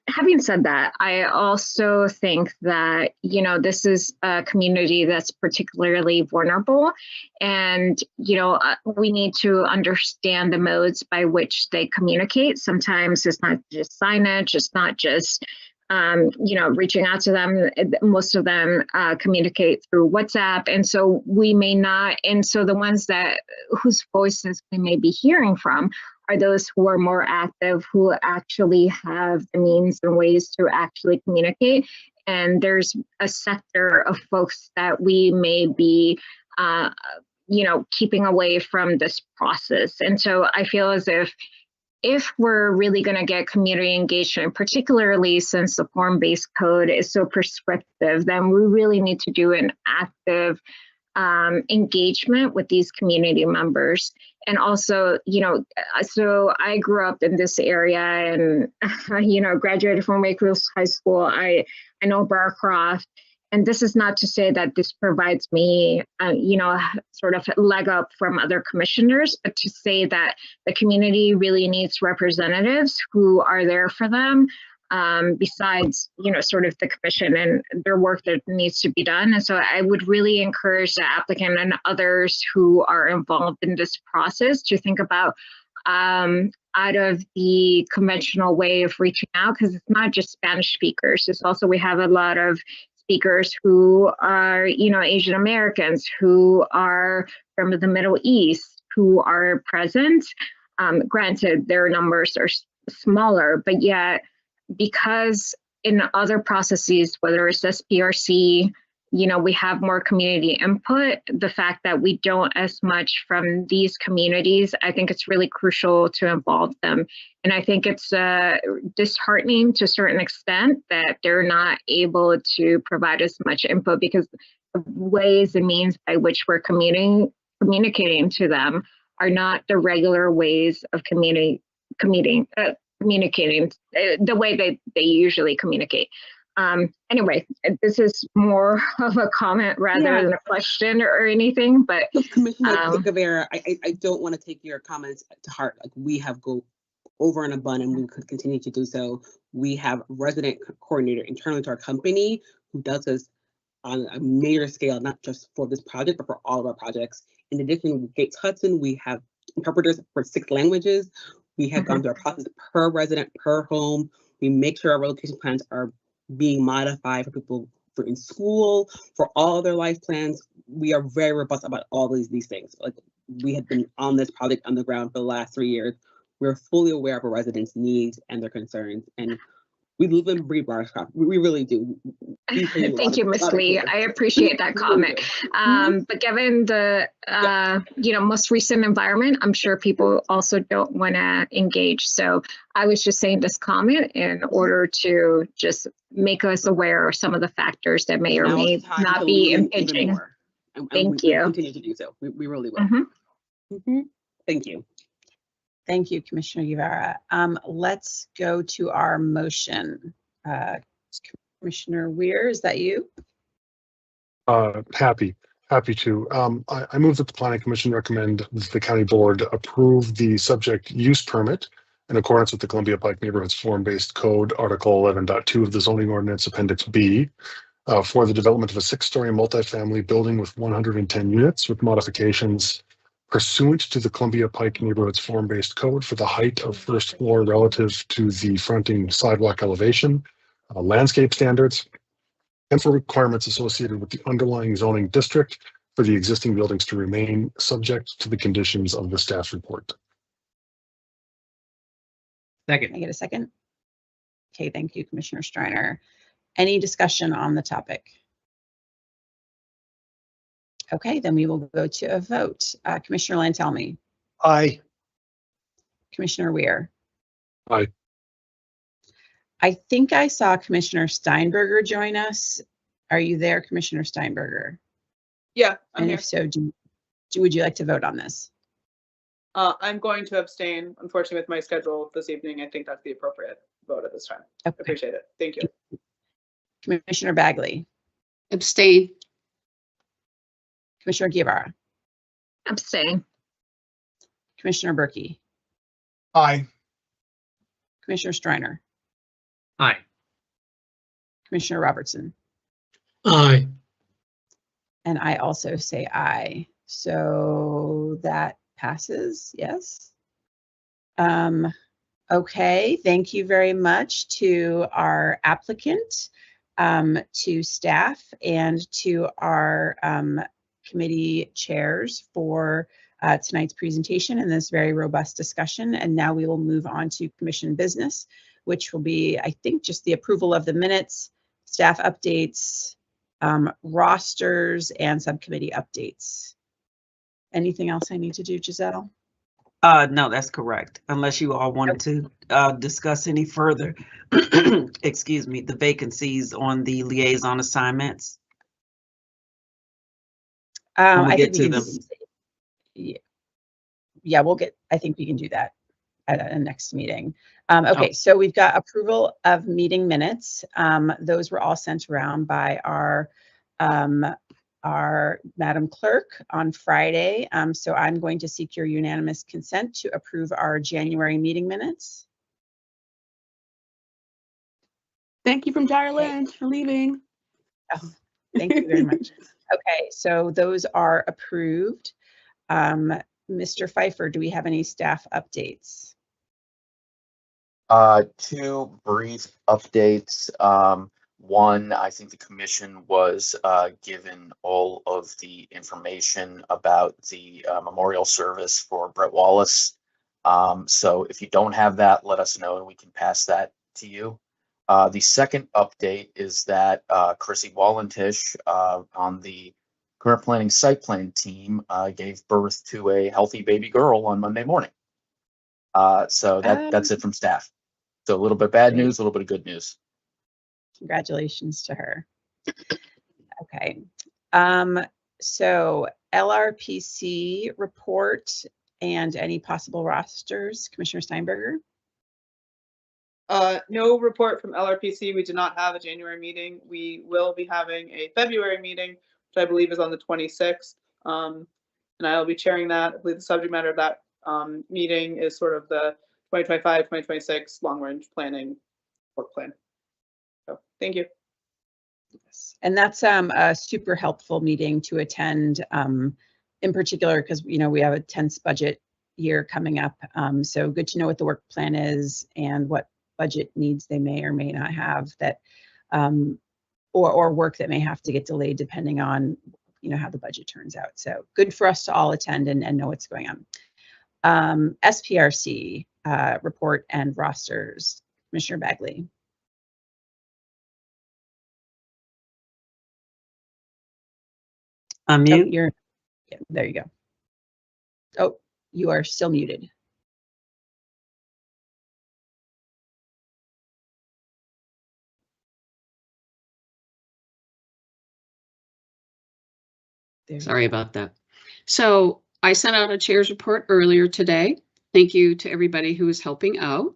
Having said that, I also think that, this is a community that's particularly vulnerable, and, we need to understand the modes by which they communicate. Sometimes it's not just signage, it's not just, reaching out to them. Most of them communicate through WhatsApp. And so we may not, and so the ones whose voices we may be hearing from are those who are more active, who actually have the means and ways to actually communicate. And there's a sector of folks that we may be, keeping away from this process. And so I feel as if we're really going to get community engagement, particularly since the form-based code is so prescriptive, then we really need to do an active engagement with these community members. And also, so I grew up in this area and, graduated from Wakefield High School. I know Barcroft. And this is not to say that this provides me, sort of a leg up from other commissioners, but to say that the community really needs representatives who are there for them, besides, sort of the commission and their work that needs to be done. And so I would really encourage the applicant and others who are involved in this process to think about out of the conventional way of reaching out, because it's not just Spanish speakers. It's also, we have a lot of speakers who are, Asian Americans, who are from the Middle East, who are present. Granted, their numbers are smaller, but yet, because in other processes, whether it's SPRC, we have more community input, the fact that we don't as much from these communities, I think it's really crucial to involve them. And I think it's disheartening to a certain extent that they're not able to provide as much input, because the ways and means by which we're communicating to them are not the regular ways of communicating the way they usually communicate. Anyway, this is more of a comment rather than a question or anything, but Commissioner Guevara, I don't want to take your comments to heart. Like, we have go over and above, and we could continue to do so. We have resident coordinator internally to our company who does this on a major scale, not just for this project, but for all of our projects. In addition, with Gates Hudson, we have interpreters for 6 languages. We have gone through our process per resident, per home. We make sure our relocation plans are being modified for people for in school, for all their life plans. We are very robust about all these things. Like, we have been on this project on the ground for the last 3 years. We're fully aware of our residents' needs and their concerns, and we live and breathe Barcroft. We really do. Thank you, Ms. Lee. I appreciate that comment. But given the most recent environment, I'm sure people also don't want to engage. So I was just saying this comment in order to just make us aware of some of the factors that may or may not be impinging. Thank you. Continue to do so. We really will. Thank you. Thank you, Commissioner Guevara. Let's go to our motion. Commissioner Weir, is that you? Happy to. I move that the Planning Commission recommend that the County Board approve the subject use permit in accordance with the Columbia Pike Neighborhoods Form-Based Code, Article 11.2 of the Zoning Ordinance, Appendix B, for the development of a 6-story multifamily building with 110 units with modifications pursuant to the Columbia Pike Neighborhoods Form-Based Code for the height of first floor relative to the fronting sidewalk elevation, landscape standards, and for requirements associated with the underlying zoning district for the existing buildings to remain subject to the conditions of the staff report. Second. Can I get a second? Okay, thank you, Commissioner Streiner. Any discussion on the topic? Okay, then we will go to a vote. Commissioner Lantelmi. Aye. Commissioner Weir. Aye. I think I saw Commissioner Steinberger join us. Are you there, Commissioner Steinberger? Yeah, I'm and here. If so, would you like to vote on this? I'm going to abstain. Unfortunately, with my schedule this evening, I think that's the appropriate vote at this time. Okay. Appreciate it. Thank you. Commissioner Bagley. Abstain. Commissioner Guevara. Abstain. Commissioner Berkey. Aye. Commissioner Streiner. Aye. Commissioner Robertson. Aye. And I also say aye. So that passes, yes. Okay, thank you very much to our applicant, to staff, and to our committee chairs for tonight's presentation and this very robust discussion. And now we will move on to commission business, which will be, I think, just the approval of the minutes, staff updates, rosters, and subcommittee updates. Anything else I need to do, Giselle? No, that's correct. Unless you all wanted to discuss any further, excuse me, the vacancies on the liaison assignments. When we I get think we to can. them. Yeah, I think we can do that at a next meeting. Okay, so we've got approval of meeting minutes. Those were all sent around by our Madam Clerk on Friday. So I'm going to seek your unanimous consent to approve our January meeting minutes. Thank you from Ireland for leaving. Oh, thank you very much. Okay, so those are approved. Mr. Pfeiffer, do we have any staff updates? Two brief updates. One, I think the commission was given all of the information about the memorial service for Brett Wallace. So if you don't have that, let us know and we can pass that to you. The second update is that Chrissy Wallentish on the current planning site plan team gave birth to a healthy baby girl on Monday morning. So that's it from staff. So a little bit bad news, a little bit of good news. Congratulations to her. Okay. So LRPC report and any possible rosters, Commissioner Steinberger? No report from LRPC. We did not have a January meeting. We will be having a February meeting, which I believe is on the 26th. And I'll be chairing that. I believe the subject matter of that meeting is sort of the 2025-2026 long-range planning work plan. So thank you. Yes. And that's a super helpful meeting to attend, in particular, because we have a tense budget year coming up. So good to know what the work plan is and what budget needs they may or may not have that, or work that may have to get delayed depending on how the budget turns out. So good for us to all attend and know what's going on. SPRC report and rosters, Commissioner Bagley. Unmute. There you go. Oh, you are still muted. Sorry about that. So I sent out a chair's report earlier today. Thank you to everybody who is helping out.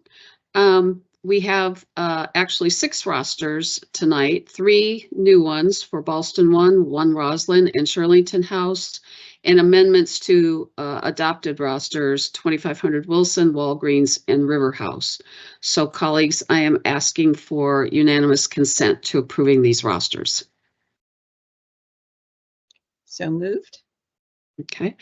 We have actually 6 rosters tonight, 3 new ones for Ballston 1 Roslyn, and Shirlington House, and amendments to adopted rosters 2500 Wilson, Walgreens, and River House. So colleagues, I am asking for unanimous consent to approving these rosters. So moved. Okay.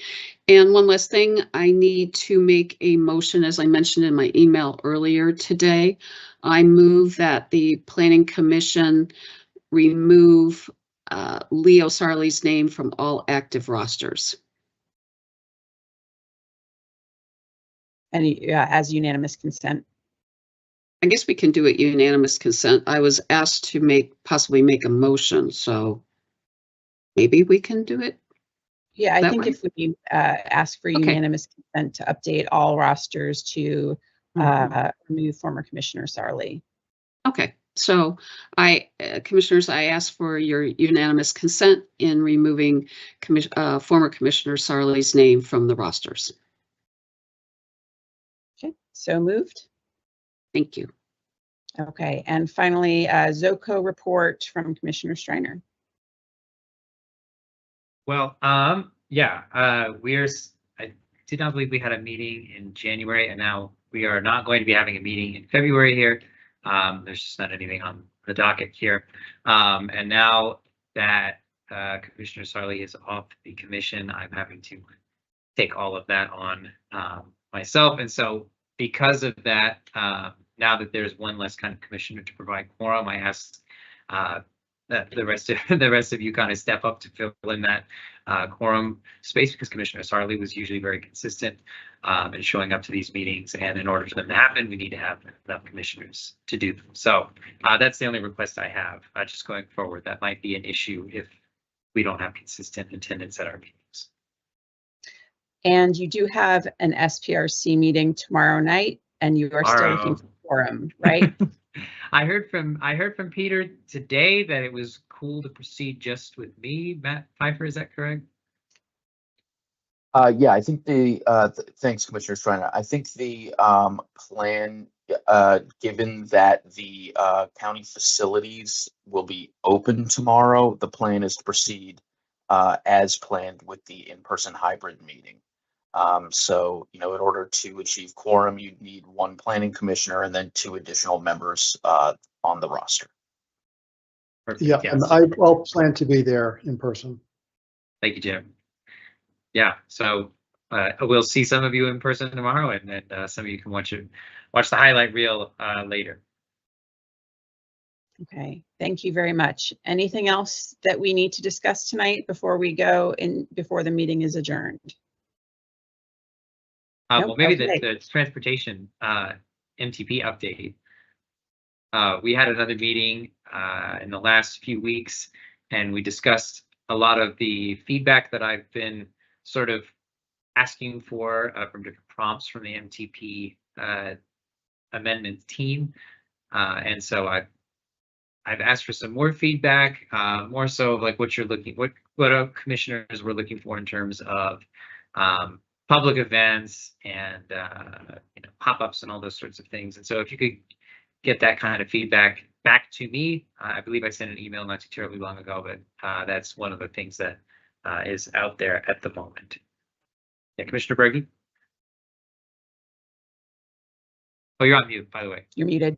And one last thing, I need to make a motion, as I mentioned in my email earlier today. I move that the Planning Commission remove Leo Sarley's name from all active rosters. And as unanimous consent. I guess we can do it unanimous consent. I was asked to possibly make a motion, so maybe we can do it. Yeah, I think if we ask for unanimous consent to update all rosters to remove former Commissioner Sarley. Okay, so Commissioners, I ask for your unanimous consent in removing former Commissioner Sarley's name from the rosters. Okay, so moved. Thank you. Okay, and finally, ZOCO report from Commissioner Streiner. Well, yeah, I did not believe we had a meeting in January, and now we are not going to be having a meeting in February here. There's just not anything on the docket here. And now that Commissioner Sarley is off the commission, I'm having to take all of that on myself. And so because of that, now that there's one less kind of commissioner to provide quorum, I asked that the rest of you kind of step up to fill in that quorum space, because Commissioner Sarley was usually very consistent in showing up to these meetings, and in order for them to happen, we need to have enough commissioners to do them. So that's the only request I have. Just going forward, that might be an issue if we don't have consistent attendance at our meetings. And you do have an SPRC meeting tomorrow night, and you are still looking for quorum, right? I heard from Peter today that it was cool to proceed just with me. Matt Pfeiffer, is that correct? Yeah, I think thanks, Commissioner Schreiner. I think the plan, given that the county facilities will be open tomorrow, the plan is to proceed as planned with the in-person hybrid meeting. So, in order to achieve quorum, you'd need one planning commissioner and then 2 additional members on the roster. Perfect, Yeah, yes. and I'll plan to be there in person. Thank you, Jim. Yeah, so we'll see some of you in person tomorrow, and then some of you can watch the highlight reel later. Okay, thank you very much. Anything else that we need to discuss tonight before we go and before the meeting is adjourned? Nope, Well, maybe okay. the transportation MTP update. We had another meeting in the last few weeks, and we discussed a lot of the feedback that I've been sort of asking for from different prompts from the MTP amendment team. And so I've asked for some more feedback, more so of like what our commissioners were looking for in terms of public events and pop-ups and all those sorts of things. And so if you could get that kind of feedback back to me, I believe I sent an email not too terribly long ago, but that's one of the things that is out there at the moment. Yeah, Commissioner Berge? Oh, you're on mute, by the way. You're muted.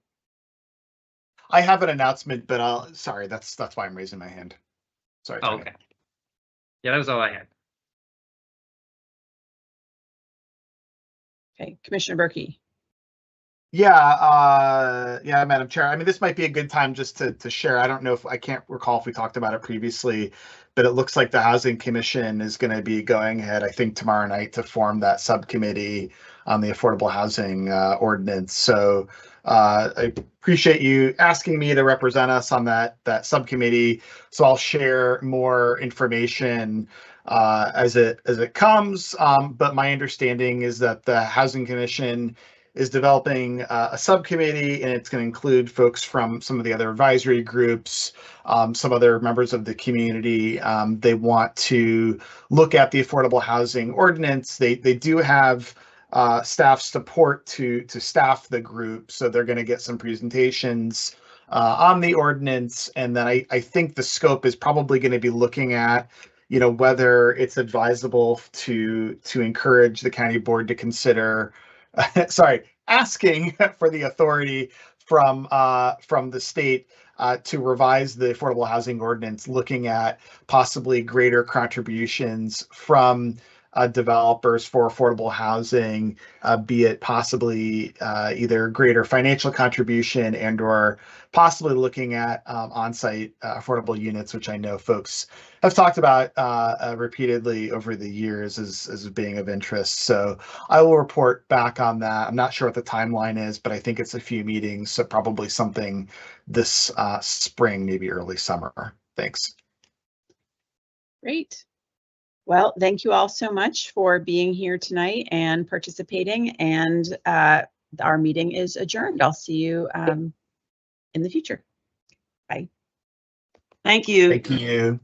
I have an announcement, but sorry, that's why I'm raising my hand. Sorry. Oh, okay. Yeah, that was all I had. Okay, Commissioner Berkey. Yeah, Madam Chair. I mean, this might be a good time just to share. I don't know if I can't recall if we talked about it previously, but it looks like the Housing Commission is going to be going ahead, I think, tomorrow night to form that subcommittee on the affordable housing ordinance. So I appreciate you asking me to represent us on that subcommittee. So I'll share more information as it comes. But my understanding is that the Housing Commission is developing a subcommittee, and it's going to include folks from some of the other advisory groups, some other members of the community. They want to look at the affordable housing ordinance. They do have staff support to staff the group, so they're going to get some presentations on the ordinance. And then I think the scope is probably going to be looking at whether it's advisable to encourage the county board to consider asking for the authority from the state to revise the affordable housing ordinance, looking at possibly greater contributions from developers for affordable housing, be it possibly either greater financial contribution and or possibly looking at on-site affordable units, which I know folks have talked about repeatedly over the years as being of interest. So I will report back on that. I'm not sure what the timeline is, but I think it's a few meetings, so probably something this spring, maybe early summer. Thanks. Great. Well, thank you all so much for being here tonight and participating. And our meeting is adjourned. I'll see you in the future. Bye. Thank you. Thank you.